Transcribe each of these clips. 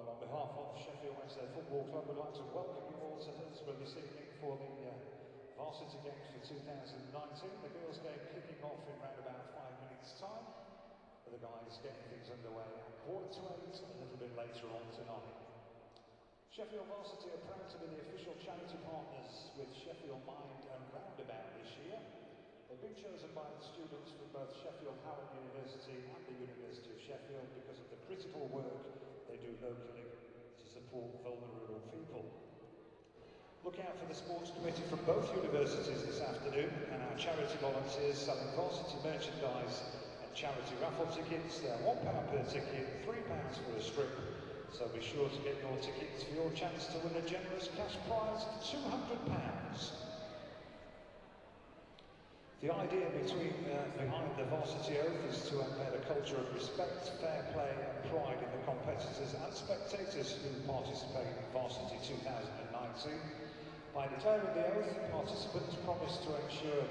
Well, on behalf of Sheffield Wednesday Football Club, we'd like to welcome you all to Hillsborough this evening for the Varsity games for 2019. The girls' game kicking off in round about 5 minutes' time, with the guys getting things underway at 7:45 a little bit later on tonight. Sheffield Varsity are proud to be the official charity partners with Sheffield Mind and Roundabout this year. They've been chosen by the students from both Sheffield Hallam University and the University of Sheffield because of the critical work they do locally to support vulnerable people. Look out for the sports committee from both universities this afternoon and our charity volunteers selling varsity merchandise and charity raffle tickets. They're £1 per ticket, £3 for a strip, so be sure to get your tickets for your chance to win a generous cash prize of £200. The idea behind the Varsity Oath is to embed a culture of respect, fair play and pride in the competitors and spectators who participate in Varsity 2019. By declaring the oath, participants promise to ensure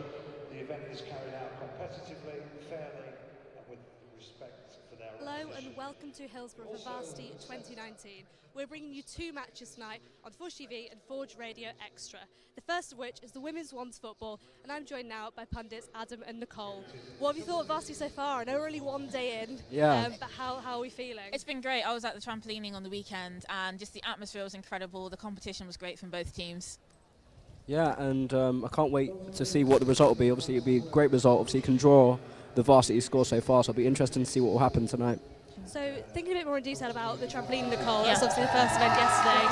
the event is carried out competitively, fairly and with respect for their Hello and welcome to Hillsborough for Varsity 2019. We're bringing you two matches tonight on Forge TV and Forge Radio Extra. The first of which is the women's ones football, and I'm joined now by pundits Adam and Nicole. What have you thought of Varsity so far? I know we're only one day in, but how are we feeling? It's been great. I was at the trampolining on the weekend and just the atmosphere was incredible. The competition was great from both teams. Yeah, and I can't wait to see what the result will be. Obviously, it'll be a great result. Obviously, you can draw the Varsity score so far, so it'll be interesting to see what will happen tonight. So, thinking a bit more in detail about the trampoline, Nicole, that's obviously the first event yesterday.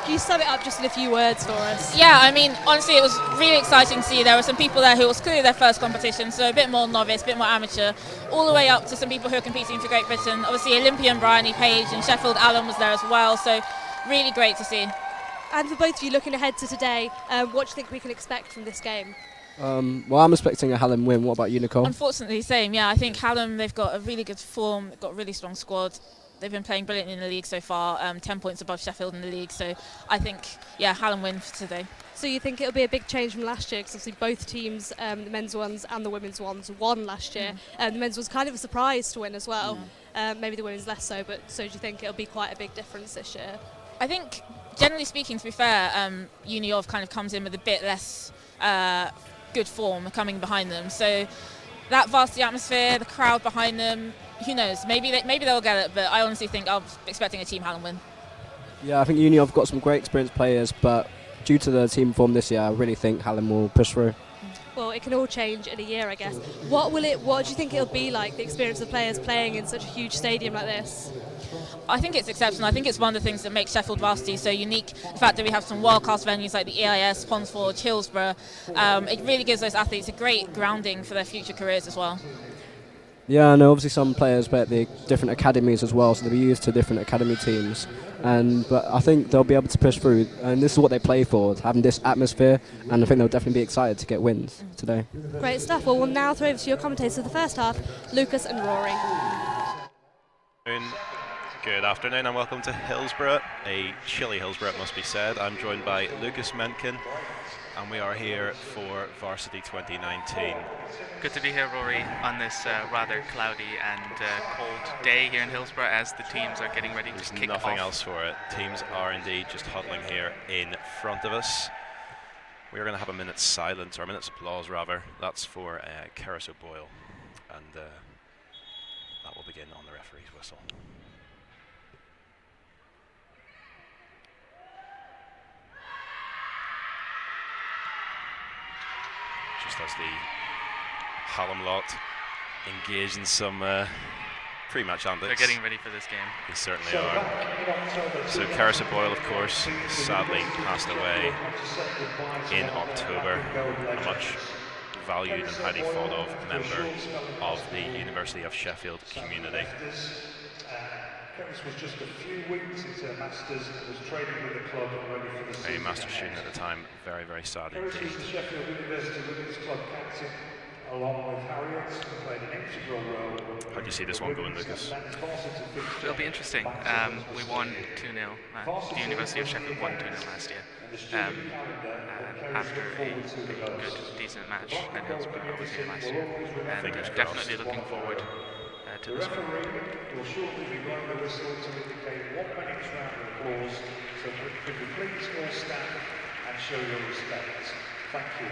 Can you sum it up just in a few words for us? Yeah, I mean, honestly, it was really exciting to see. There were some people there who was clearly their first competition, so a bit more novice, a bit more amateur, all the way up to some people who are competing for Great Britain. Obviously, Olympian Bryony Page and Sheffield Allen was there as well, so really great to see. And for both of you looking ahead to today, what do you think we can expect from this game? Well, I'm expecting a Hallam win. What about you, Nicole? Unfortunately, same. Yeah, I think Hallam, they've got a really good form. They've got a really strong squad. They've been playing brilliantly in the league so far, 10 points above Sheffield in the league. So I think, yeah, Hallam win for today. So you think it'll be a big change from last year? Because obviously both teams, the men's ones and the women's ones, won last year. The men's was kind of a surprise to win as well. Maybe the women's less so, but so do you think it'll be quite a big difference this year? I think, generally speaking, to be fair, Uni of kind of comes in with a bit less good form coming behind them. So that Varsity atmosphere, the crowd behind them, who knows? Maybe they'll get it, but I honestly think I'm expecting a Team Hallam win. Yeah, I think Uni have got some great experienced players, but due to the team form this year, I really think Hallam will push through. Well, it can all change in a year, I guess. What do you think it'll be like, the experience of players playing in such a huge stadium like this? I think it's exceptional. I think it's one of the things that makes Sheffield Varsity so unique. The fact that we have some world-class venues like the EIS, Ponsforge, Hillsborough. It really gives those athletes a great grounding for their future careers as well. Yeah, I know obviously some players play at the different academies as well, so they'll be used to different academy teams. But I think they'll be able to push through, and this is what they play for, having this atmosphere, and I think they'll definitely be excited to get wins today. Great stuff. Well, we'll now throw over to your commentators of the first half, Lucas and Rory. Good afternoon and welcome to Hillsborough, a chilly Hillsborough it must be said. I'm joined by Lucas Mencken and we are here for Varsity 2019. Good to be here, Rory, on this rather cloudy and cold day here in Hillsborough as the teams are getting ready to kick off. There's nothing else for it. Teams are indeed just huddling here in front of us. We're going to have a minute's silence, or a minute's applause rather. That's for Keris O'Boyle, and that will begin on the referee's whistle. Just as the Hallam lot engage in some pre-match antics. They're getting ready for this game. They certainly are. So Keris O'Boyle, of course, sadly passed away in October. A much valued and highly thought of member of the University of Sheffield community. Keris was just a few weeks into a Masters and was training with the club and ready for the season. A Master student at the time, very, very sad Keris indeed. was the Sheffield University Women's Club captain, along with Harriet, who played an integral role. How do you see this one going, Lucas? It'll be interesting. We won 2-0. The University of Sheffield won 2-0 last year. After a good, decent match at Hillsborough, I was here last year. And definitely looking forward add to The this one. referee will shortly be blowing the whistle to indicate 1 minute's round of applause. So could you please all stand and show your respect? Thank you.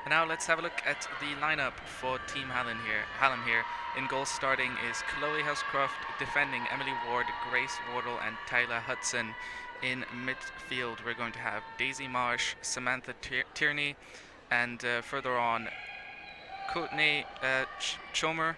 And now let's have a look at the lineup for Team Hallam here. In goal starting is Chloe Housecroft, defending Emily Ward, Grace Wardle and Tyler Hudson. In midfield we're going to have Daisy Marsh, Samantha Tierney, and further on Courtney Chomer,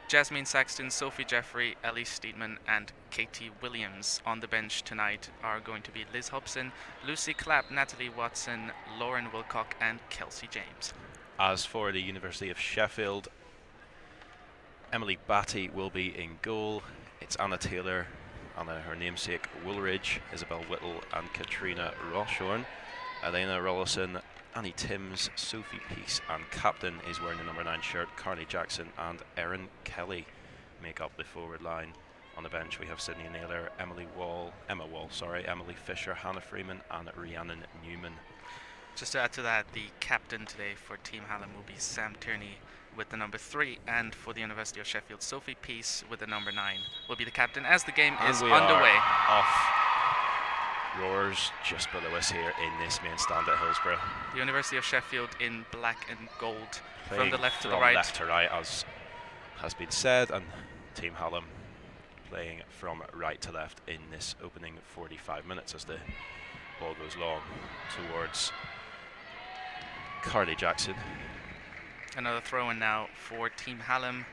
Jasmine Saxton, Sophie Jeffrey, Ellie Steedman and Katie Williams. On the bench tonight are going to be Liz Hobson, Lucy Clapp, Natalie Watson, Lauren Wilcock and Kelsey James. As for the University of Sheffield, Emily Batty will be in goal. It's Anna Taylor, her namesake Woolridge, Isabel Whittle and Katrina Roshorn. Elena Rollison, Annie Timms, Sophie Peace and captain is wearing the number 9 shirt. Carly Jackson and Erin Kelly make up the forward line. On the bench we have Sydney Naylor, Emma Wall, Emily Fisher, Hannah Freeman and Rhiannon Newman. Just to add to that, the captain today for Team Hallam will be Sam Tierney with the number 3, and for the University of Sheffield, Sophie Peace with the number 9 will be the captain as the game is underway. Off. Roars just below us here in this main stand at Hillsborough. The University of Sheffield in black and gold, Playing from the left to the from right. left to right, as has been said, and Team Hallam playing from right to left in this opening 45 minutes as the ball goes long towards Carly Jackson. Another throw in now for Team Hallam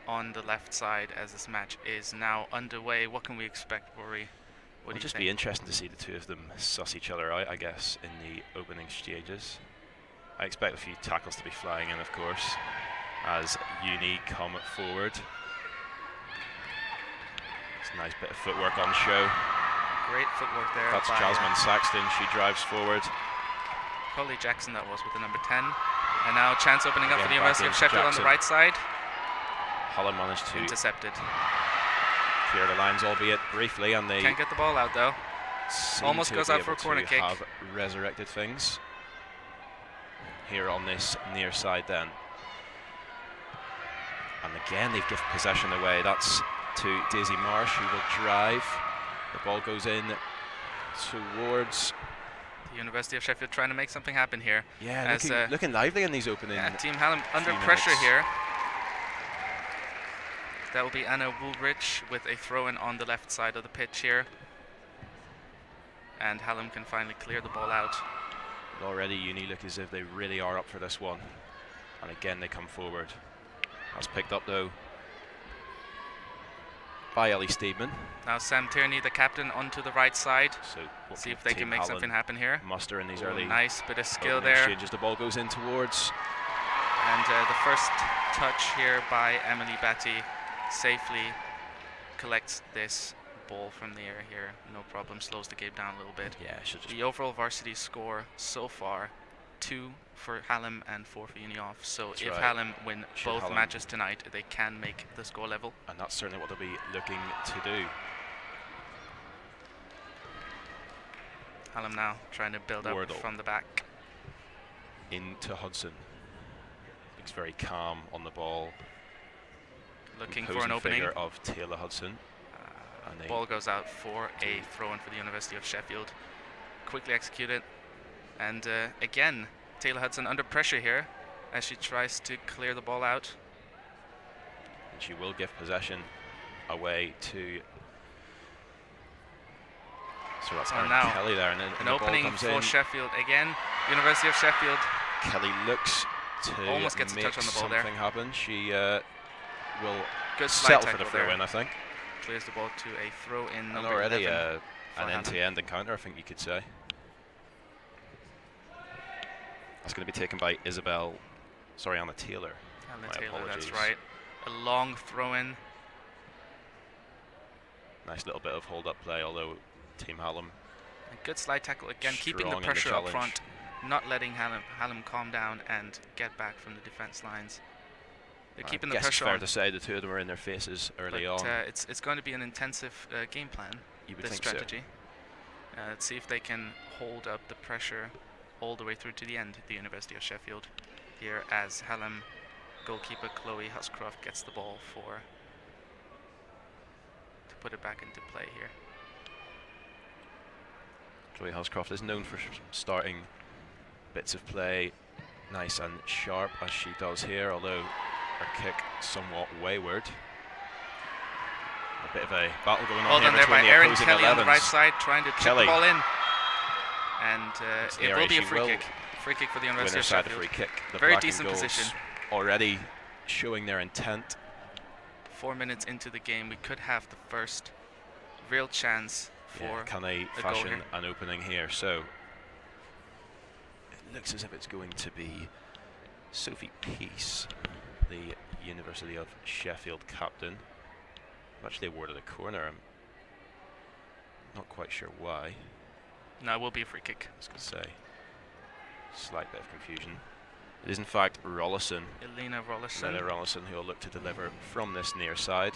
on the left side as this match is now underway. What can we expect, Rory? It'll just be interesting to see the two of them suss each other out, I guess, in the opening stages. I expect a few tackles to be flying in, of course, as Uni come forward. It's a nice bit of footwork on show. Great footwork there. That's Jasmine Saxton, she drives forward. Carly Jackson that was with the number 10. And now a chance opening up for the Again, University of back Sheffield into on the right side. Hallam managed to Intercepted. clear the lines, albeit briefly, and they Can't get the ball out though. seem Almost to goes be out for a able corner to kick. have resurrected things here on this near side then. And again they've given possession away. That's to Daisy Marsh, who will drive. The ball goes in towards The University of Sheffield trying to make something happen here. Yeah, as, looking lively in these opening. Team Hallam under few pressure minutes. here. That will be Anna Woolridge with a throw-in on the left side of the pitch here. And Hallam can finally clear the ball out. Already Uni look as if they really are up for this one. And again they come forward. That's picked up though by Ellie Steedman. Now Sam Tierney, the captain, onto the right side. So what See if they can Team make Hallam something happen here. muster in these Oh, early nice bit of skill opening there. exchanges. The ball goes in towards. And the first touch here by Emily Batty safely collects this ball from the air here. No problem, slows the game down a little bit. Yeah, should just The overall varsity score so far, 2 for Hallam and 4 for Uni Off. So That's if right. Hallam win Should both Hallam- matches tonight, they can make the score level. and that's certainly what they'll be looking to do. Hallam now trying to build Wardle. up from the back. Into Hudson. Looks very calm on the ball. Looking for an Imposing opening. figure of Taylor Hudson. And they Ball goes out for a throw-in for the University of Sheffield. Quickly executed. And again, Taylor Hudson under pressure here as she tries to clear the ball out. and she will give possession away to. So that's So Aaron now Kelly there, and an the opening ball comes for in. Sheffield again. University of Sheffield. Kelly looks to Almost gets a make touch on the ball something there. happen. She will Good slide settle for the tackle there. throw-in, I think. Clears the ball to a throw-in And number already 11 for an Hallam. end-to-end encounter, I think you could say. That's going to be taken by Anna Taylor. Anna My Taylor, that's apologies. right. A long throw-in. Nice little bit of hold-up play, although Team Hallam. A good slide tackle again, keeping the Strong in the pressure up challenge. front, not letting Hallam calm down and get back from the defense lines. They're keeping I the guess it's pressure fair on. to say the two of them are in their faces early But on. it's going to be an intensive game plan, You would this think so. strategy. Let's see if they can hold up the pressure all the way through to the end, the University of Sheffield. Here as Hallam goalkeeper Chloe Huscroft gets the ball to put it back into play here. Chloe Huscroft is known for starting bits of play nice and sharp, as she does here, although her kick somewhat wayward. A bit of a battle going on Well here done there between by the Erin opposing Kelly 11s. on the right side, trying to chip Kelly. the ball in. And It's the it area will be a she free will kick. Free kick for the Winner University of side the Sheffield. free kick. The Very Black and decent Golds position. already showing their intent. 4 minutes into the game, we could have the first real chance for Can they a goal fashion here. an opening here? So it looks as if it's going to be Sophie Peace, the University of Sheffield captain. Actually awarded a corner. I'm not quite sure why. No, it will be a free kick. I was going to say, slight bit of confusion. It is in fact Rollison, Elena Lena Rollison. Rollison, who will look to deliver from this near side.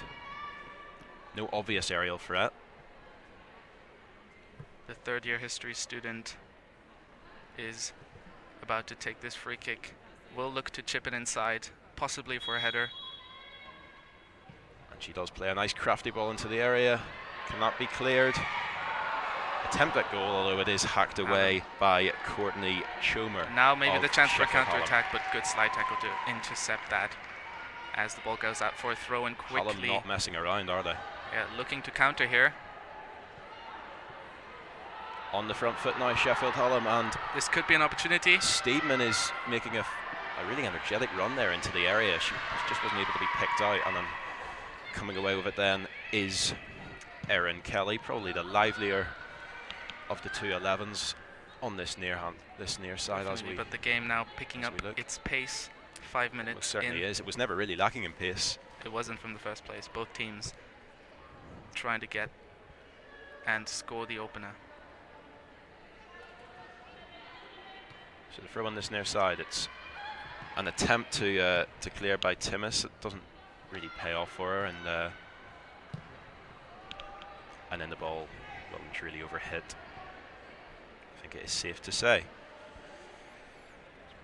No obvious aerial threat. The third-year history student is about to take this free kick. Will look to chip it inside, possibly for a header. And she does play a nice crafty ball into the area. Cannot be cleared. Attempt at goal, although it is hacked away by Courtney Chomer. Now maybe of the chance for a Sheffield counter-attack, but good slide tackle to intercept that as the ball goes out for a throw-in Hallam quickly. not messing around, are they? Yeah, looking to counter here. On the front foot now, Sheffield Hallam, and This could be an opportunity. Steedman is making a really energetic run there into the area. She just wasn't able to be picked out, and then coming away with it then is Erin Kelly, probably the livelier of the two 11s on this near side as we. But the game now picking as up we look. its pace. 5 minutes It certainly in. is. It was never really lacking in pace. It wasn't from the first place. Both teams trying to get and score the opener. So the throw on this near side, it's an attempt to clear by Timmis. It doesn't really pay off for her, and then the ball wasn't truly overhit. I think it is safe to say.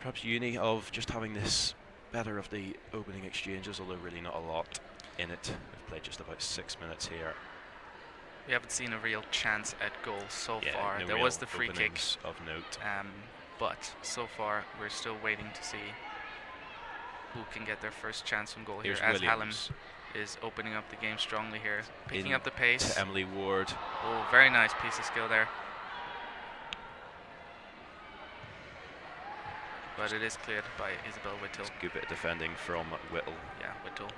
Perhaps Uni of just having this better of the opening exchanges, although really not a lot in it. We've played just about 6 minutes here. We haven't seen a real chance at goal so Yeah, far. no There real was the free kick, openings of note. but so far we're still waiting to see who can get their first chance from goal here. Here's As Hallam Williams is opening up the game strongly here, picking in up the pace. to Emily Ward. Oh, very nice piece of skill there. But it is cleared by Isabel Whittle. It's a good bit of defending from Whittle. Yeah, Whittle.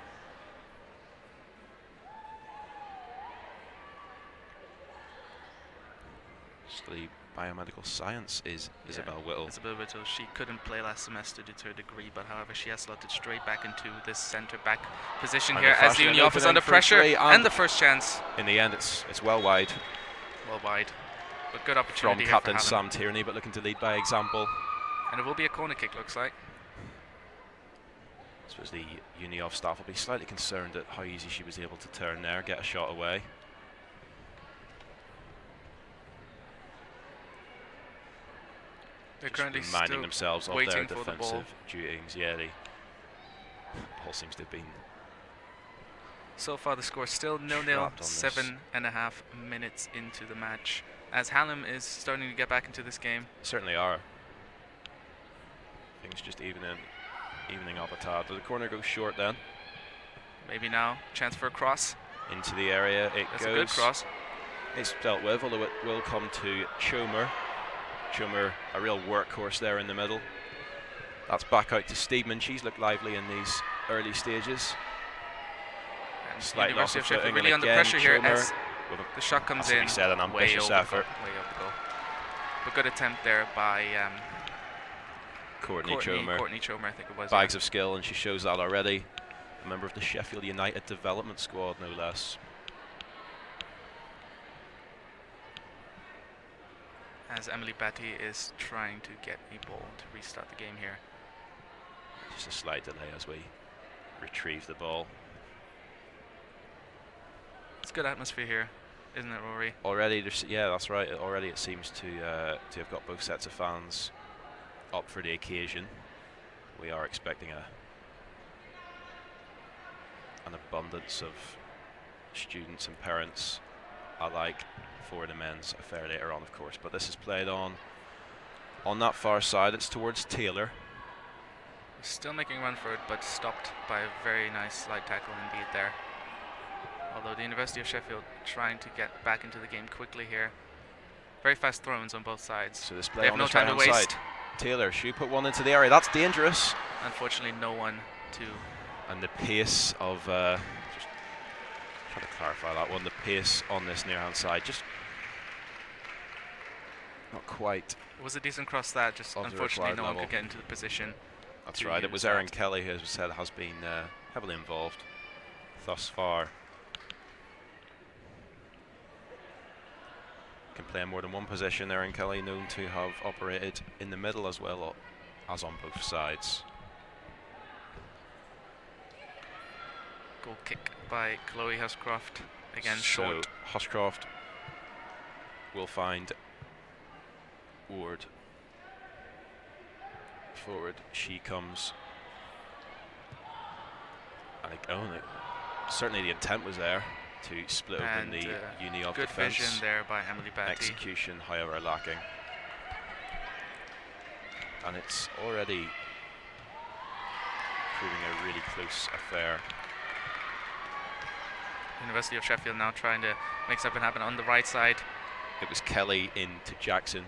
The biomedical science is Isabel Whittle. Isabel Whittle, she couldn't play last semester due to her degree, but however she has slotted straight back into this centre-back position And here they're as the fashioning Uni an office opening under for pressure, three, and the first chance. In the end, it's well wide Well wide, but good from opportunity here captain for Sam Hallam. Tierney, but looking to lead by example. And it will be a corner kick, looks like. I suppose the Uni of staff will be slightly concerned at how easy she was able to turn there, get a shot away. They're Just currently reminding still themselves of their waiting for the ball. defensive duties. Yeah, the ball seems to have been So far the score still 0-0, Trapped on this. 7.5 minutes into the match. As Hallam is starting to get back into this game. certainly are. Things just evening up a tad. Does the corner go short then? Maybe now, chance for a cross. Into the area it That's goes. a good cross. It's dealt with, although it will come to Chomer. Chomer, a real workhorse there in the middle. That's back out to Steedman. She's looked lively in these early stages. And Slight loss University of of Sheffield footing, really and under again, pressure here Chomer as with the shot comes as we in. said, an ambitious effort. Way over the goal. A good attempt there by Courtney Chomer. Courtney Chomer, I think it was. Bags of skill, and she shows that already. A member of the Sheffield United development squad, no less. As Emily Batty is trying to get a ball to restart the game here. Just a slight delay as we retrieve the ball. It's good atmosphere here, isn't it, Rory? Already, yeah, that's right. Already, it seems to have got both sets of fans up for the occasion. We are expecting an abundance of students and parents alike for the men's affair later on, of course. But this is played on that far side. It's towards Taylor. Still making a run for it, but stopped by a very nice slide tackle indeed there. Although the University of Sheffield trying to get back into the game quickly here. Very fast throw-ins on both sides. So this They play have on no this time to right-hand waste. side. Taylor, she put one into the area. That's dangerous. Unfortunately, no one to. And the pace of just trying to clarify that one. The pace on this near-hand side just not quite. It was a decent cross that, just Of the unfortunately no required one could level. get into the position. That's to right. It use was that. Erin Kelly, who, as we said, has been heavily involved thus far. Can play in more than one position. Erin Kelly known to have operated in the middle as well as on both sides. Goal kick by Chloe Huscroft. Again, So short. Huscroft will find Ward. Forward she comes. And certainly the intent was there to split open And the Uni of good defence. vision there by Emily Batty. Execution, however, lacking. And it's already proving a really close affair. University of Sheffield now trying to make something happen on the right side. It was Kelly into Jackson.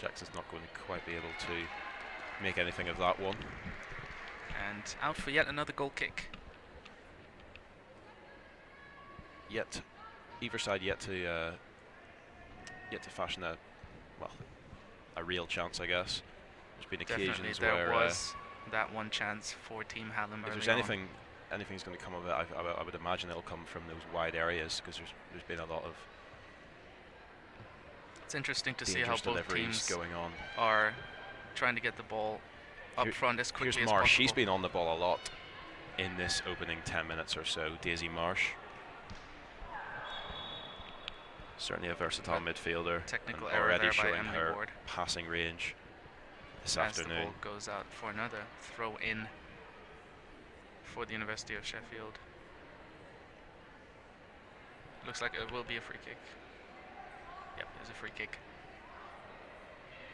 Jackson's not going to quite be able to make anything of that one. And out for yet another goal kick. Yet, either side yet to fashion a real chance, I guess. There's been occasions Definitely there where was that one chance for Team Hallam if early there's on. anything's going to come of it, I would imagine it'll come from those wide areas, because there's been a lot of It's interesting to see dangerous how both deliveries teams going on. are trying to get the ball up front as quickly Here's as Marsh. possible. She's been on the ball a lot in this opening 10 minutes or so. Daisy Marsh. Certainly a versatile midfielder. technical and error already there by showing Emily her Ward. passing range this As afternoon. the ball goes out for another throw in for the University of Sheffield. Looks like it will be a free kick. Yep, there's a free kick.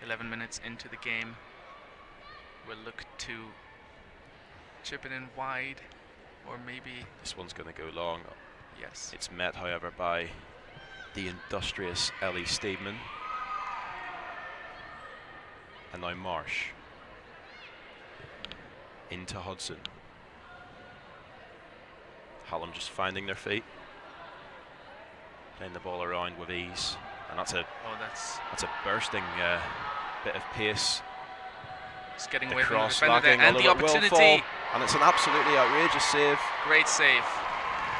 11 minutes into the game. We'll look to chip it in wide, or maybe, This one's going to go long. yes. It's met, however, by the industrious Ellie Steedman. And now Marsh. Into Hudson. Hallam just finding their feet. Playing the ball around with ease. And that's a bursting bit of pace. Just getting The away from the cross defender there, lacking, and the although it will opportunity. fall, and it's an absolutely outrageous save. Great save,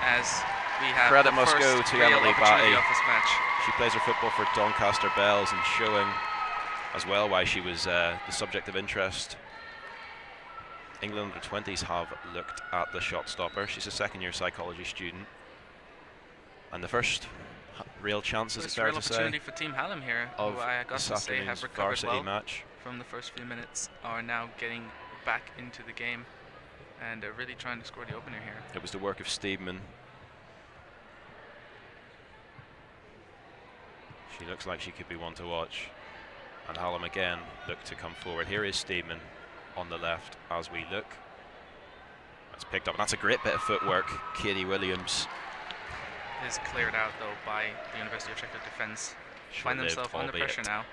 as we have Credit the must first go to real Emily opportunity Batty. of this match. She plays her football for Doncaster Bells, and showing as well why she was the subject of interest. England under 20s have looked at the shot stopper. She's a second-year psychology student, and the first real chance, is it First fair real to say, opportunity for Team Hallam here, of who I got this to say have afternoon's recovered varsity well match. from the first few minutes, are now getting back into the game and are really trying to score the opener here. It was the work of Steedman. She looks like she could be one to watch. And Hallam again look to come forward. Here is Steedman on the left as we look. That's picked up, and that's a great bit of footwork. Katie Williams is cleared out though by the University of Sheffield defence. Find Short-lived, themselves under albeit. pressure now.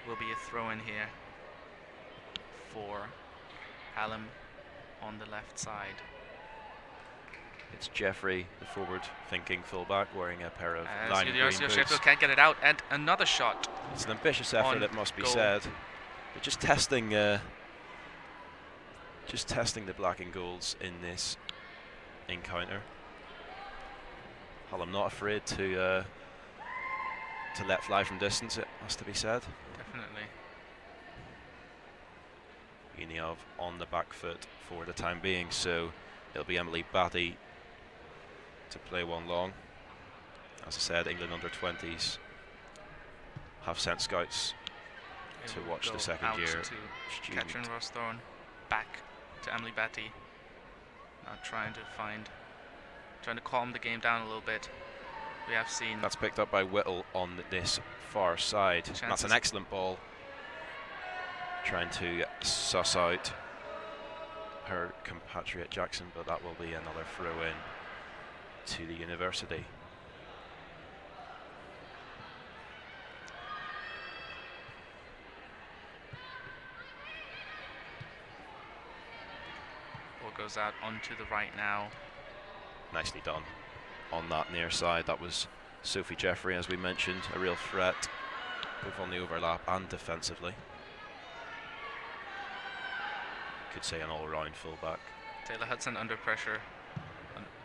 Will be a throw in here for Hallam on the left side. It's Jeffrey, the forward-thinking fullback, wearing a pair of As lime the green University of boots. Sheffield can't get it out, and another shot. It's an ambitious effort, On it must be goal. said. But just testing the black and golds in this encounter. Hallam not afraid to let fly from distance, it has to be said. Definitely. Uniov on the back foot for the time being, so it'll be Emily Batty to play one long. As I said, England under 20s have sent scouts It to will watch go the second out year to student. Catherine Rosthorne, back to Emily Batty. Now trying to calm the game down a little bit. We have seen That's picked up by Whittle on this far side. That's Chances. an excellent ball. Trying to suss out her compatriot Jackson, but that will be another throw in to the University. ball goes out onto the right now. Nicely done on that near side. That was Sophie Jeffrey, as we mentioned, a real threat, both on the overlap and defensively. Could say an all-round fullback. Taylor Hudson under pressure.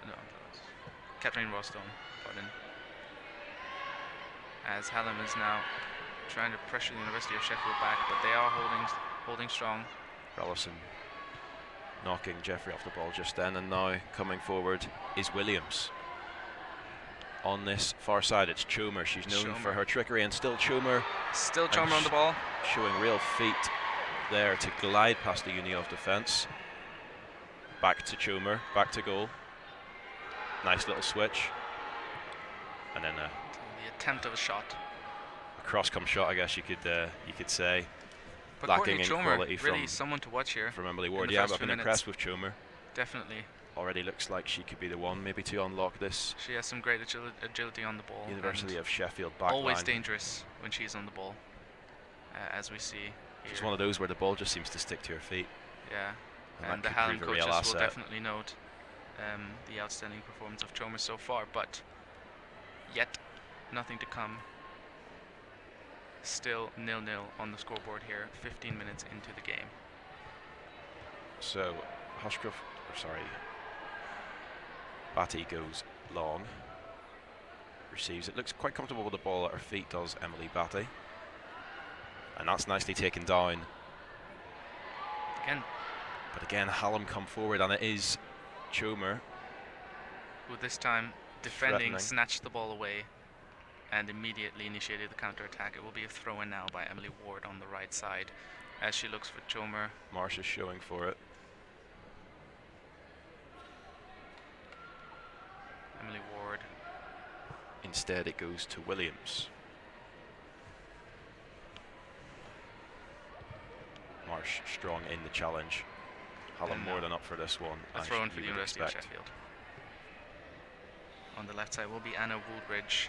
No, Catherine Rosthorne, pardon. As Hallam is now trying to pressure the University of Sheffield back, but they are holding strong. Rallison knocking Jeffrey off the ball just then, and now coming forward is Williams. On this far side, it's Chomer. She's known for her trickery, and still Chomer. Still Chomer on the ball. Showing real feet there to glide past the Uniov defence. Back to Chomer, back to goal. Nice little switch. And then The attempt of a shot. a cross-come shot, I guess you could say. But Lacking Courtney in Chomer, quality really from someone to watch here. From Emily in Ward. the Yeah, first I've few been minutes. impressed with Chomer. Definitely. Already looks like she could be the one, maybe to unlock this She has some great agility on the ball. University and of Sheffield backline. always dangerous when she's on the ball, as we see here. She's one of those where the ball just seems to stick to her feet. Yeah, And and that the could Hallam prove a real coaches will asset. definitely note the outstanding performance of Chomer so far, but yet nothing to come. Still 0-0 on the scoreboard here, 15 minutes into the game. So, Batty goes long, receives it, looks quite comfortable with the ball at her feet, does Emily Batty. And that's nicely taken down. Again, But again, Hallam come forward, and it is Chomer. who this time defending Threatening. snatched the ball away and immediately initiated the counter-attack. It will be a throw-in now by Emily Ward on the right side as she looks for Chomer. Marsh is showing for it. Emily Ward. Instead, it goes to Williams. Marsh strong in the challenge. Hallam And more now than up for this one. A as throw-in you for the would University of expect. Sheffield. On the left side will be Anna Woolbridge.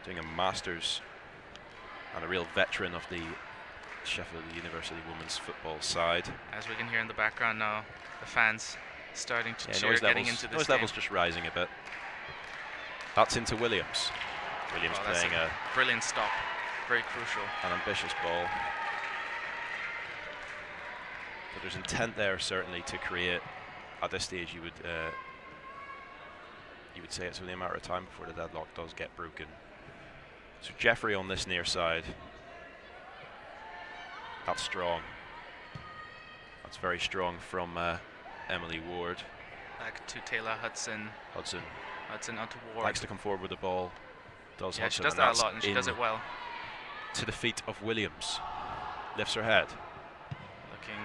Doing a Masters and a real veteran of the Sheffield University women's football side. As we can hear in the background now, the fans starting to Yeah, cheer noise getting levels, into this noise game. levels just rising a bit. That's into Williams. Williams Oh, that's playing a brilliant stop. Very crucial. an ambitious ball. But there's intent there certainly to create. At this stage, you would say it's only a matter of time before the deadlock does get broken. So Jeffrey on this near side. That's strong. That's very strong from Emily Ward. Back to Taylor Hudson. Hudson Hudson onto Ward. likes to come forward with the ball. Does Yeah, she Hudson, does and that a that's lot, and she does in it well. to the feet of Williams. Lifts her head. Looking.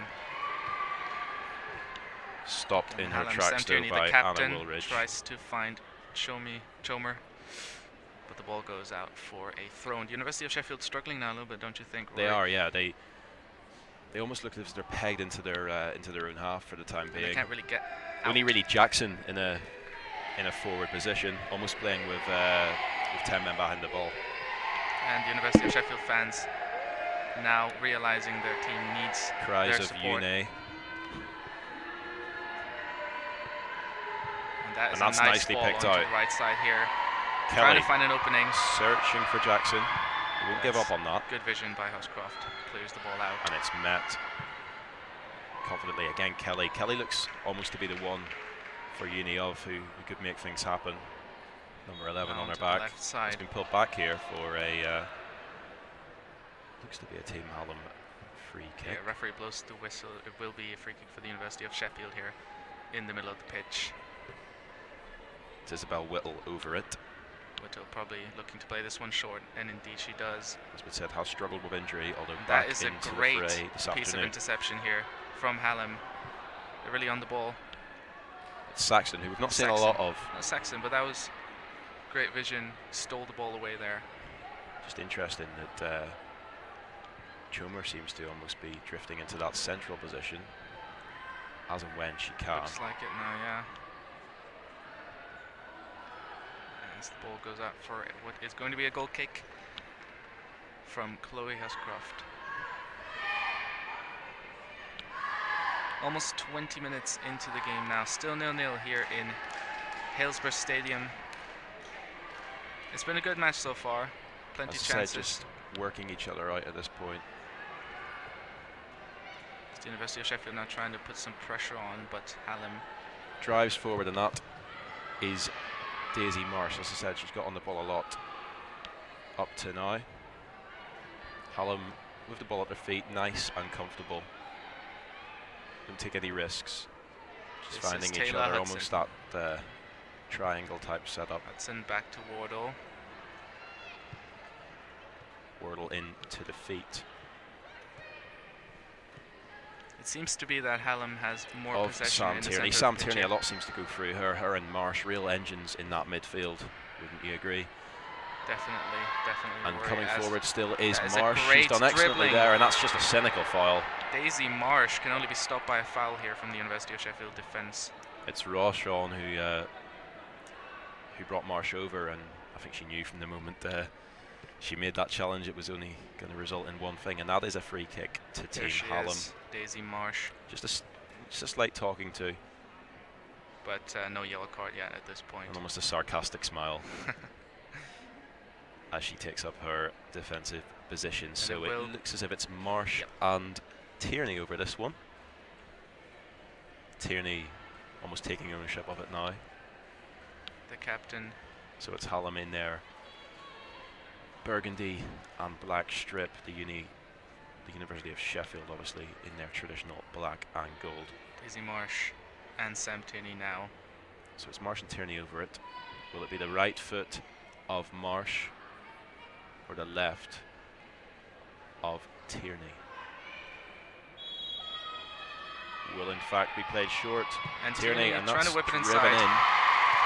Stopped in her Hallam tracks though Santierney, by the captain, Anna Woolridge. tries to find Chomer, but the ball goes out for a throw. And the University of Sheffield struggling now a little bit, don't you think, Rory? They are, yeah. They They almost look as if they're pegged into their own half for the time being. They can't really get out. Only really Jackson in a forward position, almost playing with 10 men behind the ball. And the University of Sheffield fans now realizing their team needs Cries their of support. Une. That is And that's a nice nicely ball picked onto out. the right side here. Kelly Trying to find an opening. searching for Jackson. He won't give up on that. Good vision by Huscroft. Clears the ball out. And it's met confidently again. Kelly looks almost to be the one for Uni of who could make things happen. Number 11 on her back. Left side. It's been pulled back here for a looks to be a Team Hallam free kick. Yeah, referee blows the whistle. It will be a free kick for the University of Sheffield here in the middle of the pitch. It's Isabel Whittle over it. Whittle probably looking to play this one short, and indeed she does. As we said, has struggled with injury, although That back is a into great the fray this piece of afternoon. interception here from Hallam. They're really on the ball. It's Saxton, who we've not seen a lot of. Not Saxon, but that was great vision. Stole the ball away there. Just interesting that Chomer seems to almost be drifting into that central position as and when she can. Looks like it now, yeah. As the ball goes out for what is going to be a goal kick from Chloe Huscroft. Almost 20 minutes into the game now. Still 0-0 here in Hillsborough Stadium. It's been a good match so far. Plenty of As I chances. said, just working each other out at this point. It's the University of Sheffield now trying to put some pressure on, but Hallam Drives forward, and that is Daisy Marsh. As I said, she's got on the ball a lot up to now. Hallam with the ball at their feet, nice and comfortable. Don't take any risks. Just This finding is each Taylor other, Hudson. almost that triangle type setup. Hudson back to Wardle. Wardle into the feet It seems to be that Hallam has more of possession Sam in the Tierney. centre Sam of the Tierney, pitch. a lot seems to go through her. Her and Marsh, real engines in that midfield. Wouldn't you agree? Definitely. And Rory, coming as forward still is that is a Marsh. She's great done excellently dribbling. there, and that's just a cynical foul. Daisy Marsh can only be stopped by a foul here from the University of Sheffield defence. It's Ross Shawn who brought Marsh over, and I think she knew from the moment she made that challenge it was only going to result in one thing, and that is a free kick to There Team she Hallam. is, Daisy Marsh, Just a slight talking to, but no yellow card yet at this point. and almost a sarcastic smile as she takes up her defensive position. So it it will- looks as if it's Marsh and Tierney over this one. Tierney almost taking ownership of it now. The captain. So it's Hallam in there. Burgundy and black strip. The University of Sheffield, obviously, in their traditional black and gold. Daisy Marsh and Sam Tierney now. So it's Marsh and Tierney over it. Will it be the right foot of Marsh or the left of Tierney? Will in fact be played short. And Tierney, and trying that's to whip it driven inside. in.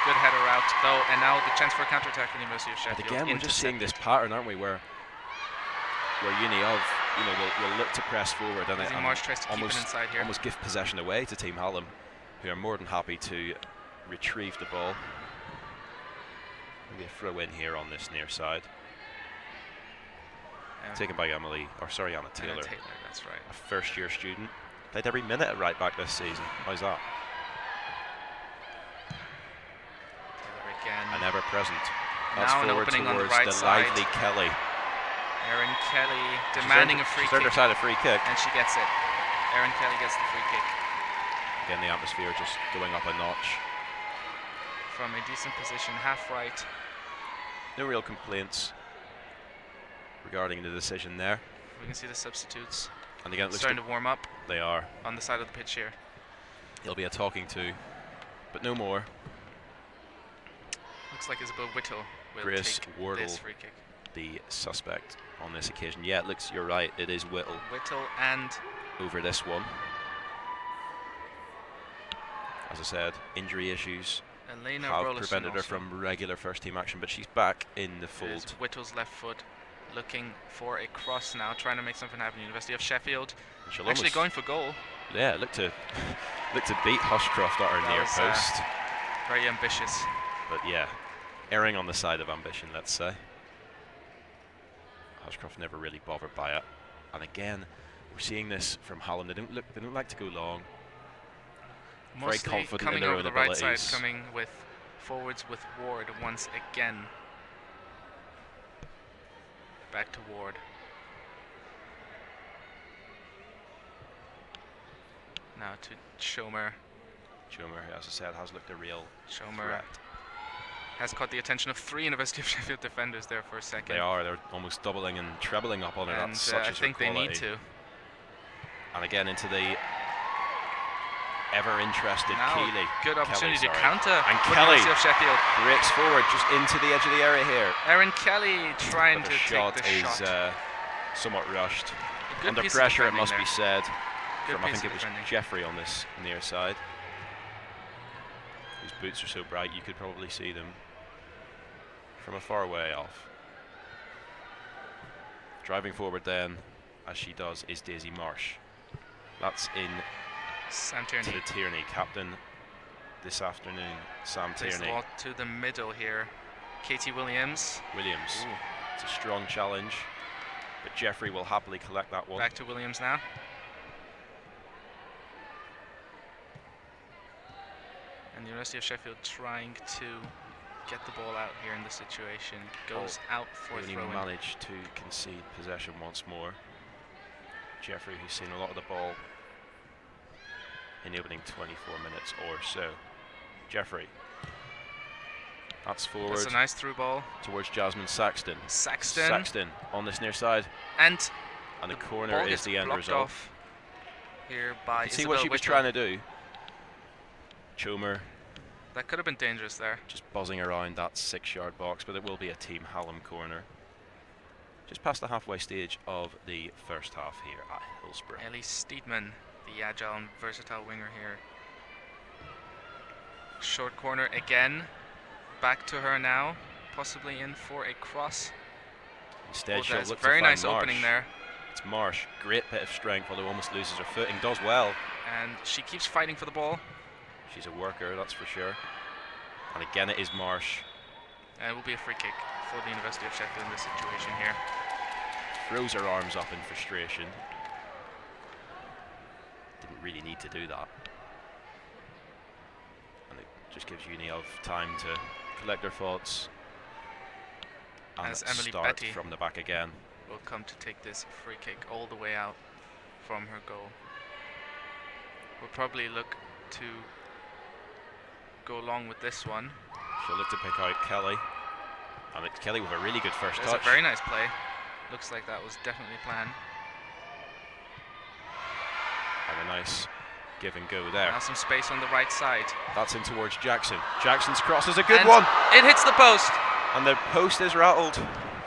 Good header out though, and now the chance for a counter-attack for the University of But Sheffield. again, we're just seeing this pattern, aren't we, where Uni of will look to press forward and Daisy Marsh tries to keep it almost inside here. almost give possession away to Team Hallam, who are more than happy to retrieve the ball. Maybe a throw in here on this near side, taken by Anna Taylor, Anna Taylor, that's right. a first-year student. Played every minute at right back this season. How's that? Taylor again. And ever present. That's Now an forward opening on the towards right the side. lively Kelly. Erin Kelly demanding a free She's earned kick, her side a free kick. and she gets it. Erin Kelly gets the free kick Again, the atmosphere just going up a notch. from a decent position, half right. No real complaints regarding the decision there. We can see the substitutes And again, it looks starting to warm up they are. on the side of the pitch here. He'll be a talking to, but no more. Looks like Isabel Whittle will Grace take Wardle. this free kick. The suspect on this occasion. Yeah, it looks, you're right, it is Whittle Whittle and over this one. As I said, injury issues Elena have Rollison prevented her also. from regular first team action, but she's back in the It is fold. Whittle's left foot looking for a cross now, trying to make something happen. University of Sheffield She'll actually almost, going for goal. yeah, look to beat Hushcroft at her That near was, post. Very ambitious. But yeah, erring on the side of ambition, let's say. Hushcroft never really bothered by it. And again, we're seeing this from Hallam. They don't like to go long. Very Mostly confident coming in their over own the right abilities. side, coming with forwards with Ward once again. Back to Ward. Now to Schomer. Schomer, as I said, has looked a real Schomer threat. has caught the attention of 3 University of Sheffield defenders there for a second. They're almost doubling and trebling up on her. And That's such I as think her they quality. need to. And again into the ever-interested Now, Keeley. good opportunity Kelly, to sorry. counter And for Kelly University of Sheffield. breaks forward just into the edge of the area here. Erin Kelly trying But to the shot take the is shot. somewhat rushed. A good Under piece of pressure, it defending must there. be said. Good From I piece think of it was defending. Jeffrey on this near side, whose boots are so bright you could probably see them from a far way off. Driving forward then, as she does, is Daisy Marsh. That's in Sam to Tierney. the Tierney captain this afternoon. Sam Plays the Tierney. ball to the middle here. Katie Williams. Williams. It's a strong challenge, but Jeffrey will happily collect that one. Back to Williams now. And the University of Sheffield trying to get the ball out here in this situation. Goes out for They only throwing. managed to concede possession once more. Jeffrey, who's seen a lot of the ball in the opening 24 minutes or so. Jeffrey. That's forward. That's a nice through ball. Towards Jasmine Saxton. Saxton. On this near side. And And the ball corner is gets the end blocked result. off here by You see Isabel what she was Whittle. trying to do. Chomer That could have been dangerous there. just buzzing around that 6-yard box, but it will be a Team Hallam corner. Just past the halfway stage of the first half here at Hillsborough. Ellie Steedman, the agile and versatile winger here. Short corner again. Back to her now. Possibly in for a cross. Instead, she'll That's a look very to find nice opening Marsh. there. It's Marsh, great bit of strength, although almost loses her footing. Does well. And she keeps fighting for the ball. She's a worker, that's for sure. And again, it is Marsh. And it will be a free kick for the University of Sheffield in this situation here. Throws her arms up in frustration. Didn't really need to do that. And it just gives Uni of time to collect her thoughts and As Emily start Betty from the back again. will come to take this free kick all the way out from her goal. We'll probably look to go along with this one. She'll look to pick out Kelly. And it's Kelly with a really good first There's touch. a very nice play. Looks like that was definitely planned. And a nice give and go there. Now some space on the right side. That's in towards Jackson. Jackson's cross is a good And one. It hits the post. And the post is rattled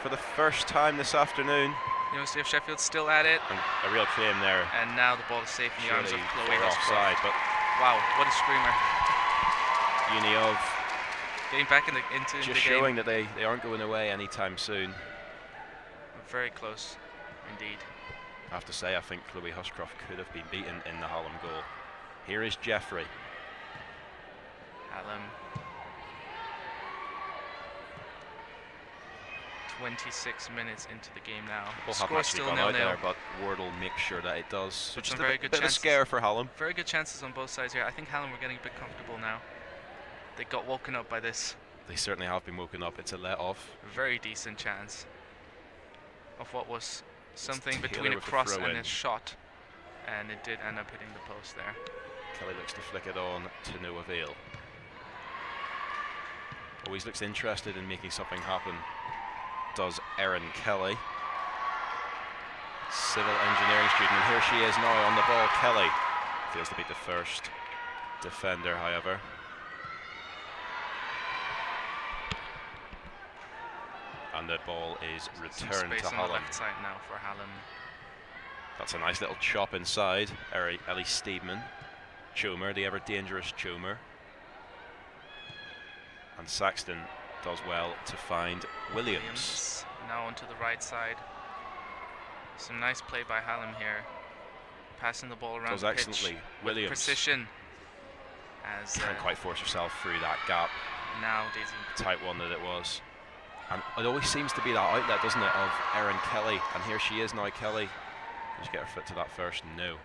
for the first time this afternoon. University of Sheffield still at it. And a real claim there. And now the ball is safe in the arms of Surely Chloe for offside, Huscroft. but Wow, what a screamer. Uni of Getting back into the just game. showing that they aren't going away anytime soon. Very close, indeed. I have to say, I think Chloe Huscroft could have been beaten in the Hallam goal. Here is Jeffrey. Hallam. 26 minutes into the game now. Ball Score hadn't actually still gone out 0-0. there, but Ward will make sure that it does. So With just some a very bit good of a chances. scare for Hallam. Very good chances on both sides here. I think Hallam were getting a bit comfortable now. They got woken up by this. They certainly have been woken up. It's a let-off. Very decent chance of what was something Taylor between a with the cross throw and in. a shot. And it did end up hitting the post there. Kelly looks to flick it on to no avail. Always looks interested in making something happen. Does Erin Kelly. Civil engineering student, and here she is now on the ball. Kelly fails to beat the first defender, however. And the ball is Some returned space to on the Hallam. left side now for Hallam. That's a nice little chop inside. Ellie Steedman. Chomer, the ever dangerous Chomer. And Saxton does well to find Williams. Now onto the right side. Some nice play by Hallam here. Passing the ball around Goes the pitch excellently. with Williams precision. As can't quite force herself through that gap. now Daisy. Tight one that it was. And it always seems to be that outlet, doesn't it, of Erin Kelly. And here she is now, Kelly. Did she get her foot to that first? No.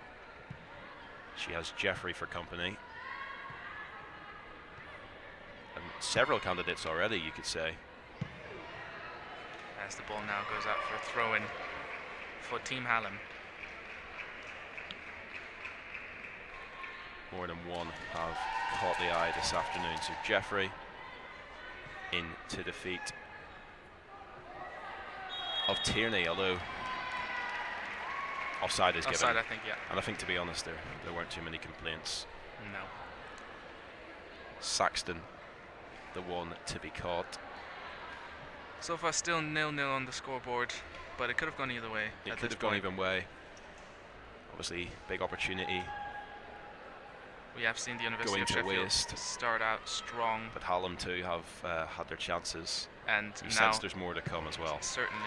She has Jeffrey for company. And several candidates already, you could say. As the ball now goes out for a throw-in for Team Hallam. More than one have caught the eye this afternoon. So Jeffrey into defeat of Tierney, although offside is Offside, given. I think, yeah. And I think, to be honest, there weren't too many complaints. No. Saxton, the one to be caught. So far, still 0-0 on the scoreboard, but it could have gone either way. It could have gone either way. Obviously, big opportunity. We have seen the University Going of to Sheffield waste. start out strong, But Hallam too have had their chances. and You now sense there's more to come as well. certainly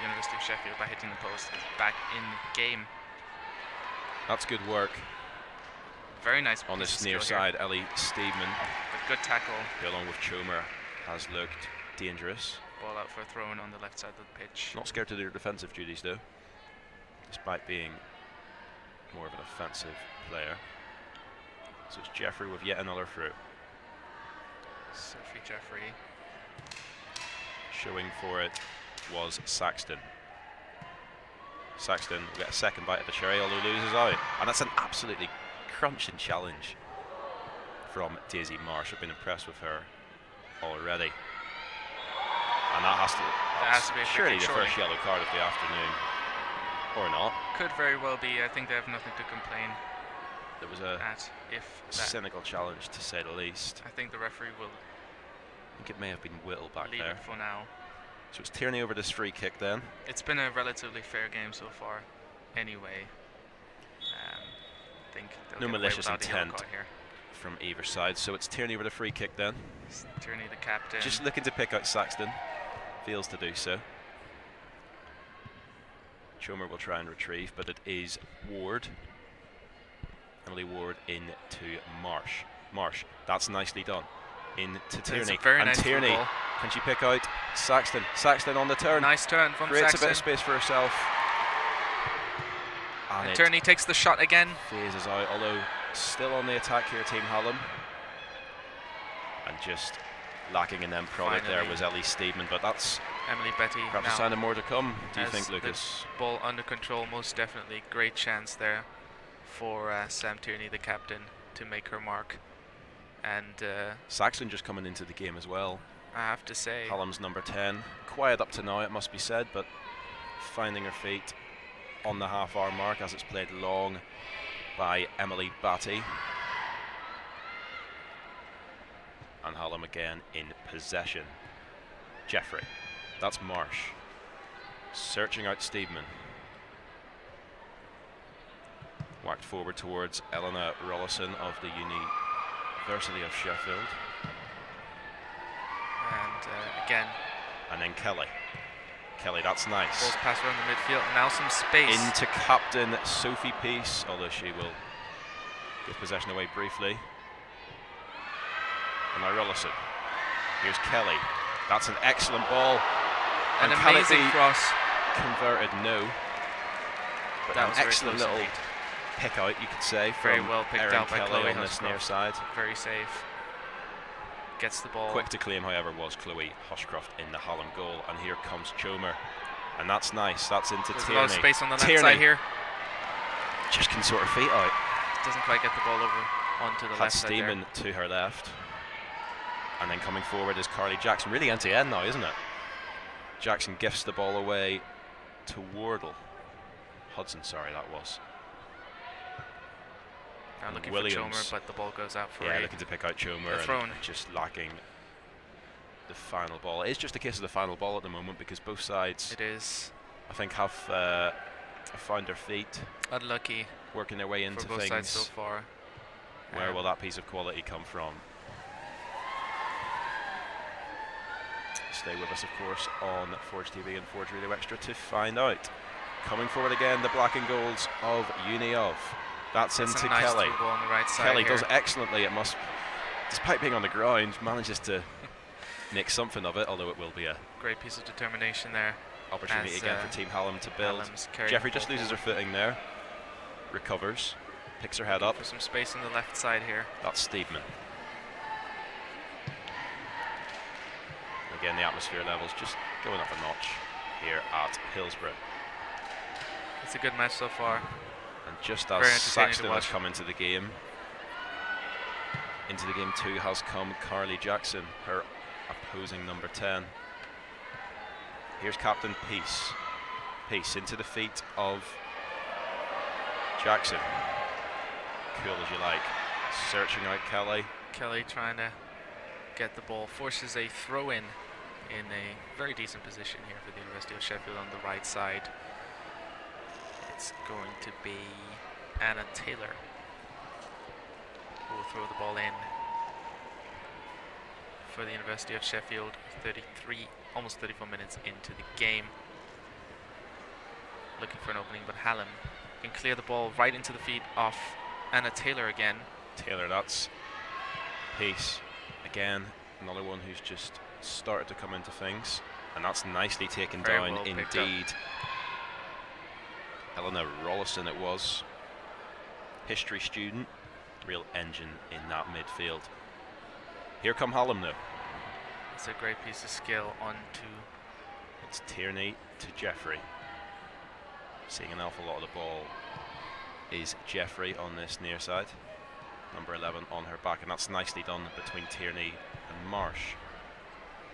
the University of Sheffield, by hitting the post, is back in the game. That's good work Very nice on piece this of near skill here. side. Ellie Steedman, But good tackle. who along with Chomer has looked dangerous. Ball out for a throw-in on the left side of the pitch. Not scared to do their defensive duties though, despite being more of an offensive player. So it's Jeffrey with yet another through. Sophie Jeffrey. Showing for it was Saxton. Saxton will get a second bite of the cherry, although loses out. And that's an absolutely crunching challenge from Daisy Marsh. I've been impressed with her already. And that has to be a surely free the kick, first yellow card of the afternoon. Or not. Could very well be. I think they have nothing to complain There was a at if that. cynical challenge, to say the least. I think the referee will I think it may have been Whittle back leave there. it for now. So it's Tierney over this free kick then. It's been a relatively fair game so far, anyway. I think they'll No get away malicious without a yellow intent card here. from either side. So it's Tierney over the free kick then. It's Tierney, the captain. Just looking to pick out Saxton. Feels to do so. Chomer will try and retrieve, but it is Ward. Emily Ward into Marsh. Marsh, that's nicely done. Into That's Tierney. a very And nice Tierney, football. can she pick out Saxton? Saxton on the turn. Nice turn from Creates Saxton. a bit of space for herself. And it Tierney takes the shot again. phases out, although still on the attack here, Team Hallam. And just lacking in them product there Finally. was Ellie Steedman, but that's Emily Betty perhaps a now sign of more to come, do you has think, the Lucas? ball under control, most definitely. Great chance there for Sam Tierney, the captain, to make her mark. And Saxton just coming into the game as well. I have to say, Hallam's number 10. Quiet up to now, it must be said, but finding her feet on the half-hour mark as it's played long by Emily Batty. And Hallam again in possession. Jeffrey, that's Marsh. Searching out Steedman. Whacked forward towards Eleanor Rollison of the University of Sheffield. and again, And then Kelly. Kelly, that's nice. balls pass around the midfield. Now some space. Into captain Sophie Peace, although she will give possession away briefly. And now Rollison. Here's Kelly. That's an excellent ball. An And can it amazing be cross. converted? No. But That an was very excellent close little indeed. pick out, you could say, Very from well picked Erin out by Kelly Chloe on this near Huscroft. side. Very safe. Gets the ball. Quick to claim, however, was Chloe Hushcroft in the Hallam goal. And here comes Chomer. And that's nice. That's into There's Tierney. a lot of space on the left Tierney side here. just can sort her feet out. Doesn't quite get the ball over onto the Had left side there. Steedman to her left. And then coming forward is Carly Jackson. Really end to end now, isn't it? Jackson gifts the ball away to Wardle. Hudson, sorry, that was. Now And looking Williams. for Chomer, but the ball goes out for Yeah, a looking to pick out Chomer a and thrown. just lacking the final ball. It is just a case of the final ball at the moment because both sides, It is I think, have found their feet, unlucky working their way for into both sides so things. far. Where will that piece of quality come from? Stay with us, of course, on Forge TV and Forge Radio Extra to find out. Coming forward again, the black and golds of Uni of. That's into a nice Kelly. through ball on the right side Kelly here. does excellently. It must, despite being on the ground, manages to make something of it, although it will be a great piece of determination there. Opportunity again for Team Hallam to build. Jeffrey just loses her footing there. Recovers. Picks her head up. For some space on the left side here. That's Steedman. Again, the atmosphere levels just going up a notch here at Hillsborough. It's a good match so far. And just as Saxton has come into the game too has come Carly Jackson, her opposing number 10. Here's Captain Peace. Peace into the feet of Jackson. Cool as you like. Searching out Kelly. Kelly trying to get the ball. Forces a throw-in in a very decent position here for the University of Sheffield on the right side. It's going to be Anna Taylor who will throw the ball in for the University of Sheffield. 33, almost 34 minutes into the game. Looking for an opening, but Hallam can clear the ball right into the feet of Anna Taylor again. Taylor, that's Peace. Again, another one who's just started to come into things, and that's nicely taken down indeed. Eleanor Rollison it was. History student, real engine in that midfield. Here come Hallam though. It's a great piece of skill onto. It's Tierney to Jeffrey. Seeing an awful lot of the ball is Jeffrey on this near side. Number 11 on her back, and that's nicely done between Tierney and Marsh.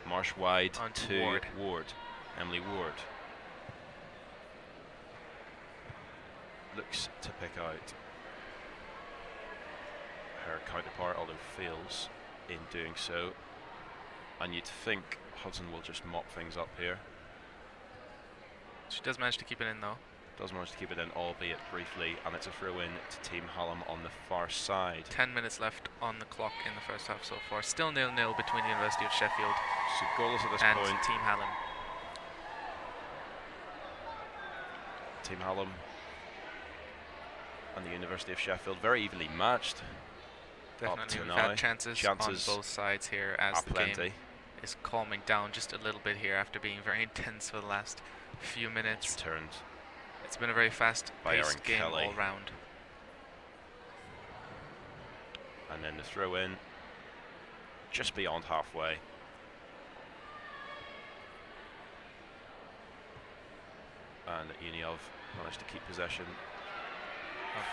Marsh wide to Ward. Emily Ward. Looks to pick out her counterpart, although fails in doing so. And you'd think Hudson will just mop things up here. She does manage to keep it in though. Does manage to keep it in, albeit briefly, and it's a throw-in to Team Hallam on the far side. 10 minutes left on the clock in the first half so far. Still 0-0 between the University of Sheffield so goalless at this and point. Team Hallam. Team Hallam and the University of Sheffield very evenly matched. Definitely, we've had chances on both sides here as the game is calming down just a little bit here after being very intense for the last few minutes. It's been a very fast-paced game all round. And then the throw-in just beyond halfway. And Uni of managed to keep possession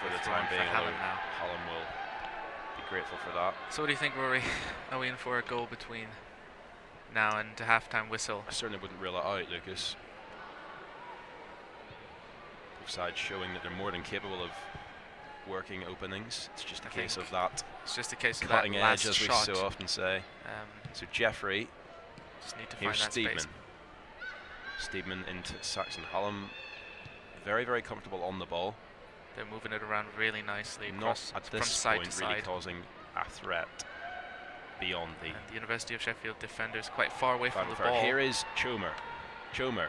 for the time being. Hallam will be grateful for that. So what do you think, Rory? Are we in for a goal between now and the half-time whistle? I certainly wouldn't rule it out, Lucas. Both sides showing that they're more than capable of working openings. It's just a case of that. It's just a case of cutting that edge, last as we shot. so often say. So Jeffrey. Just need to here's find that Steedman. space. Steedman into Saxon. Hallam very, very comfortable on the ball. They're moving it around really nicely. Not at this from side point to really side. causing a threat beyond the. And the University of Sheffield defenders quite far away from the ball. Here is Chomer. Chomer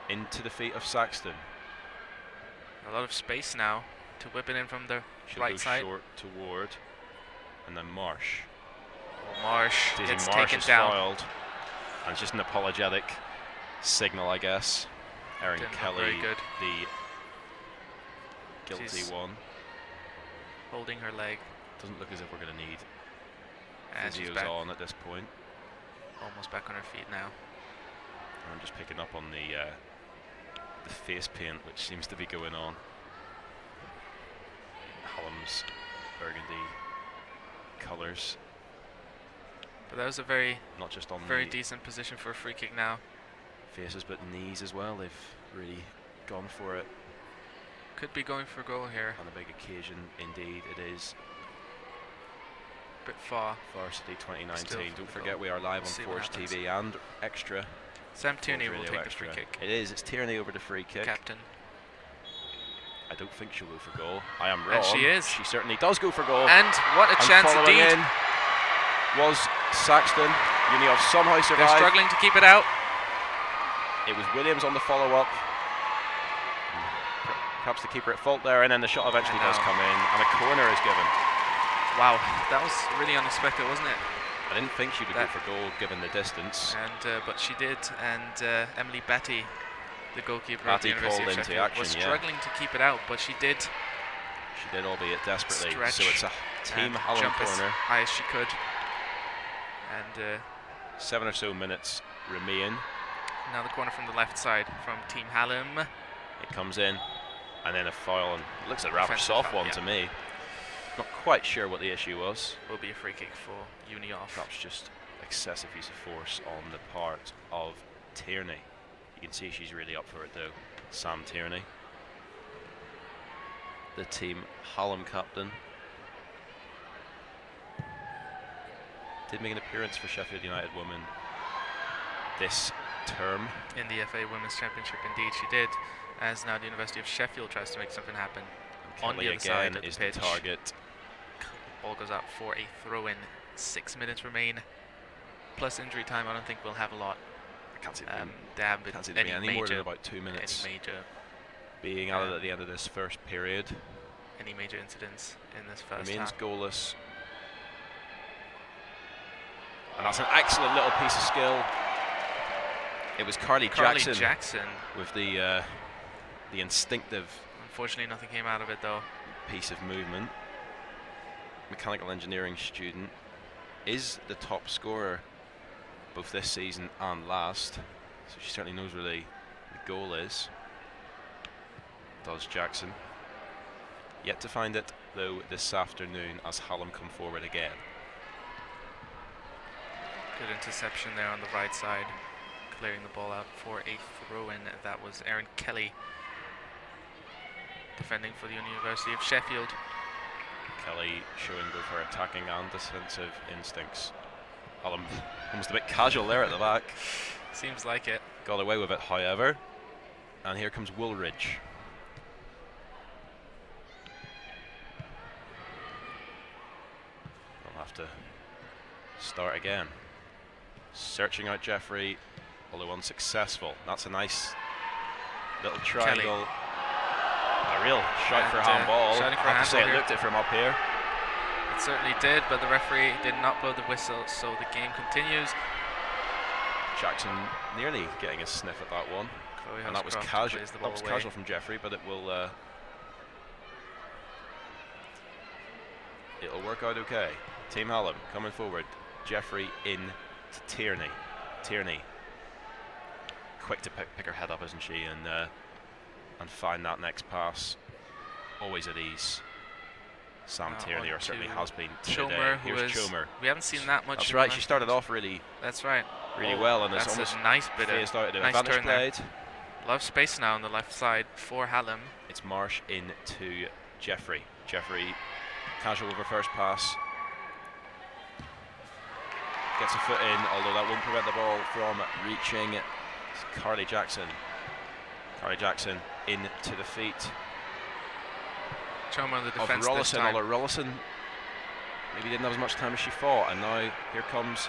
into the feet of Saxton. A lot of space now to whip it in from the She'll right go side. short to Ward, and then Marsh. Well, Marsh gets Marsh taken is down. fouled, and it's just an apologetic signal, I guess. Erin Kelly, the guilty one. Holding her leg. Doesn't look as if we're going to need And she's physios back. on at this point. Almost back on her feet now. I'm just picking up on the face paint which seems to be going on. Hallam's burgundy colours. But that was a very, not just on very decent position for a free kick now. Faces, but knees as well. They've really gone for it. Could be going for a goal here. On a big occasion, indeed, it is. Bit far. Varsity 2019. Don't forget we are live on Forge TV and Extra. Sam Tierney will take the free kick. It is. It's Tierney over the free kick. Captain. I don't think she'll go for goal. I am wrong. And she is. She certainly does go for goal. And what a chance indeed. In was Saxton. Uniov somehow They're survived. struggling to keep it out. It was Williams on the follow-up. Perhaps the keeper at fault there, and then the shot eventually does come in, and a corner is given. Wow, that was really unexpected, wasn't it? I didn't think she would go for goal given the distance. And but she did, and Emily Betty, the goalkeeper Batty at the University of called into Sheffield, action, was struggling to keep it out, but she did. She did, albeit desperately. Stretch So it's a Team Hallam jump corner. as high as she could. And 7 or so minutes remain. now the corner from the left side from Team Hallam. It comes in, and then a foul, and it looks a rather Offensive soft foul, one to me. Not quite sure what the issue was. Will be a free kick for Uniov. Perhaps just excessive use of force on the part of Tierney. You can see she's really up for it though. Sam Tierney, the Team Hallam captain. Did make an appearance for Sheffield United women this term. In the FA Women's Championship, indeed she did, as now the University of Sheffield tries to make something happen. And On the Kelly other side again of the is pitch. the target. Ball goes out for a throw-in. 6 minutes remain. Plus injury time, I don't think we'll have a lot. I can't see They haven't been can't see there being any more than about 2 minutes any major being added at the end of this first period. any major incidents in this first Remains half. goalless. And that's an excellent little piece of skill. It was Carly Jackson with the instinctive Unfortunately, nothing came out of it though. piece of movement. Mechanical engineering student, is the top scorer both this season and last, so she certainly knows where the goal is. Does Jackson. Yet to find it though this afternoon as Hallam come forward again. Good interception there on the right side, clearing the ball out for a throw-in. That was Erin Kelly, defending for the University of Sheffield. Kelly showing both her attacking and defensive instincts. Hallam almost a bit casual there at the back. Seems like it. Got away with it, however. And here comes Woolridge. I'll have to start again. Searching out Jeffrey, although unsuccessful. That's a nice little triangle. A real shout for handball. I have to say it looked it from up here. It certainly did, but the referee did not blow the whistle, so the game continues. Jackson nearly getting a sniff at that one. And that was casual. That was casual from Jeffrey, but it will it'll work out okay. Team Hallam coming forward. Jeffrey in to Tierney. Tierney quick to pick her head up, isn't she, and find that next pass. Always at ease. Sam Tierney, or certainly has been today. Here's Chomer. We haven't seen that much. That's right. She started off really. That's right. Really well, and that's it's almost a nice bit phased out. Nice Advantage played. A lot of space now on the left side for Hallam. It's Marsh in to Jeffrey. Jeffrey casual with her first pass. Gets a foot in, although that won't prevent the ball from reaching. It's Carly Jackson. Carly Jackson into the feet Chomer on the defense of this Rollison, time. although Rollison maybe didn't have as much time as she thought, and now here comes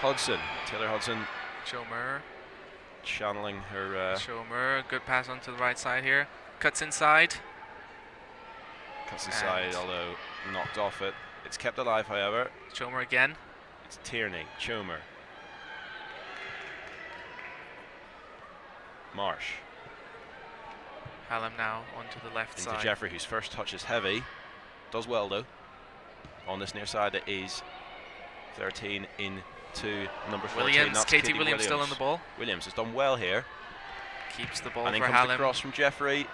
Hudson. Taylor Hudson. Chomer. Channeling her. Chomer, good pass onto the right side here. Cuts inside. Cuts inside, although knocked off it. It's kept alive, however. Chomer again. It's Tierney, Chomer. Marsh. Hallam now onto the left into side. Jeffrey, whose first touch is heavy. Does well though. On this near side it is 13 into number 14. Williams, That's Katie Williams still on the ball. Williams has done well here. Keeps the ball and then for comes Hallam. the cross from Jeffrey.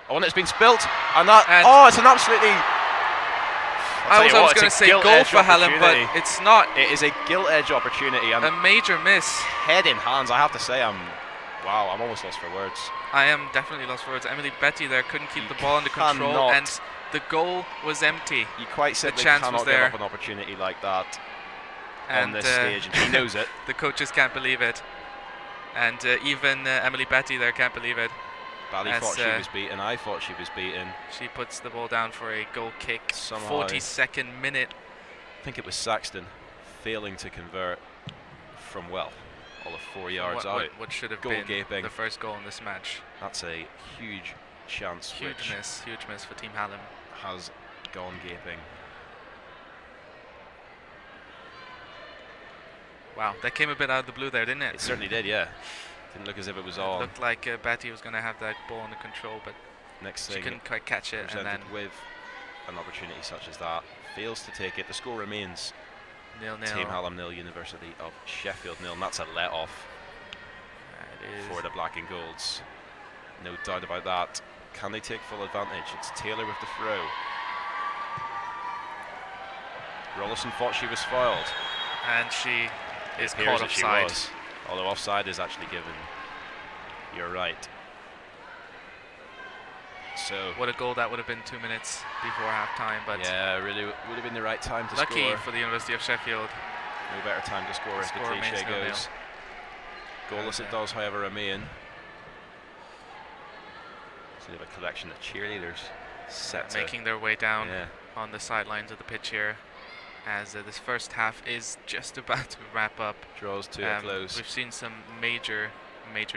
Oh, and it's been spilt. And that, oh, it's an absolutely... I was going to say goal for Hallam, but it's not. It is a gilt-edge opportunity. And a major miss. Head in hands, I have to say, I'm almost lost for words. I am definitely lost for words. Emily Betty there couldn't keep the ball under control, and the goal was empty. You quite simply cannot give up an opportunity like that on this stage, and she knows it. The coaches can't believe it, and even Emily Betty there can't believe it. Bally thought she was beaten. I thought she was beaten. She puts the ball down for a goal kick. Somehow. 42nd minute. I think it was Saxton failing to convert from, well, all of 4 yards out. What should have Goal been gaping. the first goal in this match. That's a huge chance. Huge miss for Team Hallam. Has gone gaping. Wow, that came a bit out of the blue there, didn't it? It certainly did, yeah. Didn't look as if it was It on. looked like Betty was going to have that ball under control, but Next she thing, couldn't quite catch it. And then presented with an opportunity such as that, fails to take it. The score remains 0-0. Team Hallam 0, University of Sheffield 0, and that's a let-off for the black and golds. No doubt about that. Can they take full advantage? It's Taylor with the throw. Rollison thought she was fouled. And she is Appears caught that she offside. was, although offside is actually given. You're right. So What a goal that would have been 2 minutes before half-time, but yeah, really would have been the right time to lucky score. for the University of Sheffield. No better time to score, as the Score cliche remains 0-0. goes. Goalless And, it does, however, remain. So we have a collection of cheerleaders set to, Making their way down yeah, on the sidelines of the pitch here, as this first half is just about to wrap up. draws to a close. We've seen some major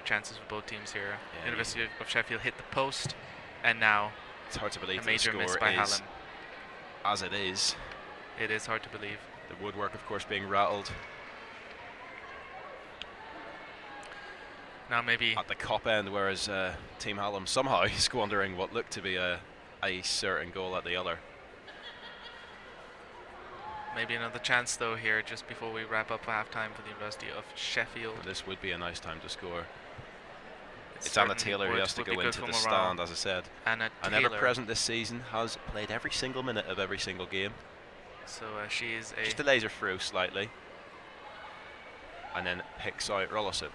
chances for both teams here. Yeah, University of Sheffield hit the post, and now It's hard to believe a that the major score miss by is Hallam. as it is. It is hard to believe. The woodwork, of course, being rattled Now maybe at the cop end, whereas Team Hallam somehow squandering what looked to be a certain goal at the other. maybe another chance though here just before we wrap up halftime for the University of Sheffield. This would be a nice time to score. It's certainly Anna Taylor who has to would be go good into for the morale. stand, as I said. Anna And Taylor. ever present this season, has played every single minute of every single game. So she is a Just delays her through slightly. And then picks out Rollison.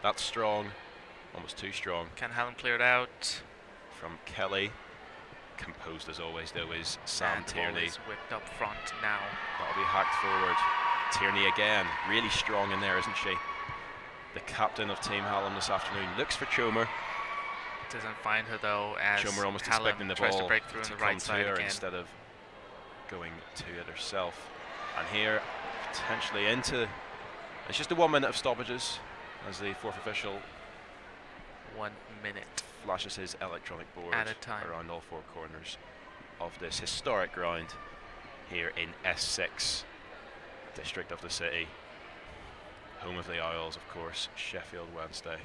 That's strong, almost too strong. Can Hallam clear it out? From Kelly. Composed as always, though, is Sam And the ball Tierney. is whipped up front now. That'll be hacked forward. Tierney again, really strong in there, isn't she? The captain of Team Hallam this afternoon looks for Chomer. Doesn't find her though, as Chomer almost Hallam expecting the tries ball to break through on the come right to side her again. instead of going to it herself. And here, potentially into. It's just a 1 minute of stoppages as the fourth official 1 minute. flashes his electronic board At a time. around all four corners of this historic ground here in S6, district of the city, home of the Owls, of course, Sheffield Wednesday.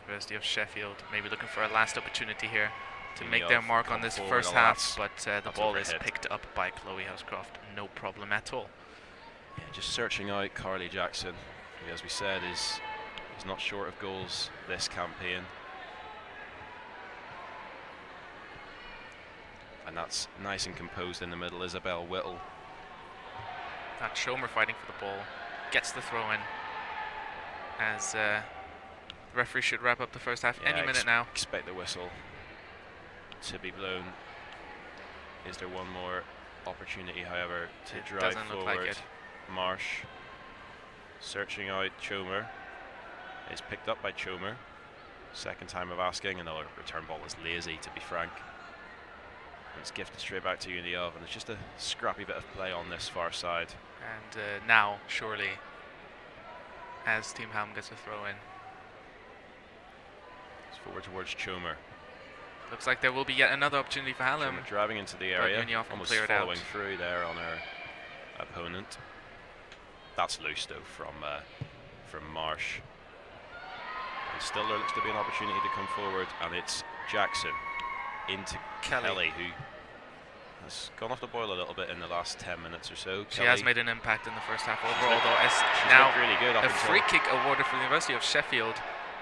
University of Sheffield maybe looking for a last opportunity here to Really make their off, mark come on this forward first a half, lot. but the That's ball is overhit. picked up by Chloe Housecroft, no problem at all. Yeah, just searching out Carly Jackson, who, as we said, is not short of goals this campaign. And that's nice and composed in the middle, Isabel Whittle. That Schomer fighting for the ball, gets the throw in, as the referee should wrap up the first half any minute now. Expect the whistle to be blown. Is there one more opportunity, however, to It drive doesn't look forward? like it. Marsh searching out Chomer. Is picked up by Chomer. Second time of asking, and the return ball is lazy, to be frank. It's gifted straight back to Uni of, and it's just a scrappy bit of play on this far side. And now, surely, as Team Hallam gets a throw in, It's forward towards Chomer. looks like there will be yet another opportunity for Hallam. Chomer driving into the area, Unioff can almost clear it following out. through there on her opponent. That's loose though from Marsh. And still there looks to be an opportunity to come forward, and it's Jackson into Kelly, who has gone off the boil a little bit in the last 10 minutes or so. She has made an impact in the first half overall, looked- though. As She's now looked really good up a until. free kick awarded for the University of Sheffield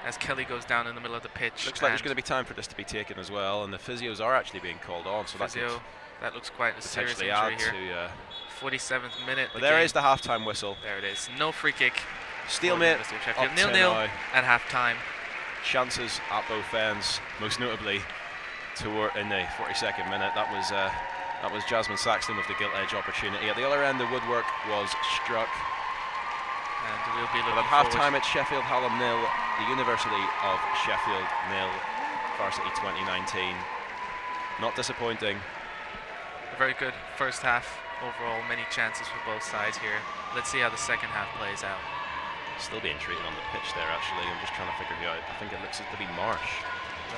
as Kelly goes down in the middle of the pitch. Looks like there's and going to be time for this to be taken as well, and the physios are actually being called on, so physio, that looks quite a that serious could injury potentially here. add to. 47th minute. But the there game. is the halftime whistle. There it is. No free kick. Stalemate. For the University of Sheffield. Up to 0-0 now. at half-time. Chances at both ends, most notably in the 42nd minute. That was Jasmine Saxton with the gilt edge opportunity. At the other end, the woodwork was struck. And we'll be But looking at half forward. time, it's Sheffield Hallam 0, the University of Sheffield 0, Varsity 2019. Not disappointing, a very good first half overall, many chances for both sides here. Let's see how the second half plays out. Still being treated on the pitch there, actually. I'm just trying to figure it out. I think it looks to be Marsh.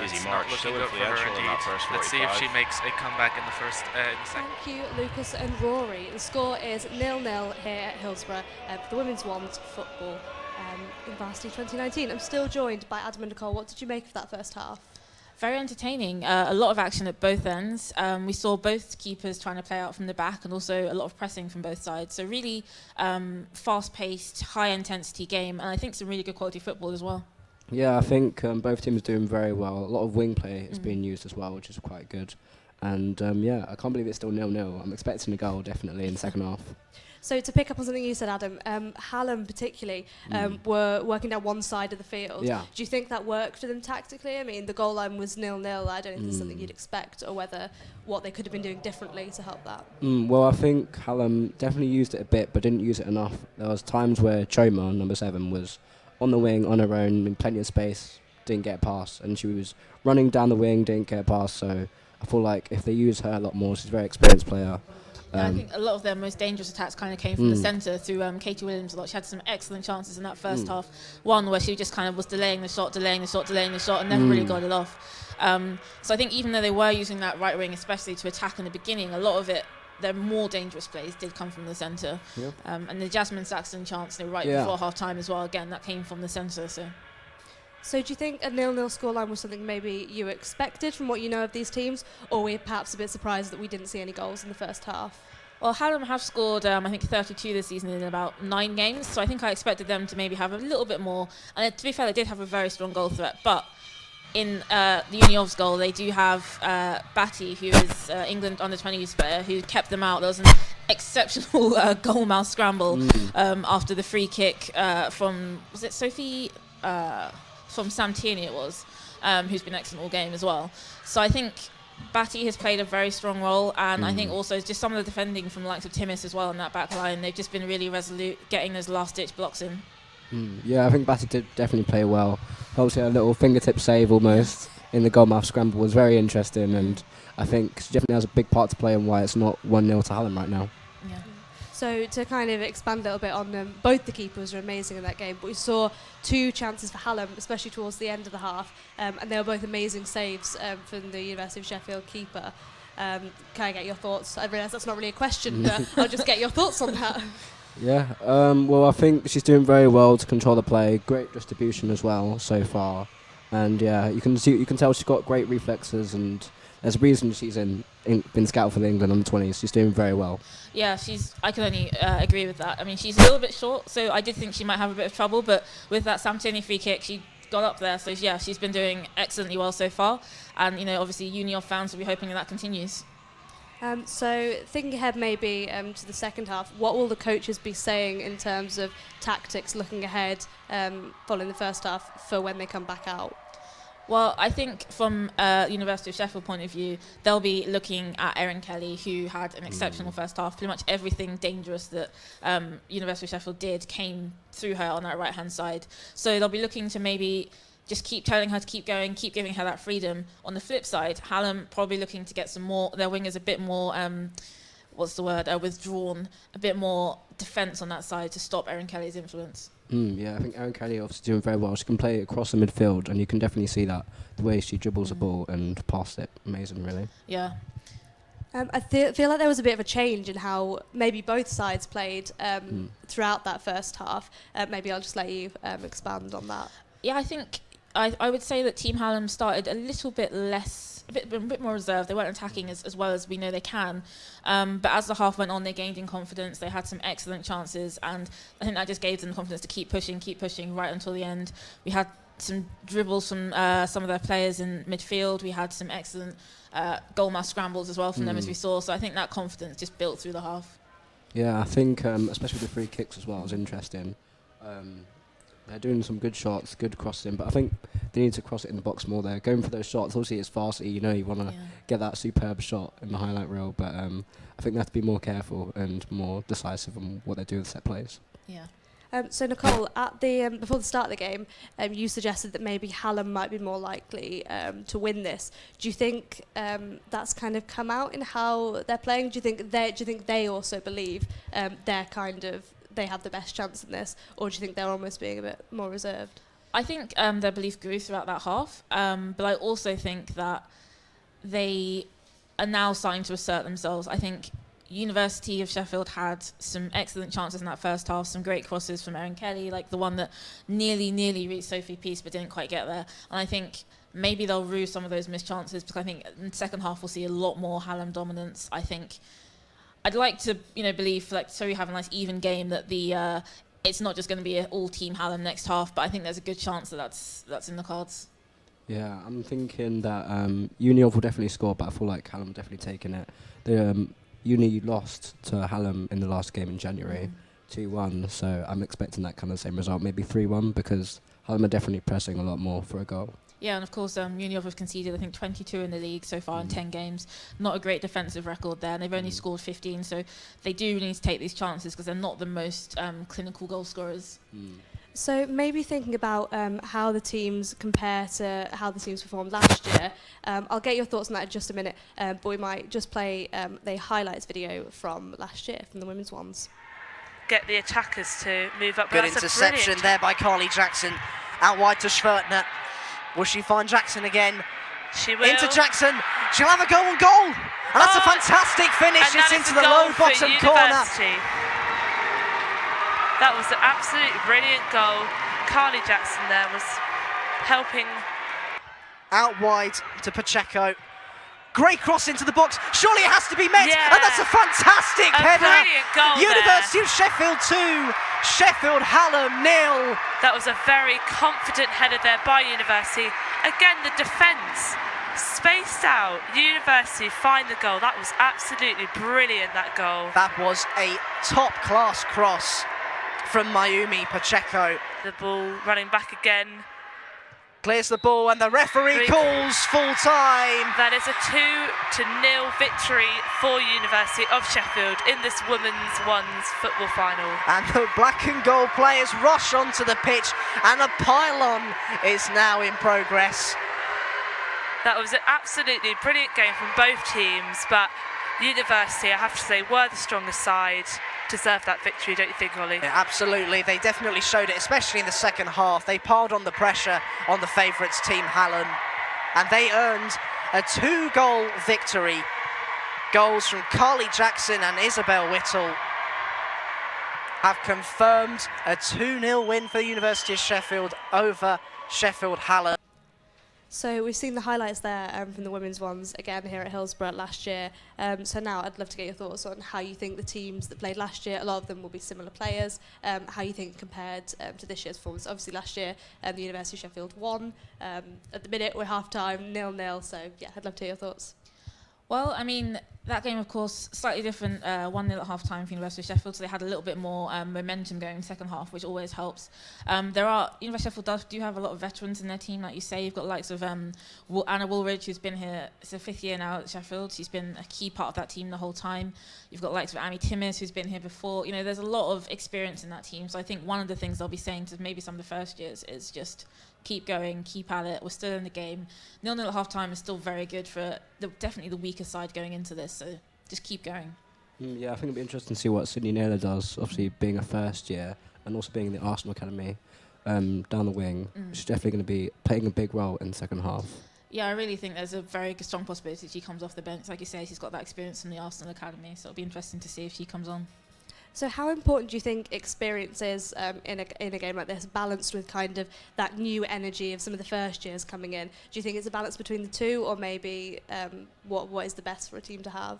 Izzy Marsh, so influential in that first 45. Let's see if she makes a comeback in the second. Thank you, Lucas and Rory. The score is 0-0 here at Hillsborough for the women's ones football in Varsity 2019. I'm still joined by Adam and Nicole. What did you make of that first half? Very entertaining. A lot of action at both ends. We saw both keepers trying to play out from the back and also a lot of pressing from both sides. So really fast-paced, high-intensity game, and I think some really good quality football as well. Yeah, I think both teams are doing very well. A lot of wing play is being used as well, which is quite good. And yeah, I can't believe it's still 0-0. I'm expecting a goal definitely in the second half. So to pick up on something you said, Adam, Hallam particularly were working down one side of the field. Yeah. Do you think that worked for them tactically? I mean, the goal line was 0-0. I don't know if there's something you'd expect or what they could have been doing differently to help that. Well, I think Hallam definitely used it a bit, but didn't use it enough. There was times where Choma, number 7, was on the wing on her own in plenty of space, didn't get past, and she was running down the wing, didn't get past. So I feel like if they use her a lot more, she's a very experienced player. I think a lot of their most dangerous attacks kind of came from the centre through Katie Williams a lot. She had some excellent chances in that first half. One where she just kind of was delaying the shot, and never really got it off. So I think even though they were using that right wing, especially to attack in the beginning, a lot of it, their more dangerous plays did come from the centre. Yep. And the Jasmine Saxon chance before half time as well, again, that came from the centre. So do you think a 0-0 scoreline was something maybe you expected from what you know of these teams, or were you perhaps a bit surprised that we didn't see any goals in the first half? Well, Hallam have scored, I think, 32 this season in about 9 games, so I think I expected them to maybe have a little bit more. And to be fair, they did have a very strong goal threat, but in the Uni-Ovs goal, they do have Batty, who is England under-20s player, who kept them out. There was an exceptional goal-mouth scramble after the free kick from, was it Sophie? From Sam Tierney it was, who's been excellent all game as well. So I think Batty has played a very strong role, and I think also just some of the defending from the likes of Timmis as well in that back line. They've just been really resolute getting those last-ditch blocks in. Yeah, I think Batty did definitely play well. Obviously a little fingertip save almost in the goalmouth scramble was very interesting, and I think she definitely has a big part to play in why it's not 1-0 to Hallam right now. Yeah. So to kind of expand a little bit on them, both the keepers were amazing in that game, but we saw 2 chances for Hallam, especially towards the end of the half, and they were both amazing saves from the University of Sheffield keeper. Can I get your thoughts? I realise that's not really a question, but I'll just get your thoughts on that. Yeah, well, I think she's doing very well to control the play. Great distribution as well so far, and yeah, you can tell she's got great reflexes, and there's a reason she's been scouted for the England under-20s. She's doing very well. Yeah, I can only agree with that. I mean, she's a little bit short, so I did think she might have a bit of trouble, but with that Sam Tierney free kick, she got up there. So yeah, she's been doing excellently well so far, and obviously Uni-Of fans will be hoping that continues. So thinking ahead maybe to the second half, what will the coaches be saying in terms of tactics looking ahead following the first half for when they come back out? Well, I think from University of Sheffield point of view, they'll be looking at Erin Kelly, who had an exceptional first half. Pretty much everything dangerous that University of Sheffield did came through her on that right-hand side. So they'll be looking to maybe just keep telling her to keep going, keep giving her that freedom. On the flip side, Hallam probably looking to get their wingers a bit more, withdrawn, a bit more defence on that side to stop Erin Kelly's influence. Yeah, I think Erin Kelly obviously doing very well. She can play across the midfield, and you can definitely see that the way she dribbles the ball and passes it. Amazing, really. Yeah. I feel like there was a bit of a change in how maybe both sides played throughout that first half. Maybe I'll just let you expand on that. Yeah, I think I would say that Team Hallam started a little bit less, a bit more reserved. They weren't attacking as well as we know they can. But as the half went on, they gained in confidence. They had some excellent chances, and I think that just gave them the confidence to keep pushing right until the end. We had some dribbles from some of their players in midfield. We had some excellent goal-mouth scrambles as well from them, as we saw. So I think that confidence just built through the half. Yeah, I think especially the free kicks as well was interesting. They're doing some good shots, good crossing, but I think they need to cross it in the box more. They're going for those shots. Obviously, it's Varsity, you want to get that superb shot in the highlight reel, but I think they have to be more careful and more decisive on what they do with set plays. Yeah. So Nicole, at the before the start of the game, you suggested that maybe Hallam might be more likely to win this. Do you think that's kind of come out in how they're playing? Do you think they also believe they have the best chance in this, or do you think they're almost being a bit more reserved? I think their belief grew throughout that half, but I also think that they are now starting to assert themselves. I think University of Sheffield had some excellent chances in that first half, some great crosses from Erin Kelly, like the one that nearly reached Sophie Peace but didn't quite get there. And I think maybe they'll rue some of those missed chances, because I think in the second half we'll see a lot more Hallam dominance. I think I'd like to, believe, so we have a nice even game, that it's not just going to be an all-team Hallam next half, but I think there's a good chance that that's in the cards. Yeah, I'm thinking that Uni will definitely score, but I feel like Hallam definitely taking it. The Uni lost to Hallam in the last game in January, 2-1, so I'm expecting that kind of same result, maybe 3-1, because Hallam are definitely pressing a lot more for a goal. Yeah, and of course, Uniov have conceded, I think, 22 in the league so far in 10 games. Not a great defensive record there, and they've only scored 15, so they do need to take these chances because they're not the most clinical goal scorers. So maybe thinking about how the teams compare to how the teams performed last year. I'll get your thoughts on that in just a minute, but we might just play the highlights video from last year, from the women's ones. Get the attackers to move up. Good interception there by Carly Jackson. Out wide to Schwertner. Will she find Jackson again? She will. Into Jackson. She'll have a goal and goal. And that's a fantastic finish. It's into the low bottom corner. That was an absolutely brilliant goal. Carly Jackson there was helping. Out wide to Pacheco. Great cross into the box. Surely it has to be met. Yeah. And that's a fantastic header. Brilliant goal University there. of Sheffield 2. Sheffield Hallam 0. That was a very confident header there by University. Again, the defence spaced out. University find the goal. That was absolutely brilliant, that goal. That was a top-class cross from Mayumi Pacheco. The ball running back again. Clears the ball and the referee calls full time. That is a 2-0 victory for University of Sheffield in this women's ones football final. And the black and gold players rush onto the pitch, and a pylon is now in progress. That was an absolutely brilliant game from both teams, but University, I have to say, were the strongest side. Deserve that victory, don't you think, Ollie? Yeah, absolutely, they definitely showed it, especially in the second half. They piled on the pressure on the favourites, Team Hallam, and they earned a 2-goal victory. Goals from Carly Jackson and Isabel Whittle have confirmed a 2-0 win for the University of Sheffield over Sheffield Hallam. So we've seen the highlights there from the women's ones again here at Hillsborough last year. So now I'd love to get your thoughts on how you think the teams that played last year, a lot of them will be similar players, how you think compared to this year's performance. Obviously last year the University of Sheffield won. At the minute we're half-time, 0-0, so yeah, I'd love to hear your thoughts. Well, I mean, that game, of course, slightly different, 1-0 at half-time for University of Sheffield, so they had a little bit more momentum going in the second half, which always helps. University of Sheffield do have a lot of veterans in their team, like you say. You've got the likes of Anna Woolridge, who's been here, it's her 5th year now at Sheffield. She's been a key part of that team the whole time. You've got the likes of Amy Timmis, who's been here before. There's a lot of experience in that team, so I think one of the things they'll be saying to maybe some of the first years is just keep going, keep at it. We're still in the game. 0-0 at half-time is still very good for definitely the weaker side going into this, so just keep going. Yeah, I think it'll be interesting to see what Sydney Naylor does, obviously being a first year and also being in the Arsenal Academy down the wing. She's definitely going to be playing a big role in the second half. Yeah, I really think there's a very strong possibility she comes off the bench. Like you say, she's got that experience from the Arsenal Academy, so it'll be interesting to see if she comes on. So how important do you think experience is in a game like this, balanced with kind of that new energy of some of the first years coming in? Do you think it's a balance between the two, or maybe what is the best for a team to have?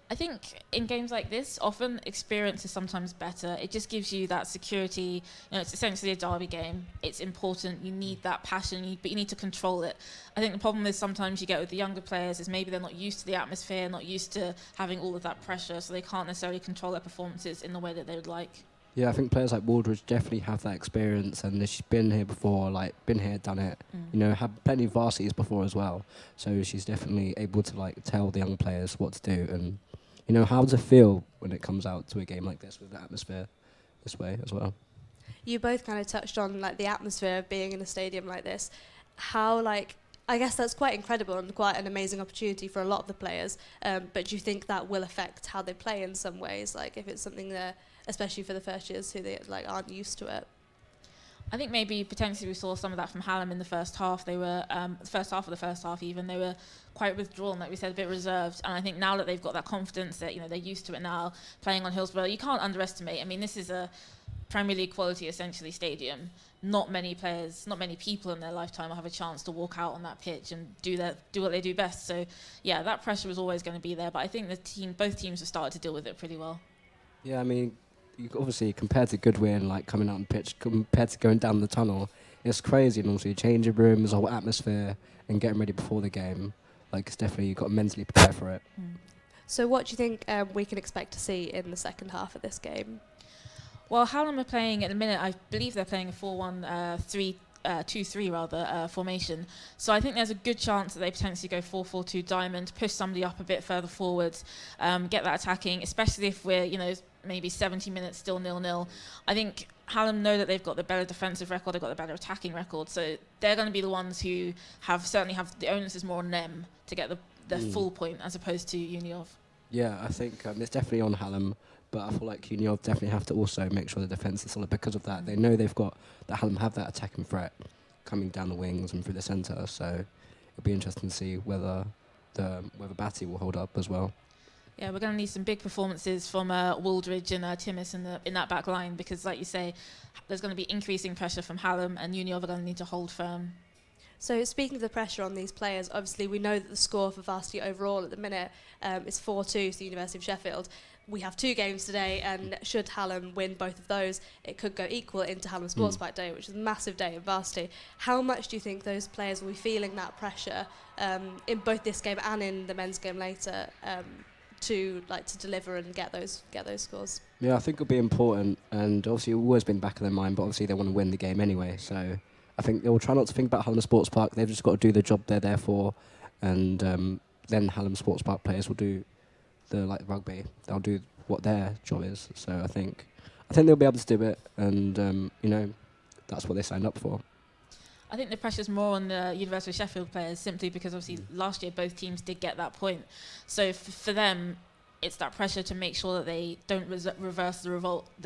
I think in games like this, often experience is sometimes better. It just gives you that security. It's essentially a derby game. It's important. You need that passion, but you need to control it. I think the problem is sometimes you get with the younger players is maybe they're not used to the atmosphere, not used to having all of that pressure, so they can't necessarily control their performances in the way that they would like. Yeah, I think players like Waldridge definitely have that experience, and she's been here before, been here, done it. Had plenty of varsities before as well. So she's definitely able to tell the young players what to do, and how does it feel when it comes out to a game like this with the atmosphere? this way as well. You both kind of touched on like the atmosphere of being in a stadium like this. How I guess that's quite incredible and quite an amazing opportunity for a lot of the players. But do you think that will affect how they play in some ways? Like if it's something that, especially for the first years who they aren't used to it. I think maybe potentially we saw some of that from Hallam in the first half. They were, first half of the first half even, they were quite withdrawn, like we said, a bit reserved. And I think now that they've got that confidence that, they're used to it now, playing on Hillsborough, you can't underestimate. I mean, this is a Premier League quality, essentially, stadium. Not many players, not many people in their lifetime will have a chance to walk out on that pitch and do what they do best. So, yeah, that pressure was always going to be there. But I think both teams have started to deal with it pretty well. Yeah, I mean, obviously compared to Goodwin, like coming out on pitch, compared to going down the tunnel, it's crazy. And also changing rooms, the whole atmosphere, and getting ready before the game. Like it's definitely you've got to mentally prepare for it. So what do you think we can expect to see in the second half of this game? Well, Hallam are playing at the minute. I believe they're playing a 4-1-3. 2-3 formation. So I think there's a good chance that they potentially go 4-4-2 diamond, push somebody up a bit further forward, get that attacking, especially if we're, maybe 70 minutes still 0-0. I think Hallam know that they've got the better defensive record, they've got the better attacking record, so they're going to be the ones who certainly have the onus is more on them to get the full point as opposed to Uniov. Yeah, I think it's definitely on Hallam, but I feel like Uniov definitely have to also make sure the defence is solid because of that. They know they've got that Hallam have that attacking threat coming down the wings and through the centre, so it'll be interesting to see whether Batty will hold up as well. Yeah, we're going to need some big performances from Wooldridge and Timmis in that back line because, like you say, there's going to be increasing pressure from Hallam and Uniov are going to need to hold firm. So speaking of the pressure on these players, obviously we know that the score for Varsity overall at the minute is 4-2 to the University of Sheffield. We have 2 games today, and should Hallam win both of those, it could go equal into Hallam Sports Park Day, which is a massive day in Varsity. How much do you think those players will be feeling that pressure in both this game and in the men's game later to deliver and get those scores? Yeah, I think it'll be important, and obviously it's always been back of their mind, but obviously they want to win the game anyway, so I think they will try not to think about Hallam Sports Park. They've just got to do the job they're there for, and then Hallam Sports Park players will do the rugby. They'll do what their job is. So I think they'll be able to do it, and that's what they signed up for. I think the pressure's more on the University of Sheffield players simply because obviously last year both teams did get that point. So for them, it's that pressure to make sure that they don't reverse the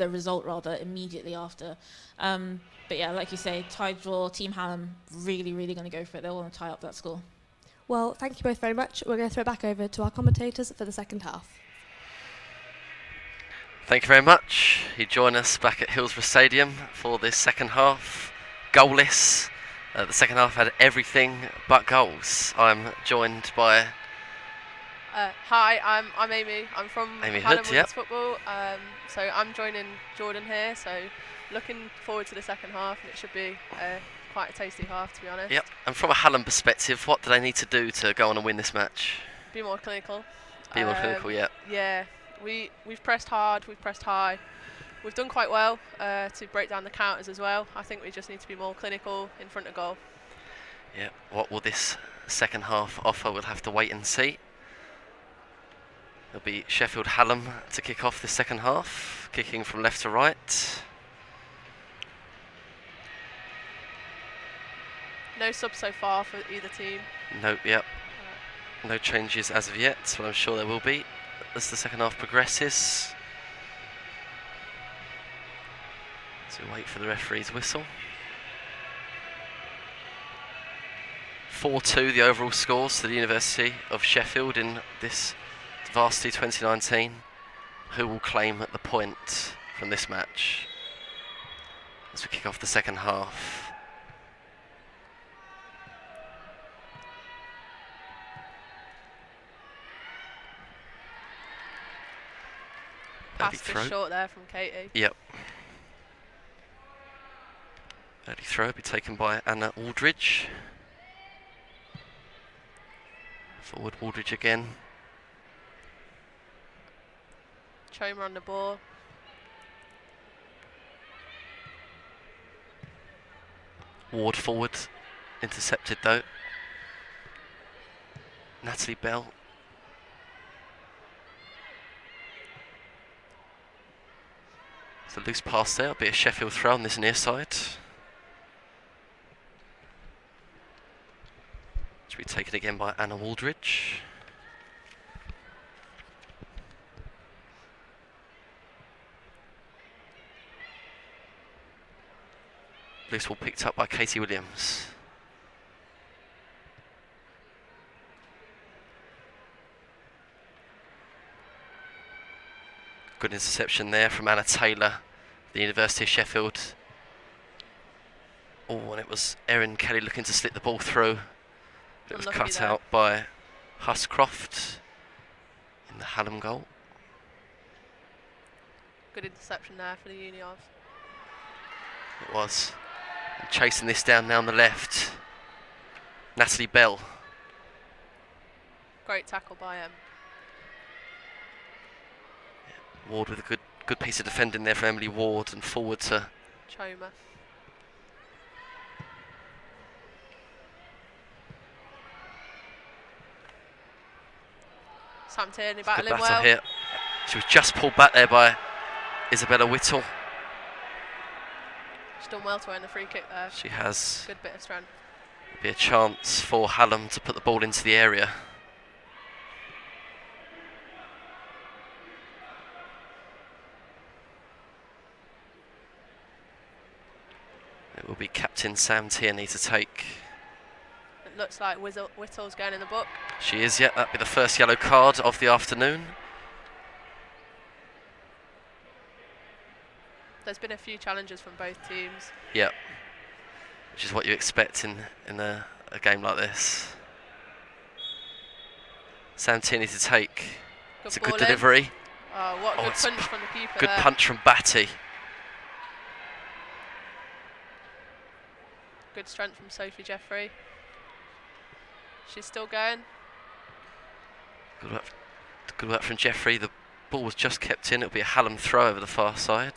result immediately after. But yeah, like you say, tie draw, Team Hallam really, really going to go for it. They'll want to tie up that score. Well, thank you both very much. We're going to throw it back over to our commentators for the second half. Thank you very much. You join us back at Hillsborough Stadium for this second half. Goalless. The second half had everything but goals. I'm joined by... Hi, I'm Amy. I'm from Amy Hallam Hood, Women's Football. So I'm joining Jordan here. So looking forward to the second half, and it should be quite a tasty half, to be honest. Yep. And from a Hallam perspective, what do they need to do to go on and win this match? Be more clinical. Be more clinical, yeah. Yeah, we've pressed hard, we've pressed high. We've done quite well to break down the counters as well. I think we just need to be more clinical in front of goal. Yeah. What will this second half offer? We'll have to wait and see. It'll be Sheffield Hallam to kick off the second half, kicking from left to right. No subs so far for either team. No, yep. No changes as of yet, but I'm sure there will be as the second half progresses. So wait for the referee's whistle. 4-2 the overall scores to the University of Sheffield in this Varsity 2019. Who will claim the point from this match as we kick off the second half? Pass just short there from Katie. Yep. Early throw will be taken by Anna Aldridge. Forward Aldridge again. Choma on the ball. Ward forward. Intercepted though. Natalie Bell. So loose pass there, it'll be a Sheffield throw on this near side. Should be taken again by Anna Waldridge. Loose ball picked up by Katie Williams. Good interception there from Anna Taylor, the University of Sheffield. Oh, and it was Erin Kelly looking to slip the ball through. It was cut there. out by Huscroft in the Hallam goal. Good interception there for the Uni of. It was. And chasing this down now on the left, Natalie Bell. Great tackle by Ward with a good piece of defending there for Emily Ward, and forward to Choma. Sam Tierney good battling battle well. here. She was just pulled back there by Isabella Whittle. She's done well to earn the free kick there. She has. Good bit of strength. Be a chance for Hallam to put the ball into the area. It will be captain Sam Tierney to take. It looks like Whittle's going in the book. She is, yeah. That'll be the first yellow card of the afternoon. There's been a few challenges from both teams. Yep. Which is what you expect in a game like this. Sam Tierney to take. It's a good delivery. Oh, what a good punch from the keeper. Good there. punch from Batty. Good strength from Sophie Jeffrey. She's still going. Good work from Jeffrey. The ball was just kept in. It'll be a Hallam throw over the far side.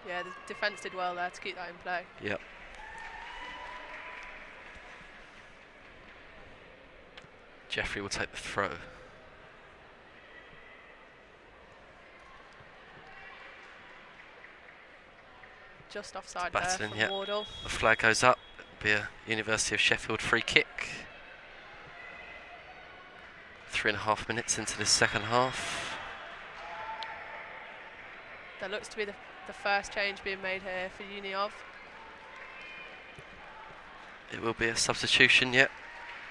Yeah, the defence did well there to keep that in play. Yep. Jeffrey will take the throw. Just offside there Battling, from yeah. Wardle. The flag goes up. It'll be a University of Sheffield free kick. 3.5 minutes into this second half. There looks to be the first change being made here for Uni of. It will be a substitution, yep.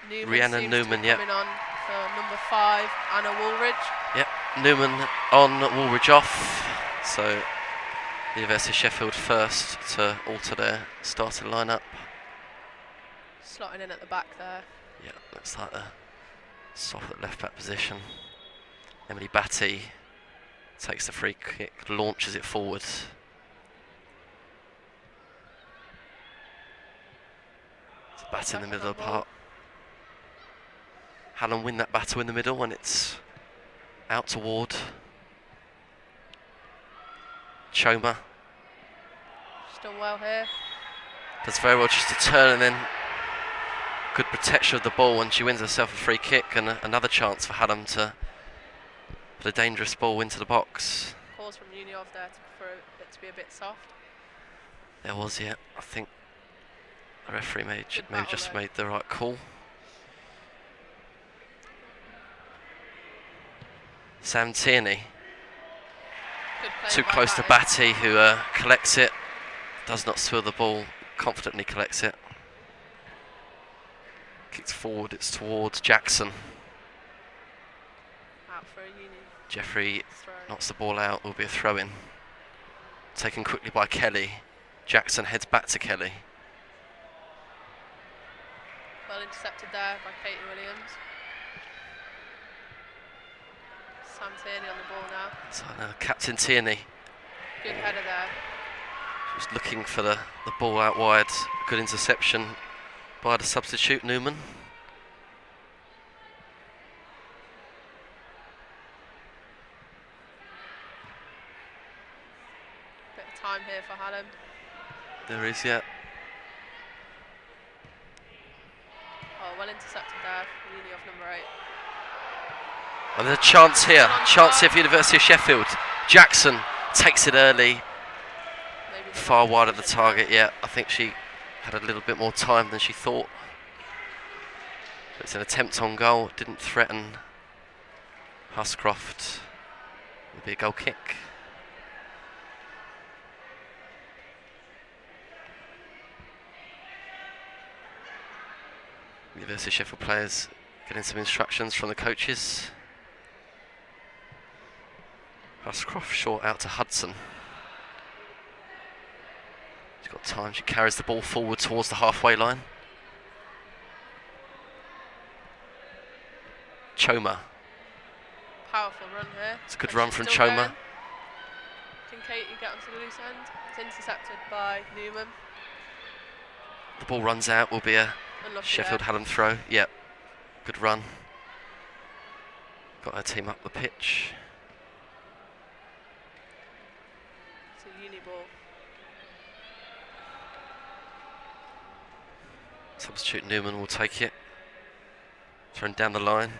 Rhiannon Rhiannon Newman, yep. Coming on for number 5, Anna Woolridge. Yep, Newman on, Woolridge off. So University of Sheffield first to alter their starting lineup. Slotting in at the back there. Yeah, looks like a soft at left back position. Emily Batty takes the free kick, launches it forward. It's a bat in the middle of the park. Hallam win that battle in the middle and it's out toward Choma. She's done well here. Does very well just to turn, and then good protection of the ball, and she wins herself a free kick, and another chance for Hallam to put a dangerous ball into the box. Calls from Uni of there for it to be a bit soft. There was, yeah. I think the referee maybe just there. made the right call. Sam Tierney. Good play Too by close to Batty, who collects it. Does not spill the ball, confidently collects it. Kicks forward, it's towards Jackson. Out for a Uni. Jeffrey Throw. knocks the ball out, will be a throw-in. Taken quickly by Kelly. Jackson heads back to Kelly. Well intercepted there by Katie Williams. Sam Tierney on the ball now. So now Captain Tierney. Good header there. Just looking for the ball out wide. Good interception by the substitute, Newman. Bit of time here for Hallam. There is, yeah. Oh, well intercepted there from Uni of number 8. And there's a chance here. Chance here for University of Sheffield. Jackson takes it early. far wide of the target. Yeah, I think she had a little bit more time than she thought. It's an attempt on goal, didn't threaten Huscroft. It'll be a goal kick. University of Sheffield players getting some instructions from the coaches. Huscroft short out to Hudson. She's got time, she carries the ball forward towards the halfway line. Choma. Powerful run here. It's a good And run she's from still Choma. going. Can Katie get onto the loose end? It's intercepted by Newman. The ball runs out, will be a Unlucky Sheffield there. Hallam throw. Yep, good run. Got her team up the pitch. It's a uni ball. Substitute Newman will take it. Thrown down the line.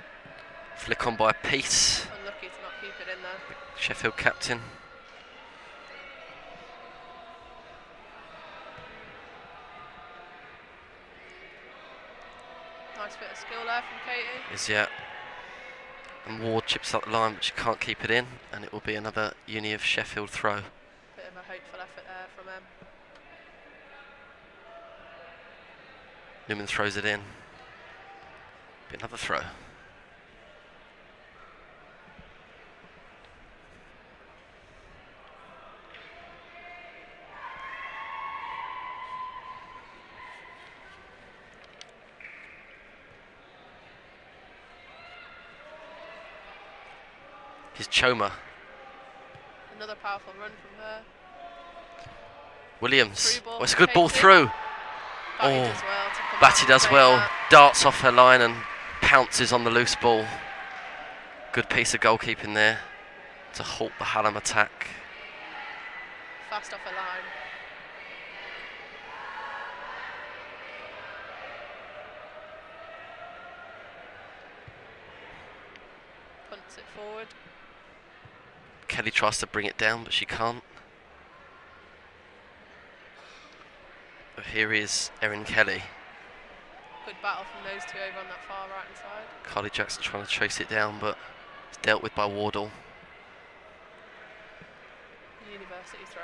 Flick on by Peace, Unlucky to not keep it in there. Sheffield captain. Nice bit of skill there from Katie. Is yeah. And Ward chips up the line, but she can't keep it in, and it will be another Uni of Sheffield throw. Bit of a hopeful effort there from them. Newman throws it in. Be another throw. Here's Choma. Another powerful run from her. Williams. Through ball Oh, it's a from good ball Katie. through. Batty Oh, does well to come Batty out does and well. play that. Darts off her line and pounces on the loose ball. Good piece of goalkeeping there to halt the Hallam attack. Fast off her line. Punts it forward. Kelly tries to bring it down, but she can't. But here is Erin Kelly. Good battle from those two over on that far right hand side. Carly Jackson trying to chase it down, but it's dealt with by Wardle. University throw.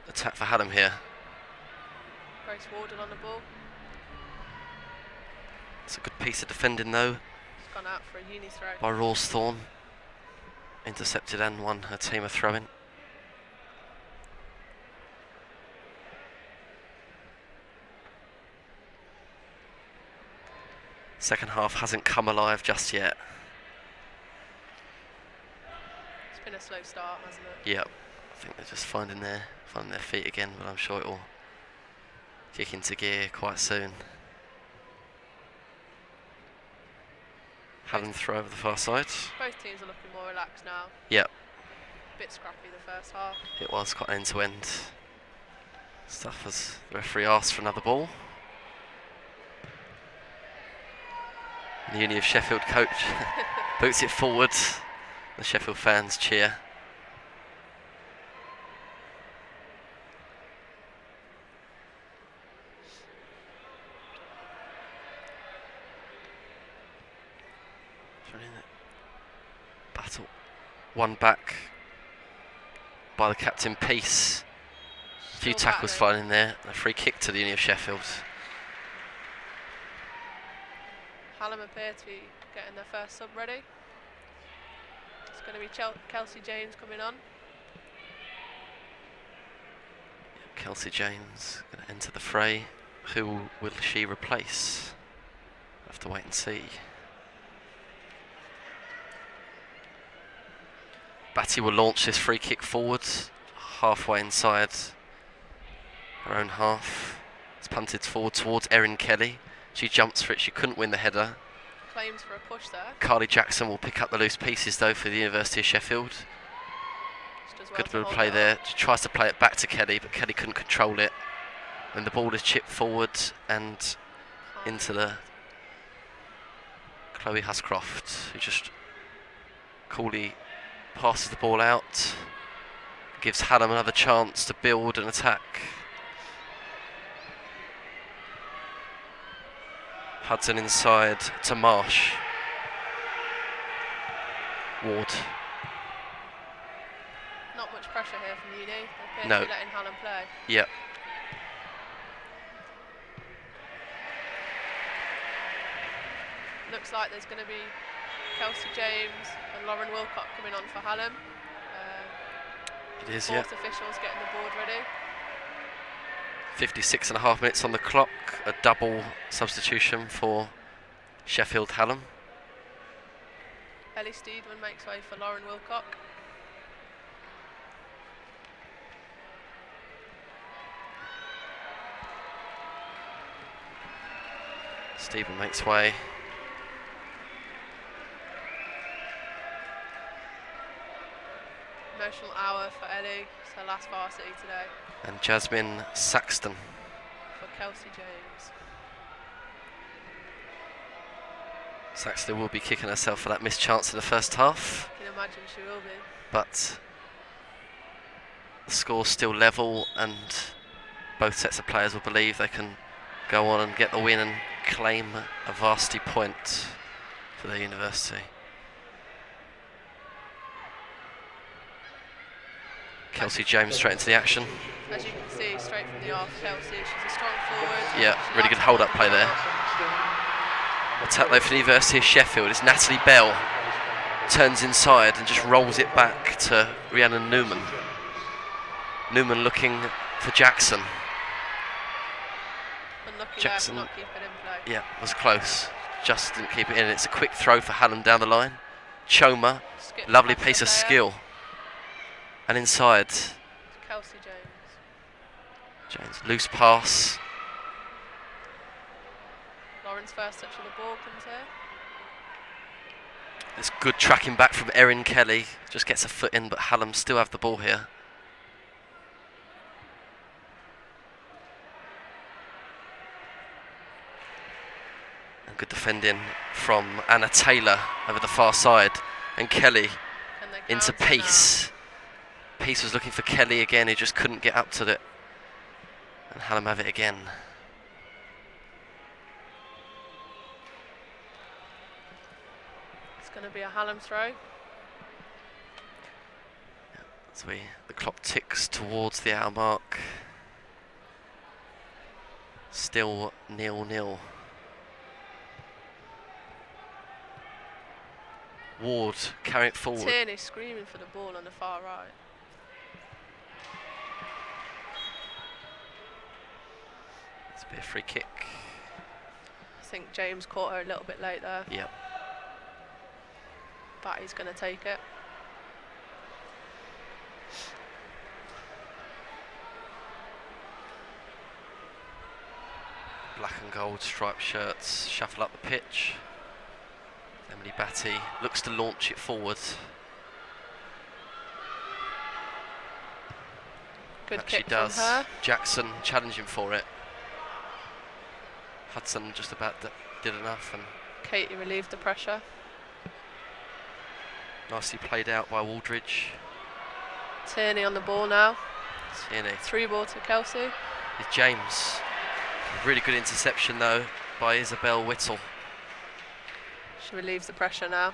Attack for Hallam here. Grace Warden on the ball. It's a good piece of defending though It's gone out for a uni throw. by Rawsthorne. Intercepted and won her team a throw-in. Second half hasn't come alive just yet. It's been a slow start, hasn't it? Yep, I think they're just finding their feet again, but I'm sure it will kick into gear quite soon. Hallam throw over the far side. Both teams are looking more relaxed now. Yep, Bit scrappy the first half. it was quite end-to-end stuff as the referee asked for another ball. The Uni of Sheffield coach boots it forward. The Sheffield fans cheer. Battle. One back by the captain Peace. A few Still tackles battling. flying in there. A free kick to the Uni of Sheffield. Hallam appear to be getting their first sub ready. It's going to be Kelsey James coming on. Kelsey James going to enter the fray. Who will she replace? We'll have to wait and see. Batty will launch this free kick forward, halfway inside her own half. It's punted forward towards Erin Kelly. She jumps for it, she couldn't win the header. Claims for a push there. Carly Jackson will pick up the loose pieces though for the University of Sheffield. Just does well Good to bit of hold play it there. up. She tries to play it back to Kelly, but Kelly couldn't control it. And the ball is chipped forward and into the Chloe Huscroft, who just coolly passes the ball out, gives Hallam another chance to build an attack. Hudson inside to Marsh. Ward. Not much pressure here from Uni. They appear No. to be letting Hallam play. Yep. Looks like there's going to be Kelsey James and Lauren Wilcock coming on for Hallam. It is, yeah. Fourth officials getting the board ready. 56.5 minutes on the clock. A double substitution for Sheffield Hallam. Ellie Steedman makes way for Lauren Wilcock. Stephen makes way. Emotional hour for Ellie. It's her last varsity today. And Jasmine Saxton. For Kelsey James. Saxton will be kicking herself for that missed chance in the first half. I can imagine she will be. But the score's still level, and both sets of players will believe they can go on and get the win and claim a varsity point for their university. Kelsey James straight into the action. As you can see, straight from the off, Kelsey, she's a strong forward. Yeah, really good hold-up play there. Attack though for the University of Sheffield is Natalie Bell. Turns inside and just rolls it back to Rhiannon Newman. Newman looking for Jackson. Unlucky Jackson, there for not keeping in play. yeah, was close. Just didn't keep it in. It's a quick throw for Hallam down the line. Choma, Skip lovely past piece the of player. skill. And inside, Kelsey James. James, loose pass. Lauren's first touch of the ball comes here. It's good tracking back from Erin Kelly. Just gets a foot in, but Hallam still have the ball here. And good defending from Anna Taylor over the far side. And Kelly Can they into counter now? Peace. Peace was looking for Kelly again, he just couldn't get up to it. And Hallam have it again. It's going to be a Hallam throw. So the clock ticks towards the hour mark. Still 0-0. Ward carrying it forward. Tierney screaming for the ball on the far right. It's a bit of free kick. I think James caught her a little bit late there. Yep. Batty's going to take it. Black and gold striped shirts shuffle up the pitch. Emily Batty looks to launch it forward. Good That she kick does. from her. Jackson challenging for it. Hudson just about did enough, and Katie relieved the pressure. nicely played out by Waldridge. Tierney on the ball now. Tierney. Through ball to Kelsey. Is James. A really good interception though by Isabel Whittle. She relieves the pressure now.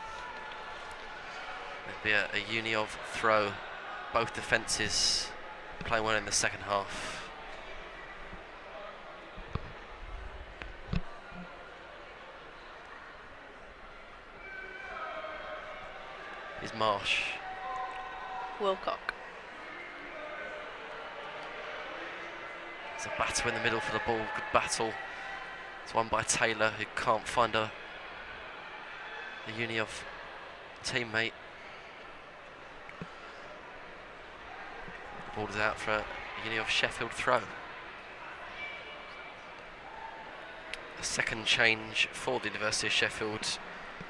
It'll be a Uniov throw. Both defences playing well in the second half. Is Marsh. Wilcock. It's a battle in the middle for the ball. Good battle. It's won by Taylor, who can't find a Uniov teammate. The ball is out for a Uniov Sheffield throw. A second change for the University of Sheffield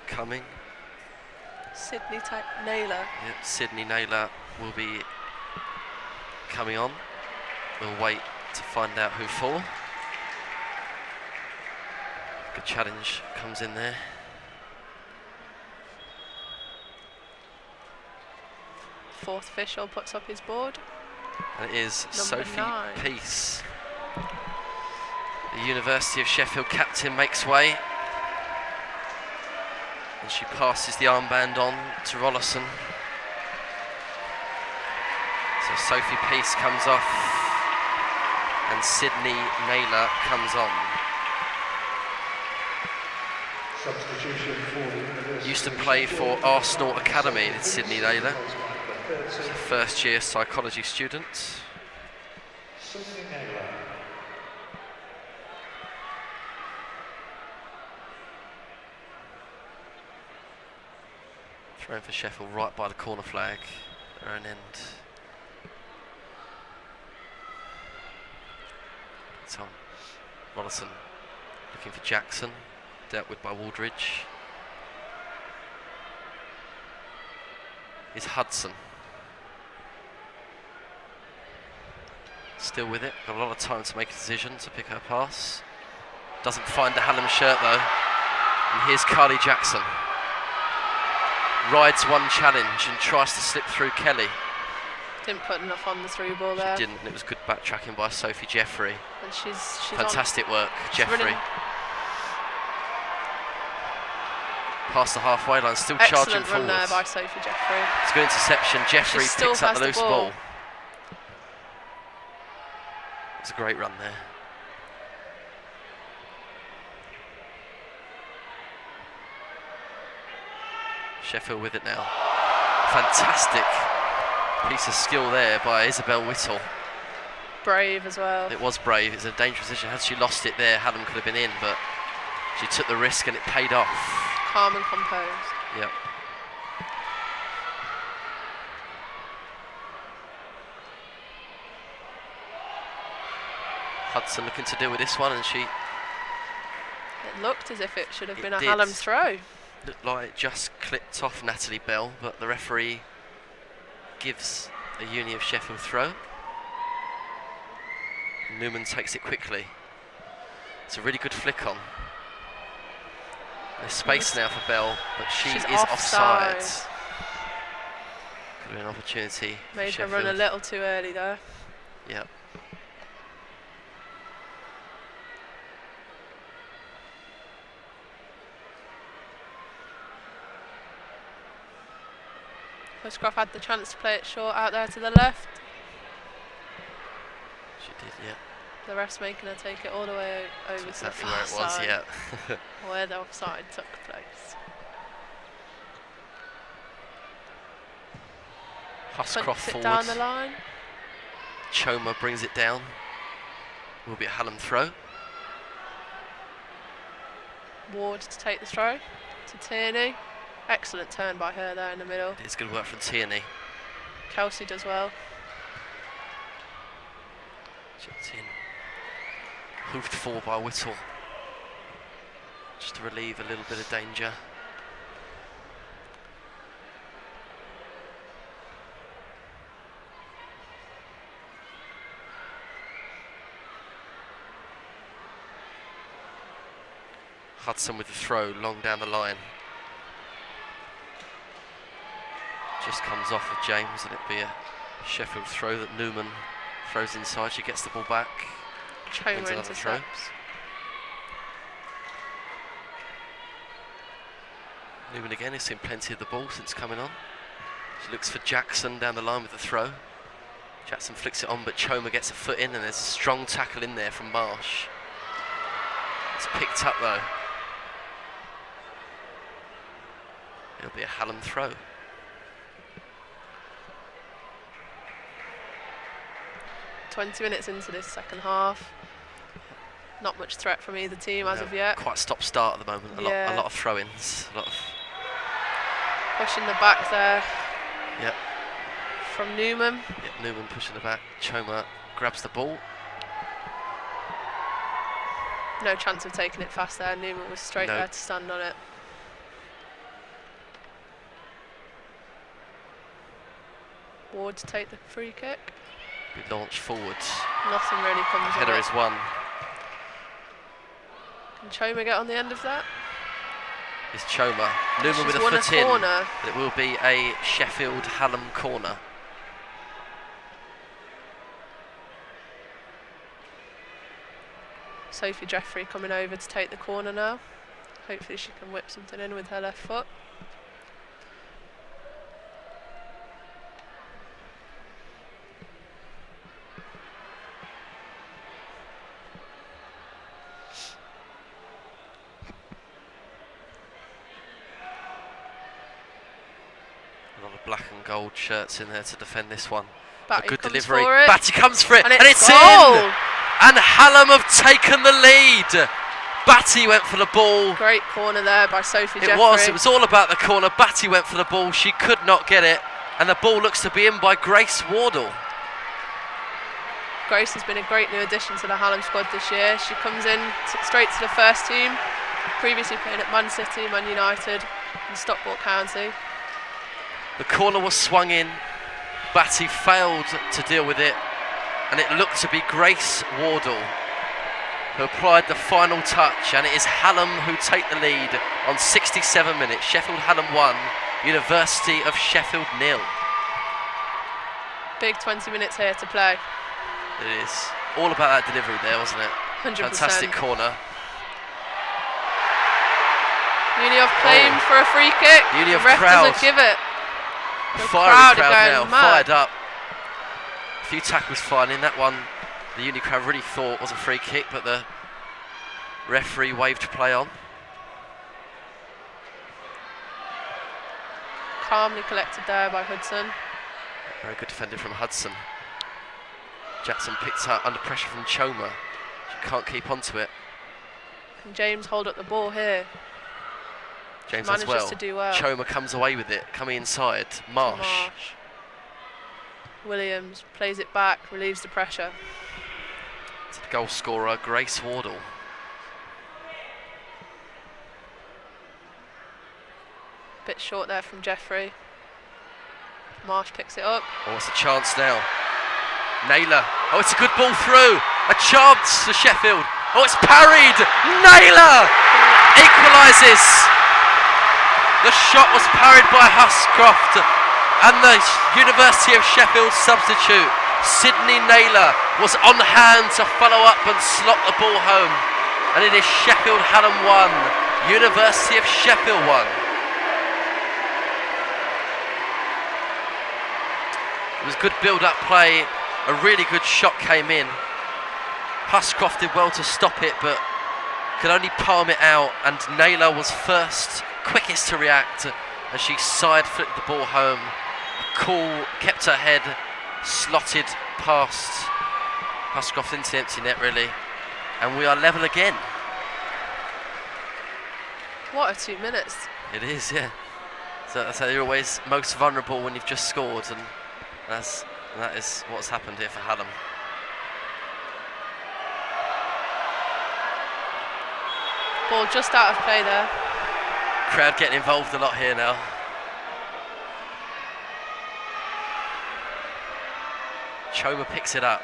coming. Sydney Naylor. Yep, Sydney Naylor will be coming on. We'll wait to find out who for. Good challenge comes in there. Fourth official puts up his board. And it is Number Sophie 9. Peace. The University of Sheffield captain makes way. And she passes the armband on to Rollison. So Sophie Peace comes off and Sydney Naylor comes on. Substitution for the University. Used to play for Arsenal Academy in Sydney Naylor. She's a first year psychology student. Sydney Naylor. Thrown for Sheffield right by the corner flag. Their own end. Tom Rollison looking for Jackson. Dealt with by Waldridge. Is Hudson. Still with it, got a lot of time to make a decision to pick her pass. Doesn't find the Hallam shirt though. And here's Carly Jackson. Rides one challenge and tries to slip through Kelly. Didn't put enough on the through ball there. She didn't, and it was good backtracking by Sophie Jeffrey. And she's fantastic work, Jeffrey. running. Past the halfway line, still Excellent charging forward. run there by Sophie Jeffrey. It's a good interception. Jeffrey She still picks up has the the loose ball. ball. It's a great run there. Sheffield with it now. Fantastic piece of skill there by Isabel Whittle. Brave as well. It was brave. It's a dangerous position. Had she lost it there, Hallam could have been in, but she took the risk and it paid off. Calm and composed. Yep. Hudson looking to deal with this one, and she It looked as if it should have It been a did. Hallam throw. looked like it just clipped off Natalie Bell, but the referee gives a Uni of Sheffield throw. Newman takes it quickly. It's a really good flick on. There's space now for Bell, but she's is offside. Could be an opportunity. for Made her run a Sheffield. little too early there. Yep. Hillsborough had the chance to play it short out there to the left. She did, yeah. The ref's making her take it all the way over to the Exactly far where it was, side, yeah. where the offside took place. Huscroft Punts it forward. down the line. Choma brings it down. Will be a Hallam throw. Ward to take the throw to Tierney. Excellent turn by her there in the middle. It's good work from Tierney. Kelsey does well. Chipped in. Hoofed forward by Whittle. Just to relieve a little bit of danger. Hudson with the throw long down the line. Just comes off of James, and it'll be a Sheffield throw that Newman throws inside. She gets the ball back. Choma Wins another throw. intercepts. Newman again has seen plenty of the ball since coming on. She looks for Jackson down the line with the throw. Jackson flicks it on, but Choma gets a foot in, and there's a strong tackle in there from Marsh. It's picked up though. It'll be a Hallam throw. "20 minutes into this second half. Not much threat from either team as No, of yet. Quite stop-start at the moment. Yeah. A lot of throw-ins. A lot of Pushing the back there yep. from Newman. Yep, Newman pushing the back. Choma grabs the ball. No chance of taking it fast there. Newman was straight No. there to stand on it. Ward to take the free kick. Be launched forward. Nothing really comes of Header it. is won. Can Choma get on the end of that? Is Choma. Newman She's with a won foot in, corner. but it will be a Sheffield Hallam corner. Sophie Jeffrey coming over to take the corner now. Hopefully she can whip something in with her left foot. A lot of black and gold shirts in there to defend this one. Batty a good comes delivery. for it. Batty comes for it, And and it's goal. in! And Hallam have taken the lead. Batty went for the ball. Great corner there by Sophie Jeffrey. It was all about the corner. Batty went for the ball. She could not get it. And the ball looks to be in by Grace Wardle. Grace has been a great new addition to the Hallam squad this year. She comes in straight to the first team, previously playing at Man City, Man United and Stockport County. The corner was swung in. Batty failed to deal with it. And it looked to be Grace Wardle who applied the final touch. And it is Hallam who take the lead on 67 minutes. Sheffield Hallam 1, University of Sheffield 0. Big 20 minutes here to play. It is all about that delivery there, wasn't it? 100%. Fantastic corner. Uniov claimed for a free kick. Uniov the ref crowd. doesn't give it. The Fiery crowd are crowd going now, mad. fired up. A few tackles flying in. That one, the Uni crowd really thought was a free kick, but the referee waved play on. Calmly collected there by Hudson. Very good defending from Hudson. Jackson picks out under pressure from Choma. She can't keep onto it. Can James hold up the ball here? James manages as well. to do well. Choma comes away with it, coming inside. Marsh. Williams plays it back, relieves the pressure. To the goal scorer, Grace Wardle. Bit short there from Jeffrey. Marsh picks it up. Oh, it's a chance now. Naylor. Oh, it's a good ball through. A chance for Sheffield. Oh, it's parried. Naylor equalises. The shot was parried by Huscroft, and the University of Sheffield substitute, Sydney Naylor, was on hand to follow up and slot the ball home. And it is Sheffield Hallam 1, University of Sheffield 1. It was good build-up play. A really good shot came in. Huscroft did well to stop it, but could only palm it out, and Naylor was first, quickest to react as she side-flipped the ball home. Cool, kept her head, slotted past Huscroft into the empty net, really. And we are level again. What a 2 minutes. It is, yeah. So you're always most vulnerable when you've just scored, and that is what's happened here for Hallam. Ball just out of play there. Crowd getting involved a lot here now. Choma picks it up.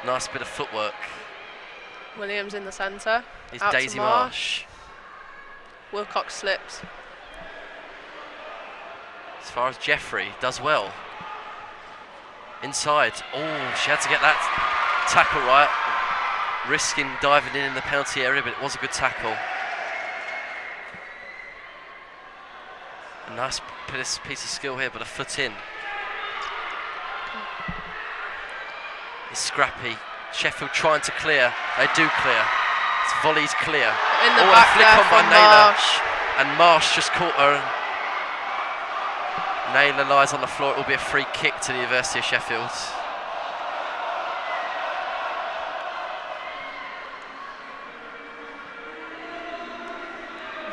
Nice bit of footwork. Williams in the centre. It's Out Daisy to Marsh. Wilcox slips. As far as Jeffrey does well. Inside. Oh, she had to get that tackle right. Risking diving in the penalty area, but it was a good tackle. A nice piece of skill here, but a foot in. It's scrappy. Sheffield trying to clear. They do clear. It's volleyed clear. In the a back flick there on by from Naylor. Marsh. And Marsh just caught her. Naylor lies on the floor. It will be a free kick to the University of Sheffield.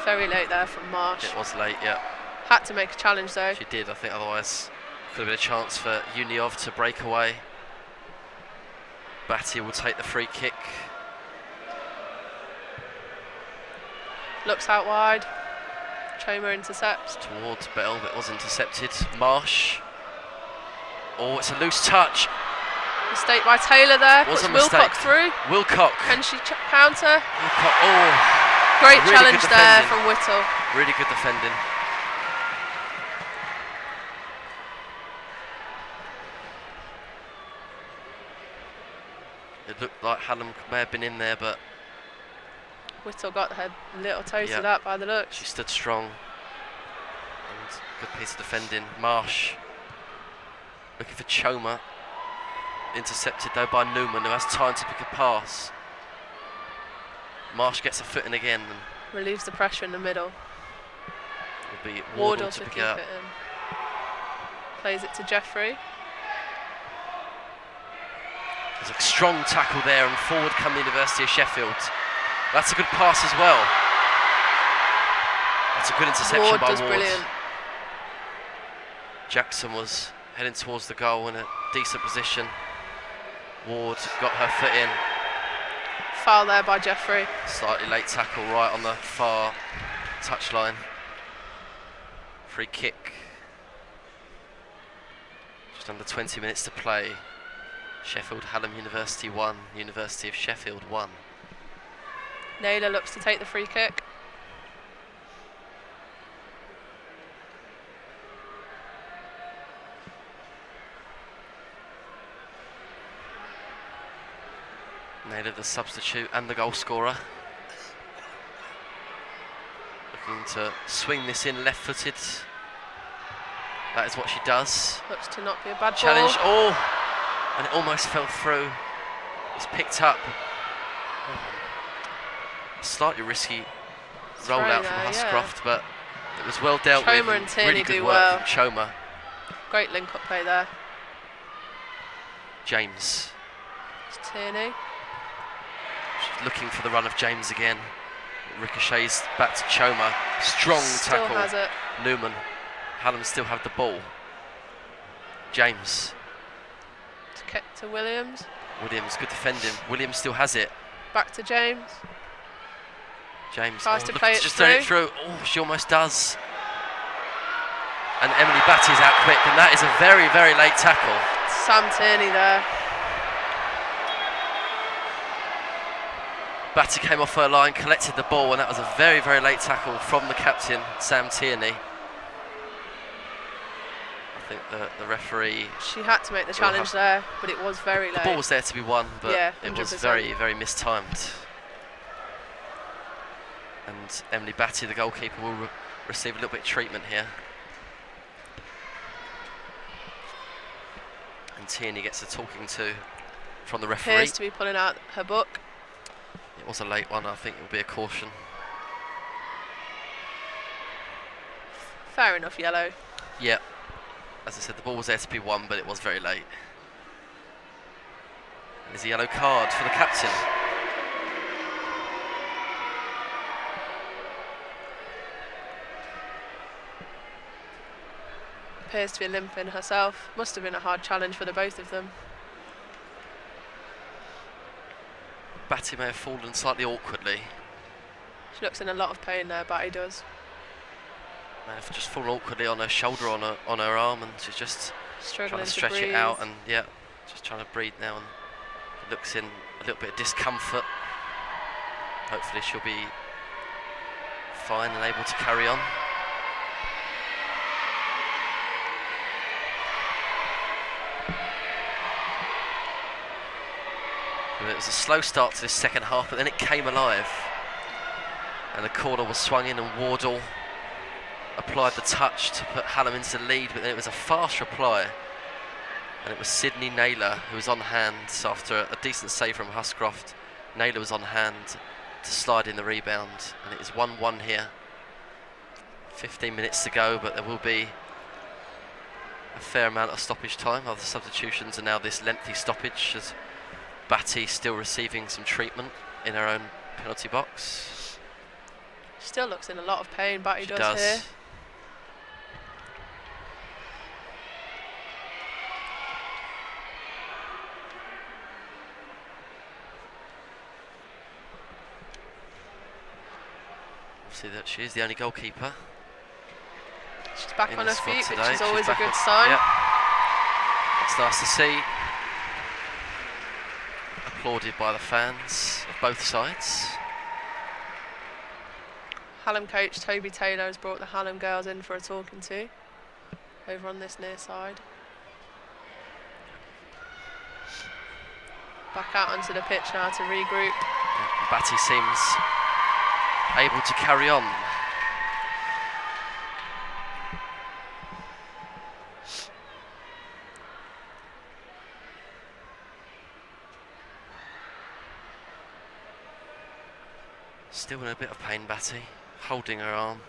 Very late there from Marsh. It was late, yeah. Had to make a challenge though. She did, I think, otherwise could have been a chance for Uniov to break away. Batty will take the free kick. Looks out wide. Choma intercepts. Towards Bell, but was intercepted. Marsh. Oh, it's a loose touch. Mistake by Taylor there. Was Puts a mistake. Wilcock through. Wilcock. Can she counter? Wilcock. Oh, Great really challenge good there defending. from Whittle. Really good defending. It looked like Hallam may have been in there, but Whittle got her little toe Yeah. to that by the looks. she stood strong. And good piece of defending. Marsh looking for Choma. Intercepted though by Newman, who has time to pick a pass. Marsh gets a foot in again, and Relieves the pressure in the middle. it'll be Wardle Wardle to to keep pick it up. it in. Plays it to Jeffrey. There's a strong tackle there, and forward come the University of Sheffield. That's a good pass as well. That's a good interception Ward by does Ward. brilliant. Jackson was heading towards the goal in a decent position. Ward got her foot in. Foul there by Jeffrey. Slightly late tackle right on the far touchline. Free kick. Just under 20 minutes to play. Sheffield Hallam University 1, University of Sheffield 1. Naylor looks to take the free kick. Naylor the substitute and the goal scorer. Looking to swing this in left-footed. That is what she does. Looks to not be a bad Challenge, ball. oh! And it almost fell through. It's picked up. Slightly risky rollout from Huscroft, but it was well dealt with. Choma and Tierney really good do work well. from Choma. Great link-up play there. James. It's Tierney. She's looking for the run of James again. Ricochets back to Choma. Strong Still tackle. has it. Newman. Hallam still have the ball. James. To Williams. Williams, good defending. Williams still has it. Back to James. James Tries to look, play it just turn it through. through. Oh, she almost does. And Emily Batty's out quick, and that is a very, very late tackle. Sam Tierney there. Batty came off her line, collected the ball, and that was a very, very late tackle from the captain, Sam Tierney. I think the referee... She had to make the challenge there, but it was very late. The ball was there to be won, but Yeah, it was 100%. very, very mistimed. And Emily Batty, the goalkeeper, will receive a little bit of treatment here. And Tierney gets a talking to from the referee. Appears to be pulling out her book. It was a late one, I think it will be a caution. Fair enough, yellow. Yeah, as I said, the ball was there to be won, but it was very late. And there's a yellow card for the captain. Appears to be limping herself. Must have been a hard challenge for the both of them. Batty may have fallen slightly awkwardly. She looks in a lot of pain there, Batty does. May have just fallen awkwardly on her shoulder, on her arm, and she's just Struggling trying to stretch breathe. it out, and yeah, just trying to breathe now, and looks in a little bit of discomfort. Hopefully she'll be fine and able to carry on. Well, it was a slow start to this second half, but then it came alive. And the corner was swung in, and Wardle applied the touch to put Hallam into the lead, but then it was a fast reply. And it was Sydney Naylor who was on hand after a decent save from Huscroft. Naylor was on hand to slide in the rebound, and it is 1-1 here. 15 minutes to go, but there will be a fair amount of stoppage time. Other substitutions are now this lengthy stoppage, as Batty still receiving some treatment in her own penalty box. Still looks in a lot of pain, Batty She does does. here. Obviously that she is the only goalkeeper. She's back in on the her squad feet, today. which is She's always a back good on- sign. Yep. It's nice to see. Applauded by the fans of both sides. Hallam coach Toby Taylor has brought the Hallam girls in for a talking to over on this near side. Back out onto the pitch now to regroup. Batty seems able to carry on. Still in a bit of pain, Batty, holding her arm.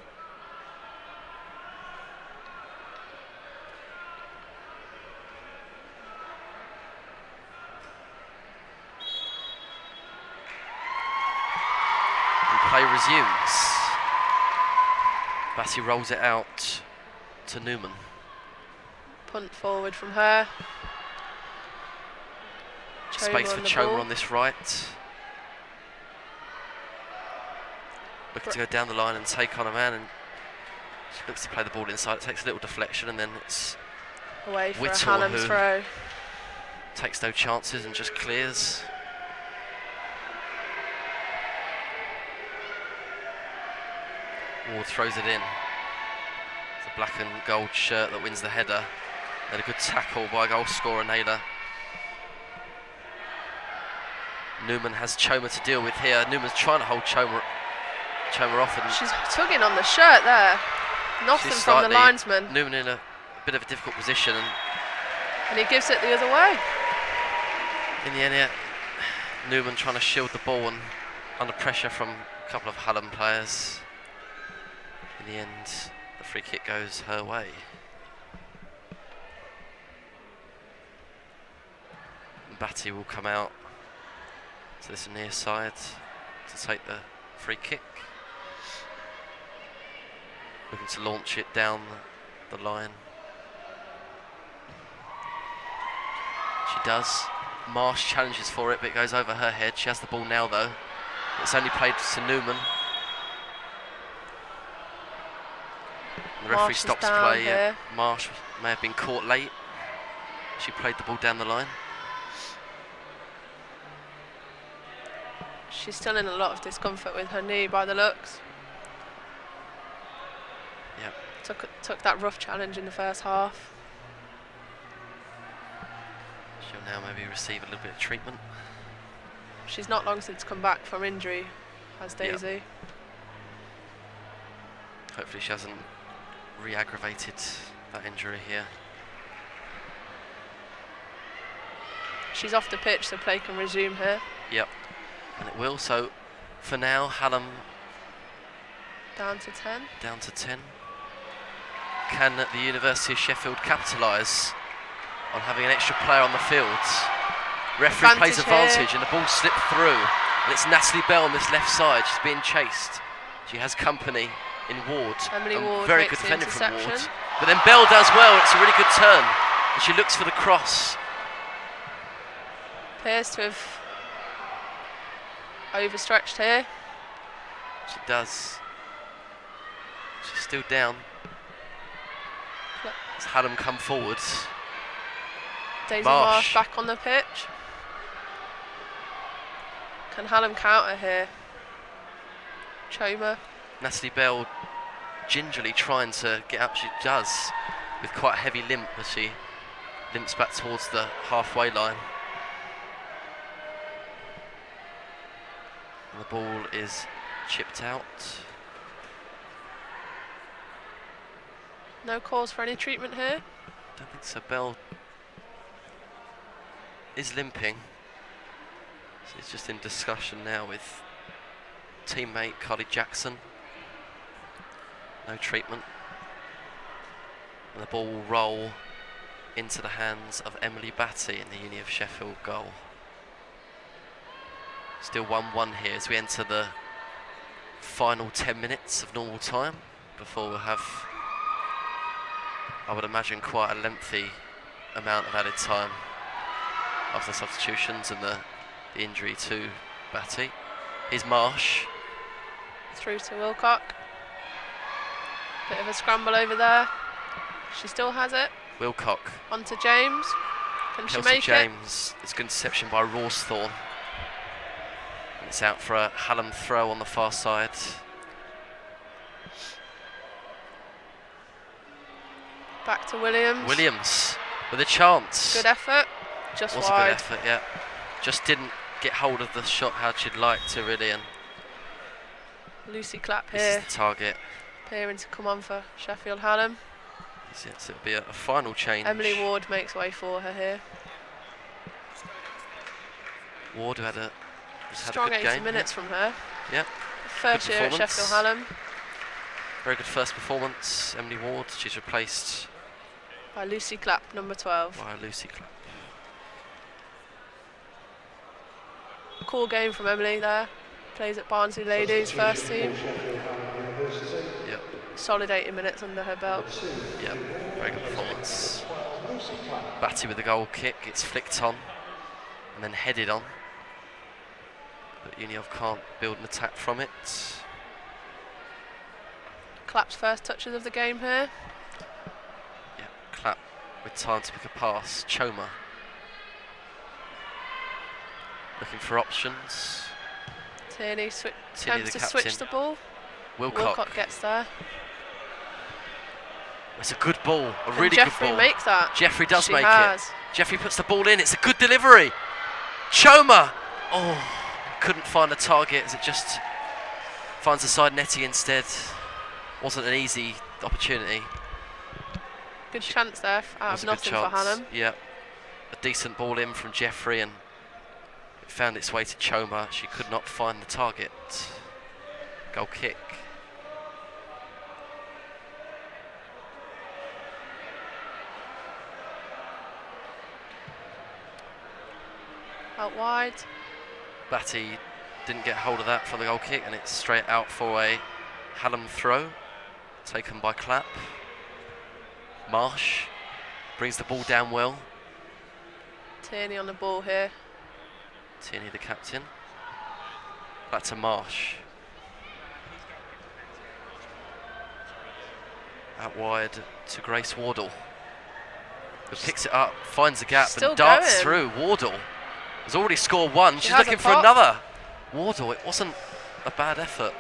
And play resumes. Batty rolls it out to Newman. Punt forward from her. Space for Choma on this right. Looking to go down the line and take on a man, and she looks to play the ball inside. It takes a little deflection, and then it's away for Whittle a Hallam who throw. Takes no chances and just clears. Ward throws it in. It's a black and gold shirt that wins the header. And a good tackle by goal scorer Naylor. Newman has Choma to deal with here. Newman's trying to hold Choma off, and she's tugging on the shirt there. Nothing from the linesman. Newman in a bit of a difficult position, and he gives it the other way. In the end, yeah, Newman trying to shield the ball and under pressure from a couple of Hallam players. In the end, the free kick goes her way. Batty will come out to this near side to take the free kick. Looking to launch it down the line. She does. Marsh challenges for it, but it goes over her head. She has the ball now, though. It's only played to Newman. The referee stops play. Yeah. Marsh may have been caught late. She played the ball down the line. She's still in a lot of discomfort with her knee by the looks. Yep. Took that rough challenge in the first half. She'll now maybe receive a little bit of treatment. She's not long since come back from injury, has Daisy. Yep. Hopefully she hasn't re-aggravated that injury here. She's off the pitch, so play can resume here. Yep. And it will. So for now, Hallam down to 10. Down to 10. Can the University of Sheffield capitalise on having an extra player on the field? Referee plays advantage, and the ball slipped through. And it's Natalie Bell on this left side. She's being chased. She has company in Ward. Emily Ward very makes good the defending from Ward. interception. But then Bell does well. It's a really good turn. And she looks for the cross. Appears to have overstretched here. She does. She's still down. As Hallam come forwards. Daisy Marsh back on the pitch. Can Hallam counter here? Choma. Natalie Bell gingerly trying to get up. She does, with quite a heavy limp as she limps back towards the halfway line. And the ball is chipped out. No cause for any treatment here? Don't think so. Bell is limping. She's just in discussion now with teammate Carly Jackson. No treatment. And the ball will roll into the hands of Emily Batty in the Uni of Sheffield goal. Still 1-1 here as we enter the final 10 minutes of normal time before we'll have, I would imagine, quite a lengthy amount of added time after substitutions and the injury to Batty. Here's Marsh. Through to Wilcock. Bit of a scramble over there. She still has it. Wilcock. On to James. Can she Kelsey make James, it's a good interception by Rawsthorne. It's out for a Hallam throw on the far side. Back to Williams. Williams with a chance. Good effort. Just was wide. a good effort, yeah. Just didn't get hold of the shot how she'd like to, really. And Lucy Clapp this here, is the target. appearing to come on for Sheffield Hallam. So it'll be a final change. Emily Ward makes way for her here. Ward, who had a Strong good 80 game, minutes from her. Yeah. First year at Sheffield Hallam. Very good first performance. Emily Ward, she's replaced By Lucy Clapp, number 12. by Lucy Clapp. Cool game from Emily there. Plays at Barnsley Ladies, first team. Yep. Solid 80 minutes under her belt. Yep, very good performance. Batty with the goal kick, it's flicked on and then headed on. But Uniov can't build an attack from it. Clapp's first touches of the game here. Yeah, Clapp with time to pick a pass. Choma looking for options. Tierney Tierney, attempts the to switch captain. the ball. Wilcock. Gets there. It's a good ball, a Can really Jeffrey good ball. make that? Jeffrey does She make has. it. Jeffrey puts the ball in, it's a good delivery. Choma! Oh, couldn't find a target as it just finds the side netting instead. Wasn't an easy opportunity. Good chance there out Was of a good nothing for chance. Hallam. Yeah, a decent ball in from Jeffrey and it found its way to Choma. She could not find the target. Goal kick. Out wide. Batty didn't get hold of that for the goal kick and it's straight out for a Hallam throw taken by Clapp. Marsh brings the ball down well. Tierney on the ball here. Tierney the captain. Back to Marsh. Out wide to Grace Wardle. Who picks it up, finds the gap Still and darts going. through. Wardle has already scored one. She She's has a looking for pop. another. Wardle, it wasn't a bad effort.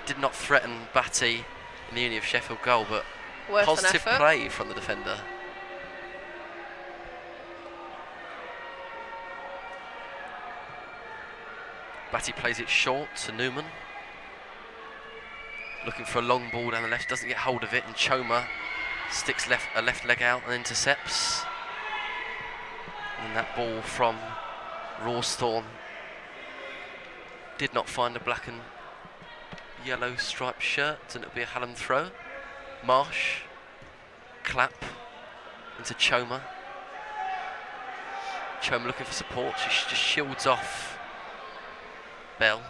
Did not threaten Batty in the Uni of Sheffield goal, but Worth an positive effort. play from the defender. Batty plays it short to Newman. Looking for a long ball down the left, doesn't get hold of it, and Choma sticks a left leg out and intercepts. And that ball from Rawsthorne did not find a black and yellow striped shirt, and it'll be a Hallam throw. Marsh, Clapp into Choma. Choma looking for support, she just shields off Bell.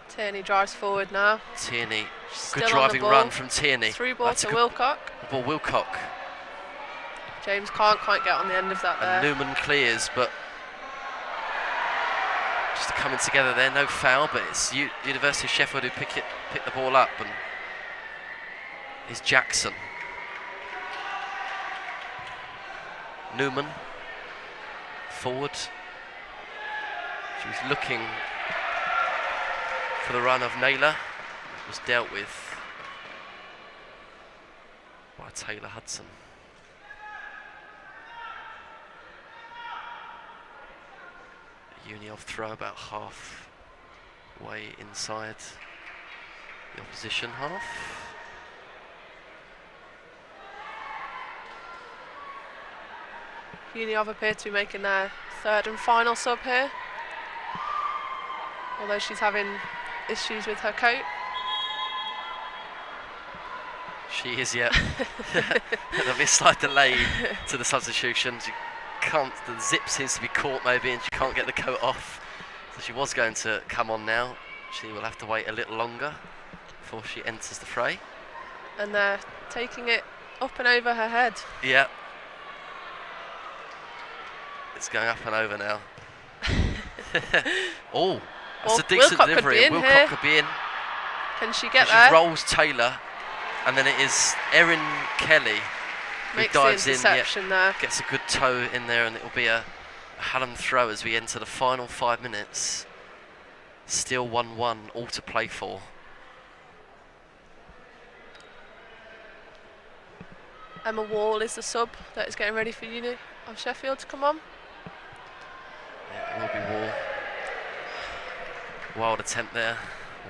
Tierney drives forward now. Tierney, Still good on the driving ball. run from Tierney. Through ball That's to a good Wilcock. ball, Wilcock. James can't quite get on the end of that And there. Newman clears, but just coming together there, no foul, but it's University of Sheffield who pick the ball up, and is Jackson. Newman forward. She was looking for the run of Naylor. It was dealt with by Taylor Hudson. Uniov throw about half way inside the opposition half. Uniov appear to be making their third and final sub here. Although she's having issues with her coat. She is, yeah. There'll be a slight delay to the substitutions. The zip seems to be caught maybe and she can't get the coat off. So she was going to come on now. She will have to wait a little longer before she enters the fray. And they're taking it up and over her head. Yeah. It's going up and over now. Oh, that's a decent Wilcock delivery. could be in Wilcock here. could be in. Can she get She there? rolls Taylor, and then it is Erin Kelly Makes dives the in, interception there. gets a good toe in there, and it will be a Hallam throw as we enter the final 5 minutes. Still 1-1, all to play for. Emma Wall is the sub that is getting ready for Uni of Sheffield to come on. Yeah, it will be Wall. Wild attempt there,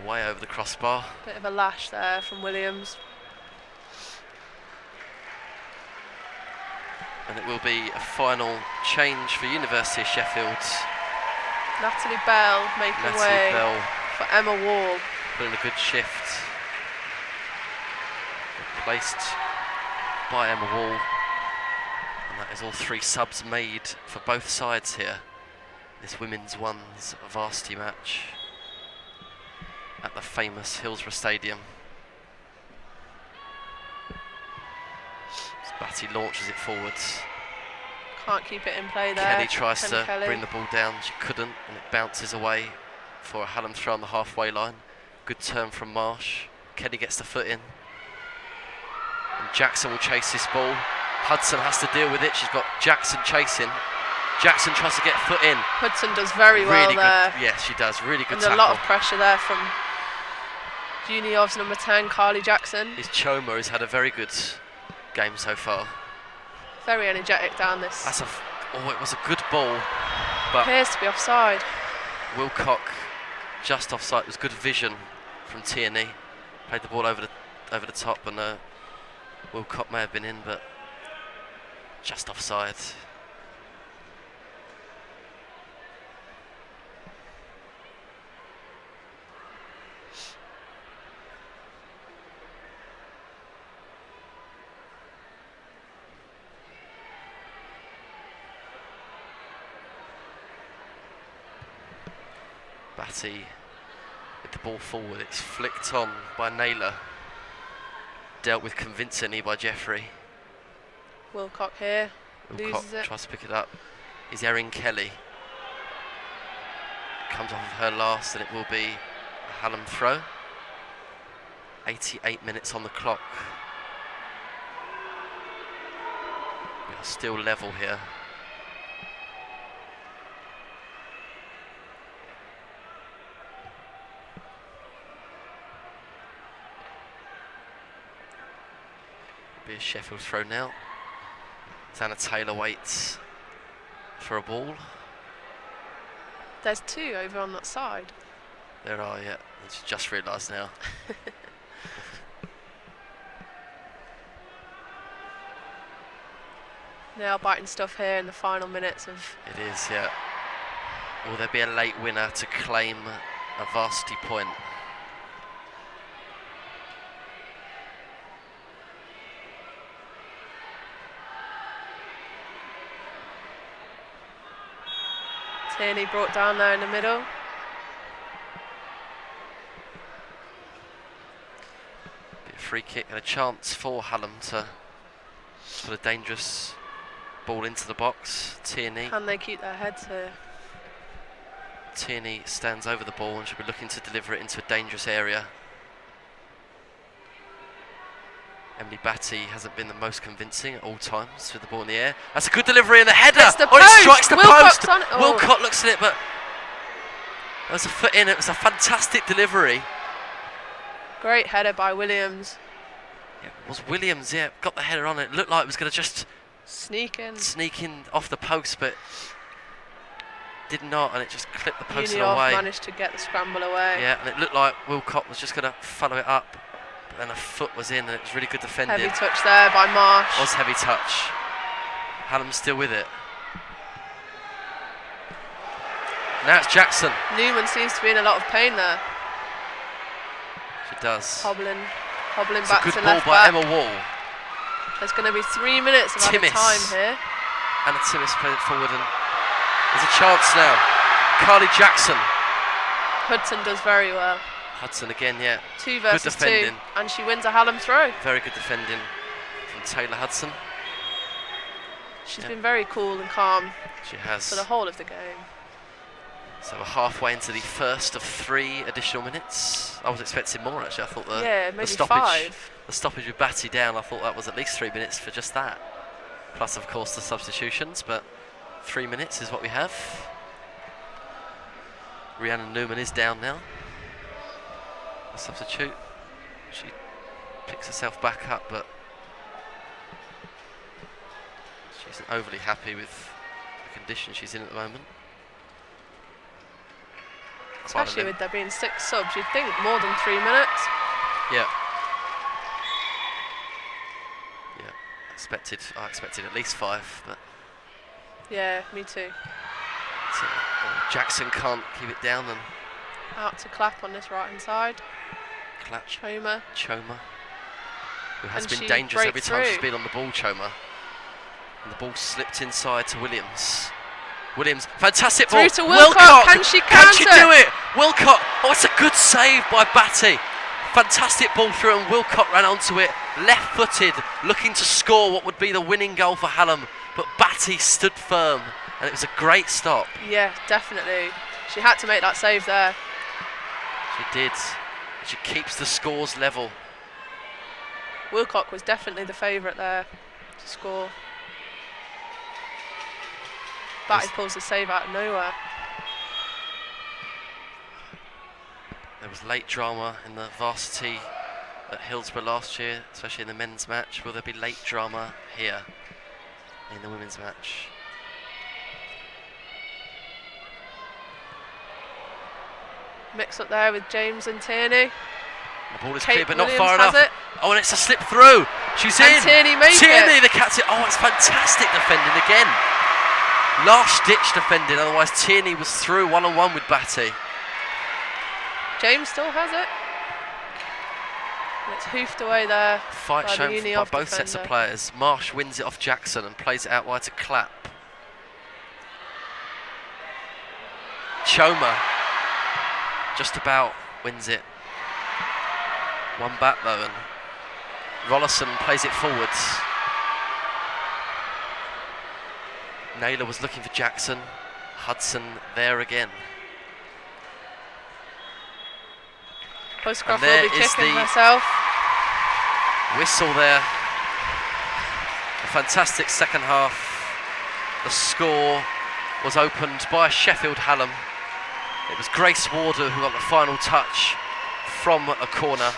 way over the crossbar. Bit of a lash there from Williams. And it will be a final change for University of Sheffield. Natalie Bell making Natalie way Bell for Emma Wall. putting a good shift. Replaced by Emma Wall. And that is all 3 subs made for both sides here. This women's ones varsity match at the famous Hillsborough Stadium. As Batty launches it forwards. Can't keep it in play there. Kelly tries to Kelly. bring the ball down, she couldn't, and it bounces away for a Hallam throw on the halfway line. Good turn from Marsh. Kelly gets the foot in. And Jackson will chase this ball. Hudson has to deal with it, she's got Jackson chasing. Jackson tries to get a foot in. Hudson does very well Really there. good, yes she does, really good And tackle. a lot of pressure there from Uni of's number 10, Carly Jackson. His Choma has had a very good game so far. Very energetic down this. That's oh, it was a good ball, but Appears to be offside. Wilcock just offside. It was good vision from Tierney. Played the ball over the top, and Wilcock may have been in, but just offside. Batty with the ball forward, it's flicked on by Naylor, dealt with convincingly by Jeffrey. Wilcock here, Wilcock loses it. tries to pick it up, is Erin Kelly. Comes off of her last, and it will be a Hallam throw. 88 minutes on the clock. We are still level here. Be a Sheffield throw now. Anna Taylor waits for a ball. There's 2 over on that side. There are, yeah. I just realised now. Nail biting stuff here in the final minutes of. It is, yeah. Will there be a late winner to claim a varsity point? Tierney brought down there in the middle. Be a free kick and a chance for Hallam to put a dangerous ball into the box. Tierney. Can they keep their heads here? Tierney stands over the ball and should be looking to deliver it into a dangerous area. Emily Batty hasn't been the most convincing at all times with the ball in the air. That's a good delivery and the header. It's the Oh, it strikes the Wilcock's post. on it. Oh. Wilcock looks at it, but there's a foot in. It was a fantastic delivery. Great header by Williams. Yeah, it was Williams, yeah, got the header on it. It looked like it was going to just Sneak in. off the post, but did not, and it just clipped the post Uni of away. managed to get the scramble away. Yeah, and it looked like Wilcock was just going to follow it up, but then a foot was in, and it was really good defending. Heavy touch there by Marsh. Was heavy touch. Hallam's still with it. Now it's Jackson. Newman seems to be in a lot of pain there. She does. Hobbling It's back a good to ball left by back. Emma Wall. There's going to be 3 minutes of added Timmis. time here. Anna Timmis played it forward, and there's a chance now. Carly Jackson. Hudson does very well. Hudson again, yeah. 2 Good versus 2, defending. and she wins a Hallam throw. Very good defending from Taylor Hudson. She's Yeah. been very cool and calm She has. for the whole of the game. So we're halfway into the first of 3 additional minutes. I was expecting more, actually. I thought Yeah, maybe the stoppage 5. with Batty down, I thought that was at least 3 minutes for just that. plus of course the substitutions, but 3 minutes is what we have. Rhiannon Newman is down now. A substitute. She picks herself back up, but she isn't overly happy with the condition she's in at the moment. Especially with there being 6 subs, you'd think more than 3 minutes. Yeah. Yeah. I expected at least 5, but Yeah, me too. Jackson can't keep it down, and Out to Clap on this right hand side. Choma, who has And been she dangerous every breaks time she's through. been on the ball, Choma. And the ball slipped inside to Williams. Williams, fantastic ball. Through to Wilcock. Can she counter? do it? Wilcock, oh, it's a good save by Batty. Fantastic ball through, and Wilcock ran onto it, left-footed, looking to score what would be the winning goal for Hallam. But Batty stood firm, and it was a great stop. Yeah, definitely. She had to make that save there. She did. She keeps the scores level. Wilcock was definitely the favourite there to score. Batty pulls the save out of nowhere. There was late drama in the Varsity at Hillsborough last year, especially in the men's match. Will there be late drama here in the women's match? Mix up there with James and Tierney. The ball is Kate clear, but not Williams far has enough. it. Oh, and it's a slip through. She's And in. Tierney makes Tierney, it. the captain. Oh, it's fantastic defending again. Last-ditch defending, otherwise Tierney was through one-on-one with Batty. James still has it. And it's hoofed away there. Fight by the shown Uni by of both sets of defender. players. Marsh wins it off Jackson and plays it out wide to Clapp. Choma just about wins it. One back though, and Rollerson plays it forwards. Naylor was looking for Jackson. Hudson there again. Postcroft there will be is kicking the herself. Whistle there. A fantastic second half. The score was opened by Sheffield Hallam. It was Grace Warder who got the final touch from a corner.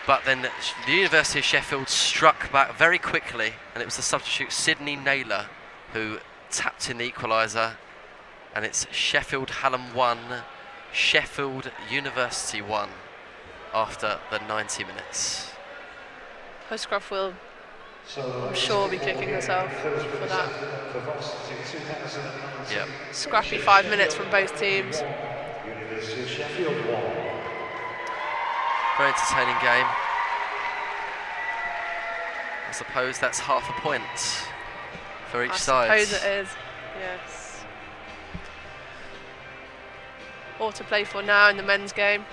But then the University of Sheffield struck back very quickly, and it was the substitute Sydney Naylor who tapped in the equaliser. And it's Sheffield Hallam 1, Sheffield University 1 after the 90 minutes. Postcroft will, I'm sure, be kicking herself for that. Yep. Scrappy 5 minutes from both teams. Very entertaining game. I suppose that's half a point for each side. I suppose it is, yes. All to play for now in the men's game.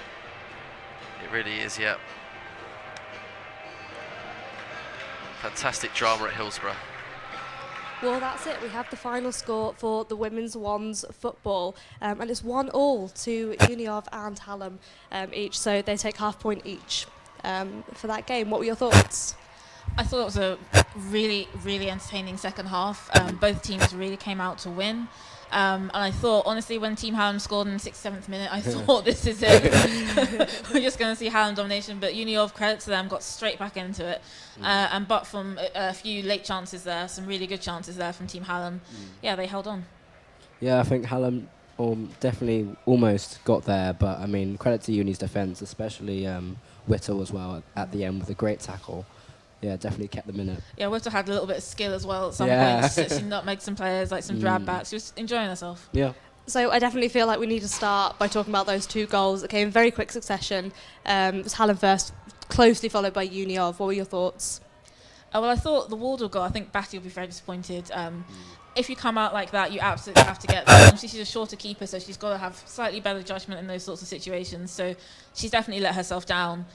It really is, yep. Fantastic drama at Hillsborough. Well, that's it. We have the final score for the women's ones football, and it's 1-1 to Uni of and Hallam each, so they take half point each for that game. What were your thoughts? I thought it was a really, really entertaining second half. Both teams really came out to win. And I thought, honestly, when Team Hallam scored in the 6th, 7th minute, I thought this is it. We're just going to see Hallam domination. But Uni of, credit to them, got straight back into it. And but from a few late chances there, some really good chances there from Team Hallam, yeah, they held on. Yeah, I think Hallam definitely almost got there, but I mean, credit to Uni's defence, especially Whittle as well at the end with a great tackle. Yeah, definitely kept them in it. Yeah, Whittle had a little bit of skill as well at some points. She nutmegged some players, like some drab backs. She was enjoying herself. Yeah. So I definitely feel like we need to start by talking about those 2 goals that came in very quick succession. It was Hallam first, closely followed by Uni of. What were your thoughts? Well, I thought the Wardle goal, I think Batty will be very disappointed. If you come out like that, you absolutely have to get there. Obviously, she's a shorter keeper, so she's got to have slightly better judgment in those sorts of situations. So she's definitely let herself down.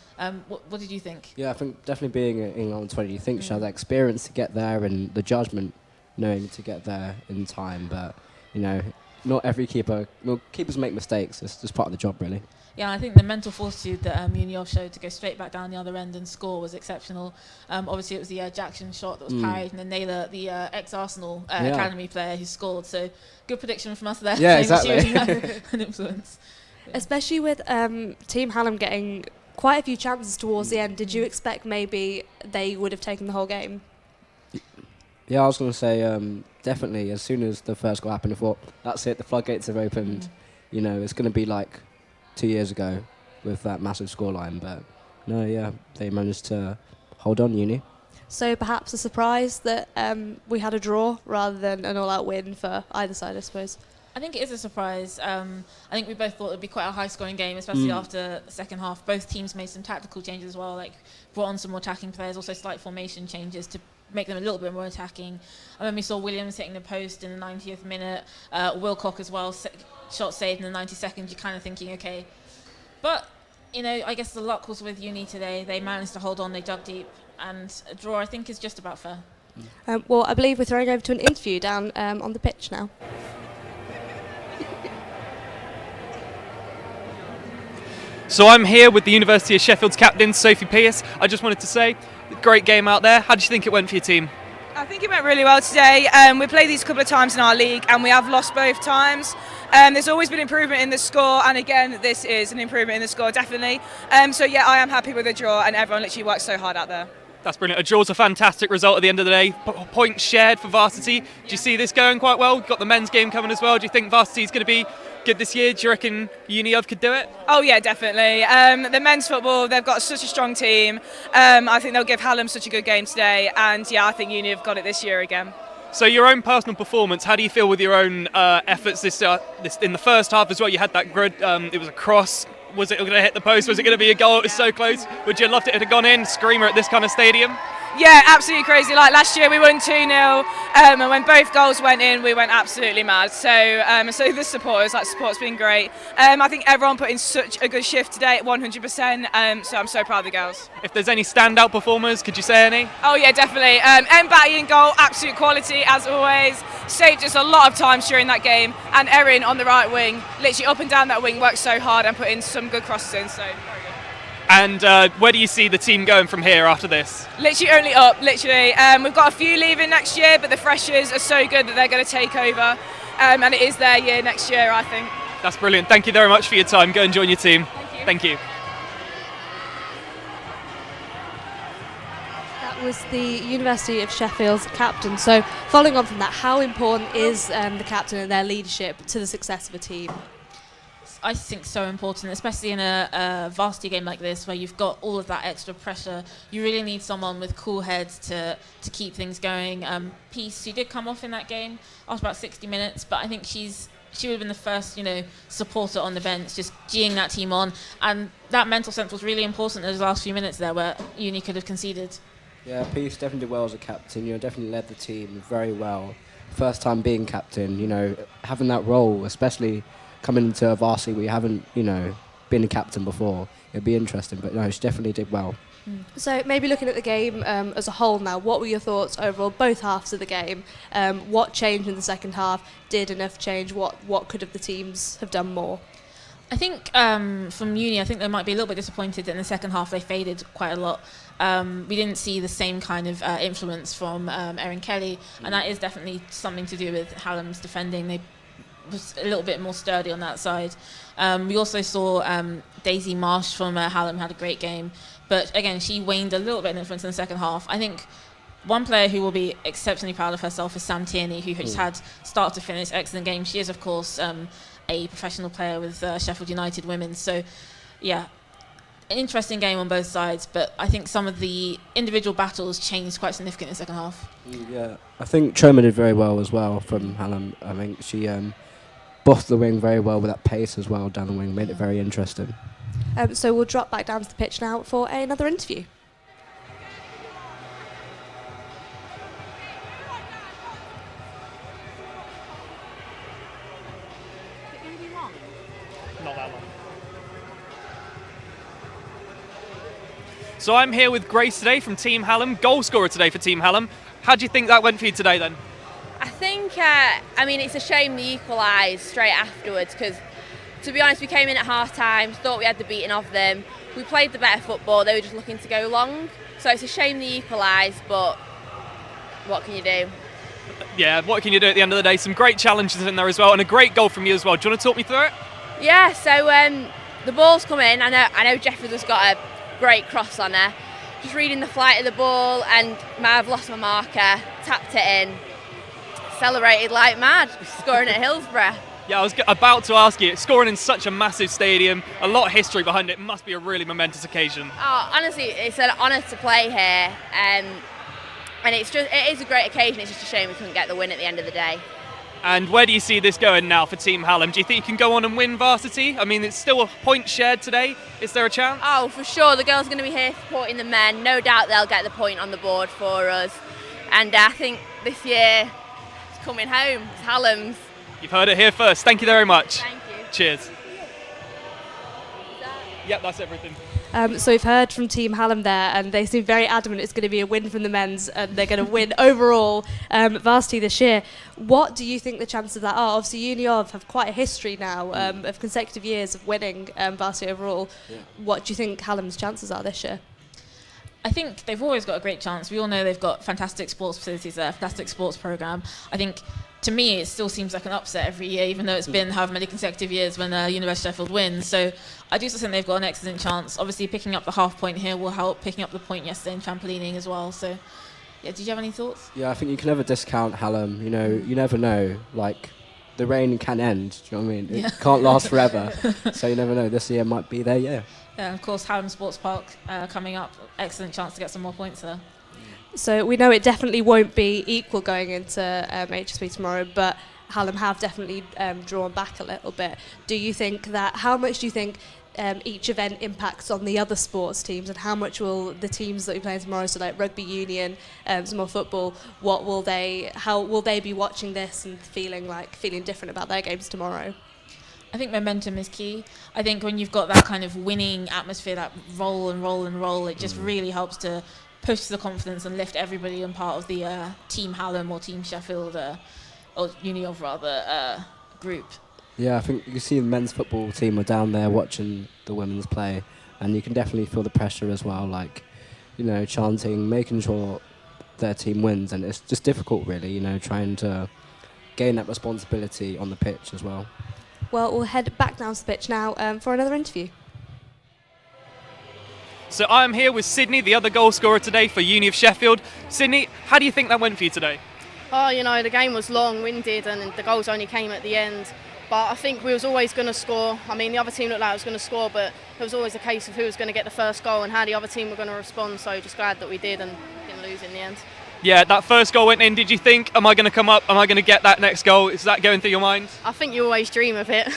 What did you think? Yeah, I think definitely being in England 20, you think she has the experience to get there and the judgment knowing to get there in time. But, you know, not every keeper, keepers make mistakes. It's just part of the job, really. Yeah, I think the mental fortitude that Uni of showed to go straight back down the other end and score was exceptional. Obviously, it was the Jackson shot that was parried, and then Naylor, the ex-Arsenal academy player who scored. So, good prediction from us there. Yeah, exactly. She really had an influence. Especially with Team Hallam getting quite a few chances towards the end. Did you expect maybe they would have taken the whole game? Yeah, I was going to say definitely. As soon as the first goal happened, I thought that's it. The floodgates have opened. You know, it's going to be like 2 years ago with that massive scoreline. But no, yeah, they managed to hold on. Uni. So perhaps a surprise that we had a draw rather than an all-out win for either side, I suppose. I think it is a surprise. I think we both thought it would be quite a high-scoring game, especially after the second half. Both teams made some tactical changes as well, like brought on some more attacking players, also slight formation changes to make them a little bit more attacking. And then we saw Williams hitting the post in the 90th minute, Wilcock as well, shot saved in the 92nd. You're kind of thinking, okay. But, you know, I guess the luck was with Uni today. They managed to hold on, they dug deep, and a draw, I think, is just about fair. Well, I believe we're throwing over to an interview down on the pitch now. So I'm here with the University of Sheffield's captain, Sophie Pearce. I just wanted to say, great game out there. How do you think it went for your team? I think it went really well today. We played these a couple of times in our league and we have lost both times. There's always been improvement in the score, and again, this is an improvement in the score, definitely. So yeah, I am happy with the draw, and everyone literally worked so hard out there. That's brilliant. A draw's a fantastic result at the end of the day. Points shared for Varsity. Do you see this going quite well? Got the men's game coming as well. Do you think Varsity's going to be good this year? Do you reckon Uni of could do it? Oh yeah, definitely. The men's football, they've got such a strong team. I think they'll give Hallam such a good game today, and yeah, I think Uni have got it this year again. So your own personal performance, how do you feel with your own efforts this in the first half as well? You had that good, it was a cross. Was it going to hit the post? Was it going to be a goal? It was so close. Would you have loved it to have gone in? Screamer at this kind of stadium? Yeah, absolutely crazy. Like last year we won 2-0, and when both goals went in, we went absolutely mad. So the support's been great. I think everyone put in such a good shift today at 100%, so I'm so proud of the girls. If there's any standout performers, could you say any? Oh yeah, definitely. Batty in goal, absolute quality as always. Saved us a lot of times during that game, and Erin on the right wing, literally up and down that wing, worked so hard and put in some good crosses in, so very good. And where do you see the team going from here after this? Literally only up, literally. We've got a few leaving next year, but the freshers are so good that they're going to take over, and it is their year next year, I think. That's brilliant. Thank you very much for your time. Go and join your team. Thank you. That was the University of Sheffield's captain. So following on from that, how important is the captain and their leadership to the success of a team? I think so important, especially in a varsity game like this where you've got all of that extra pressure. You really need someone with cool heads to keep things going. Peace, she did come off in that game after about 60 minutes, but I think she would have been the first, supporter on the bench, just geeing that team on. And that mental sense was really important in those last few minutes there where Uni could have conceded. Yeah, Peace definitely did well as a captain. Definitely led the team very well. First time being captain, having that role, especially coming into a varsity where you haven't, been a captain before. It'd be interesting, but no, she definitely did well. So maybe looking at the game as a whole now, what were your thoughts overall, both halves of the game? What changed in the second half? Did enough change? What could have the teams have done more? I think from Uni, I think they might be a little bit disappointed that in the second half they faded quite a lot. We didn't see the same kind of influence from Erin Kelly, and that is definitely something to do with Hallam's defending. They was a little bit more sturdy on that side. We also saw Daisy Marsh from Hallam had a great game, but again she waned a little bit in influence in the second half. I think one player who will be exceptionally proud of herself is Sam Tierney, who has had start to finish excellent games. She is of course a professional player with Sheffield United Women, so yeah, an interesting game on both sides, but I think some of the individual battles changed quite significantly in the second half. Yeah, I think Choma did very well as well from Hallam. I think she bossed the wing very well with that pace as well down the wing, made it very interesting. So we'll drop back down to the pitch now for another interview. Not that long. So I'm here with Grace today from Team Hallam, goal scorer today for Team Hallam. How do you think that went for you today then? I think, it's a shame they equalised straight afterwards because to be honest, we came in at half-time, thought we had the beating of them. We played the better football, they were just looking to go long. So it's a shame they equalised, but what can you do? Yeah, what can you do at the end of the day? Some great challenges in there as well, and a great goal from you as well. Do you want to talk me through it? Yeah, so the ball's come in. I know Jeffers has got a great cross on her. Just reading the flight of the ball, and I've lost my marker, tapped it in, celebrated like mad, scoring at Hillsborough. Yeah, I was about to ask you, scoring in such a massive stadium, a lot of history behind it, must be a really momentous occasion. Oh, honestly, it's an honour to play here, and it is a great occasion. It's just a shame we couldn't get the win at the end of the day. And where do you see this going now for Team Hallam? Do you think you can go on and win Varsity? I mean, it's still a point shared today. Is there a chance? Oh, for sure. The girls are going to be here supporting the men. No doubt they'll get the point on the board for us. And I think this year it's coming home. It's Hallam's. You've heard it here first. Thank you very much. Thank you. Cheers. Yep, that's everything. So we've heard from Team Hallam there, and they seem very adamant it's going to be a win from the men's, and they're going to win overall Varsity this year. What do you think the chances of that are? Obviously, Uni of have quite a history now of consecutive years of winning Varsity overall. Yeah. What do you think Hallam's chances are this year? I think they've always got a great chance. We all know they've got fantastic sports facilities there, fantastic sports programme. I think, to me, it still seems like an upset every year, even though it's been however many consecutive years when University of Sheffield wins. So I do still think they've got an excellent chance. Obviously, picking up the half point here will help, picking up the point yesterday in trampolining as well. So, yeah, did you have any thoughts? Yeah, I think you can never discount Hallam. You know, you never know. Like, the rain can end, do you know what I mean? It can't last forever. So you never know. This year might be their year. Yeah, of course, Hallam Sports Park coming up. Excellent chance to get some more points there. So we know it definitely won't be equal going into HSB tomorrow, but Hallam have definitely drawn back a little bit. Do you think that, how much do you think each event impacts on the other sports teams, and how much will the teams that we play tomorrow, so like rugby union, some more football, how will they be watching this and feeling different about their games tomorrow? I think momentum is key. I think when you've got that kind of winning atmosphere, that roll and roll and roll, it just really helps to push the confidence and lift everybody in part of the Team Hallam or Team Sheffield or Uni of rather group. Yeah, I think you can see the men's football team are down there watching the women's play, and you can definitely feel the pressure as well, like, you know, chanting, making sure their team wins, and it's just difficult really, you know, trying to gain that responsibility on the pitch as well. Well, we'll head back down to the pitch now for another interview. So I'm here with Sydney, the other goal scorer today for Uni of Sheffield. Sydney, how do you think that went for you today? Oh, you know, the game was long-winded and the goals only came at the end. But I think we was always going to score. I mean, the other team looked like it was going to score, but it was always a case of who was going to get the first goal and how the other team were going to respond. So just glad that we did and didn't lose in the end. Yeah, that first goal went in. Did you think, am I going to come up? Am I going to get that next goal? Is that going through your mind? I think you always dream of it,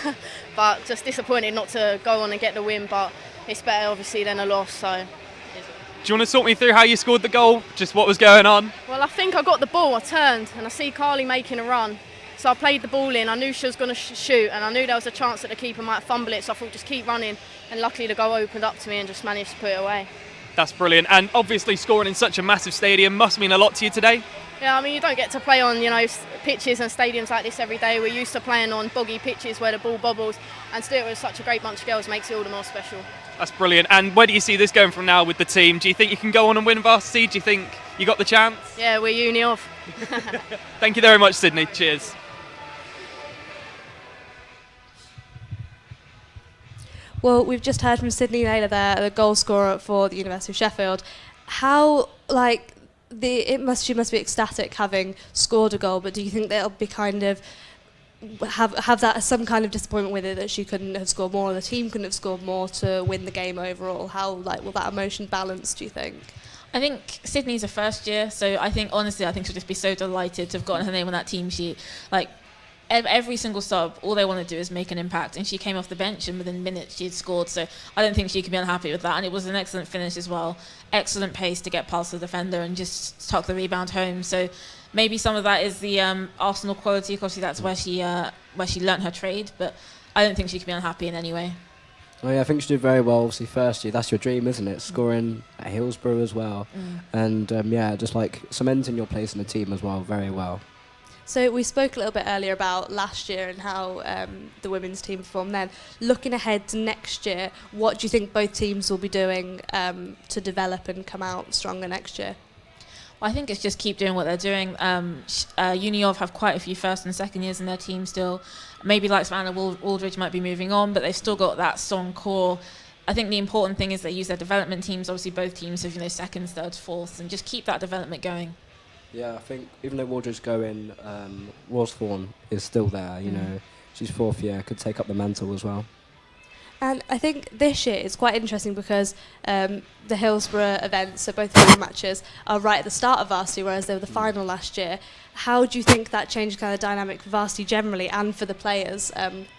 but just disappointed not to go on and get the win. But it's better, obviously, than a loss. So. Do you want to talk me through how you scored the goal? Just what was going on? Well, I think I got the ball, I turned, and I see Carly making a run. So I played the ball in, I knew she was going to shoot, and I knew there was a chance that the keeper might fumble it, so I thought just keep running, and luckily the goal opened up to me and just managed to put it away. That's brilliant, and obviously scoring in such a massive stadium must mean a lot to you today. Yeah, I mean, you don't get to play on, you know, pitches and stadiums like this every day. We're used to playing on boggy pitches where the ball bobbles, and still with such a great bunch of girls makes it all the more special. That's brilliant. And where do you see this going from now with the team? Do you think you can go on and win Varsity? Do you think you got the chance? Yeah, we're Uni of. Thank you very much, Sydney. Cheers. Well, we've just heard from Sydney Naylor there, the goal scorer for the University of Sheffield. How, she must be ecstatic having scored a goal, but do you think that'll be kind of have that some kind of disappointment with it that she couldn't have scored more, or the team couldn't have scored more to win the game overall? How will that emotion balance, do you think? I think Sydney's a first year, so I think she'll just be so delighted to have gotten her name on that team sheet. Like, every single sub, all they want to do is make an impact, and she came off the bench and within minutes she had scored, so I don't think she can be unhappy with that. And it was an excellent finish as well, excellent pace to get past the defender and just tuck the rebound home. So maybe some of that is the Arsenal quality, because that's where she learnt her trade, but I don't think she can be unhappy in any way. Well, yeah, I think she did very well. Obviously, first year, that's your dream, isn't it? Scoring at Hillsborough as well. And, just like cementing your place in the team as well, very well. So we spoke a little bit earlier about last year and how the women's team performed then. Looking ahead to next year, what do you think both teams will be doing to develop and come out stronger next year? Well, I think it's just keep doing what they're doing. Uni of have quite a few first and second years in their team still. Maybe like Savannah Aldridge might be moving on, but they've still got that strong core. I think the important thing is they use their development teams. Obviously, both teams have seconds, thirds, fourths, and just keep that development going. Yeah, I think even though Aldridge going, Worsthorne is still there. You know, she's 4th year, could take up the mantle as well. And I think this year is quite interesting because the Hillsborough events, so both of the matches, are right at the start of Varsity, whereas they were the final last year. How do you think that changed kind of the dynamic for Varsity generally and for the players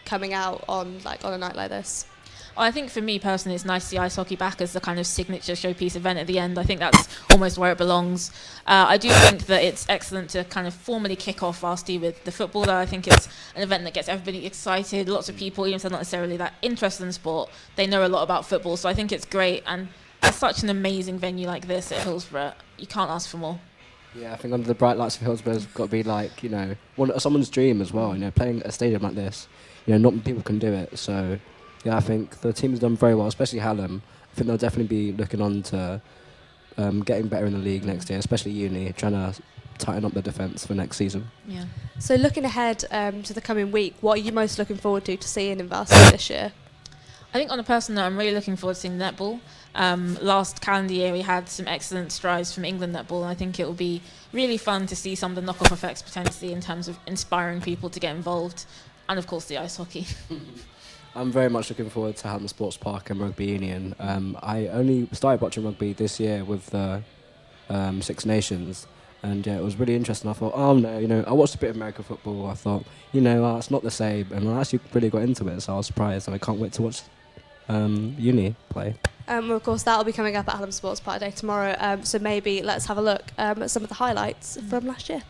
coming out on a night like this? Well, I think for me personally, it's nice to see ice hockey back as the kind of signature showpiece event at the end. I think that's almost where it belongs. I do think that it's excellent to kind of formally kick off Varsity with the football, though. I think it's an event that gets everybody excited. Lots of people, even if they're not necessarily that interested in sport, they know a lot about football. So I think it's great. And at such an amazing venue like this at Hillsborough, you can't ask for more. Yeah, I think under the bright lights of Hillsborough has got to be like, someone's dream as well. Playing at a stadium like this, not many people can do it. So yeah, I think the team has done very well, especially Hallam. I think they'll definitely be looking on to getting better in the league next year, especially Uni, trying to tighten up the defence for next season. Yeah. So looking ahead to the coming week, what are you most looking forward to seeing in Varsity this year? I think on a personal note, I'm really looking forward to seeing netball. Last calendar year, we had some excellent strides from England netball, and I think it will be really fun to see some of the knock-off effects potentially in terms of inspiring people to get involved, and of course the ice hockey. I'm very much looking forward to Hallam Sports Park and Rugby Union. I only started watching rugby this year with the Six Nations, and it was really interesting. I thought, I watched a bit of American football. I thought, it's not the same, and I actually really got into it, so I was surprised, and I can't wait to watch Uni play. Well, of course, that will be coming up at Hallam Sports Park Day tomorrow, so maybe let's have a look at some of the highlights from last year.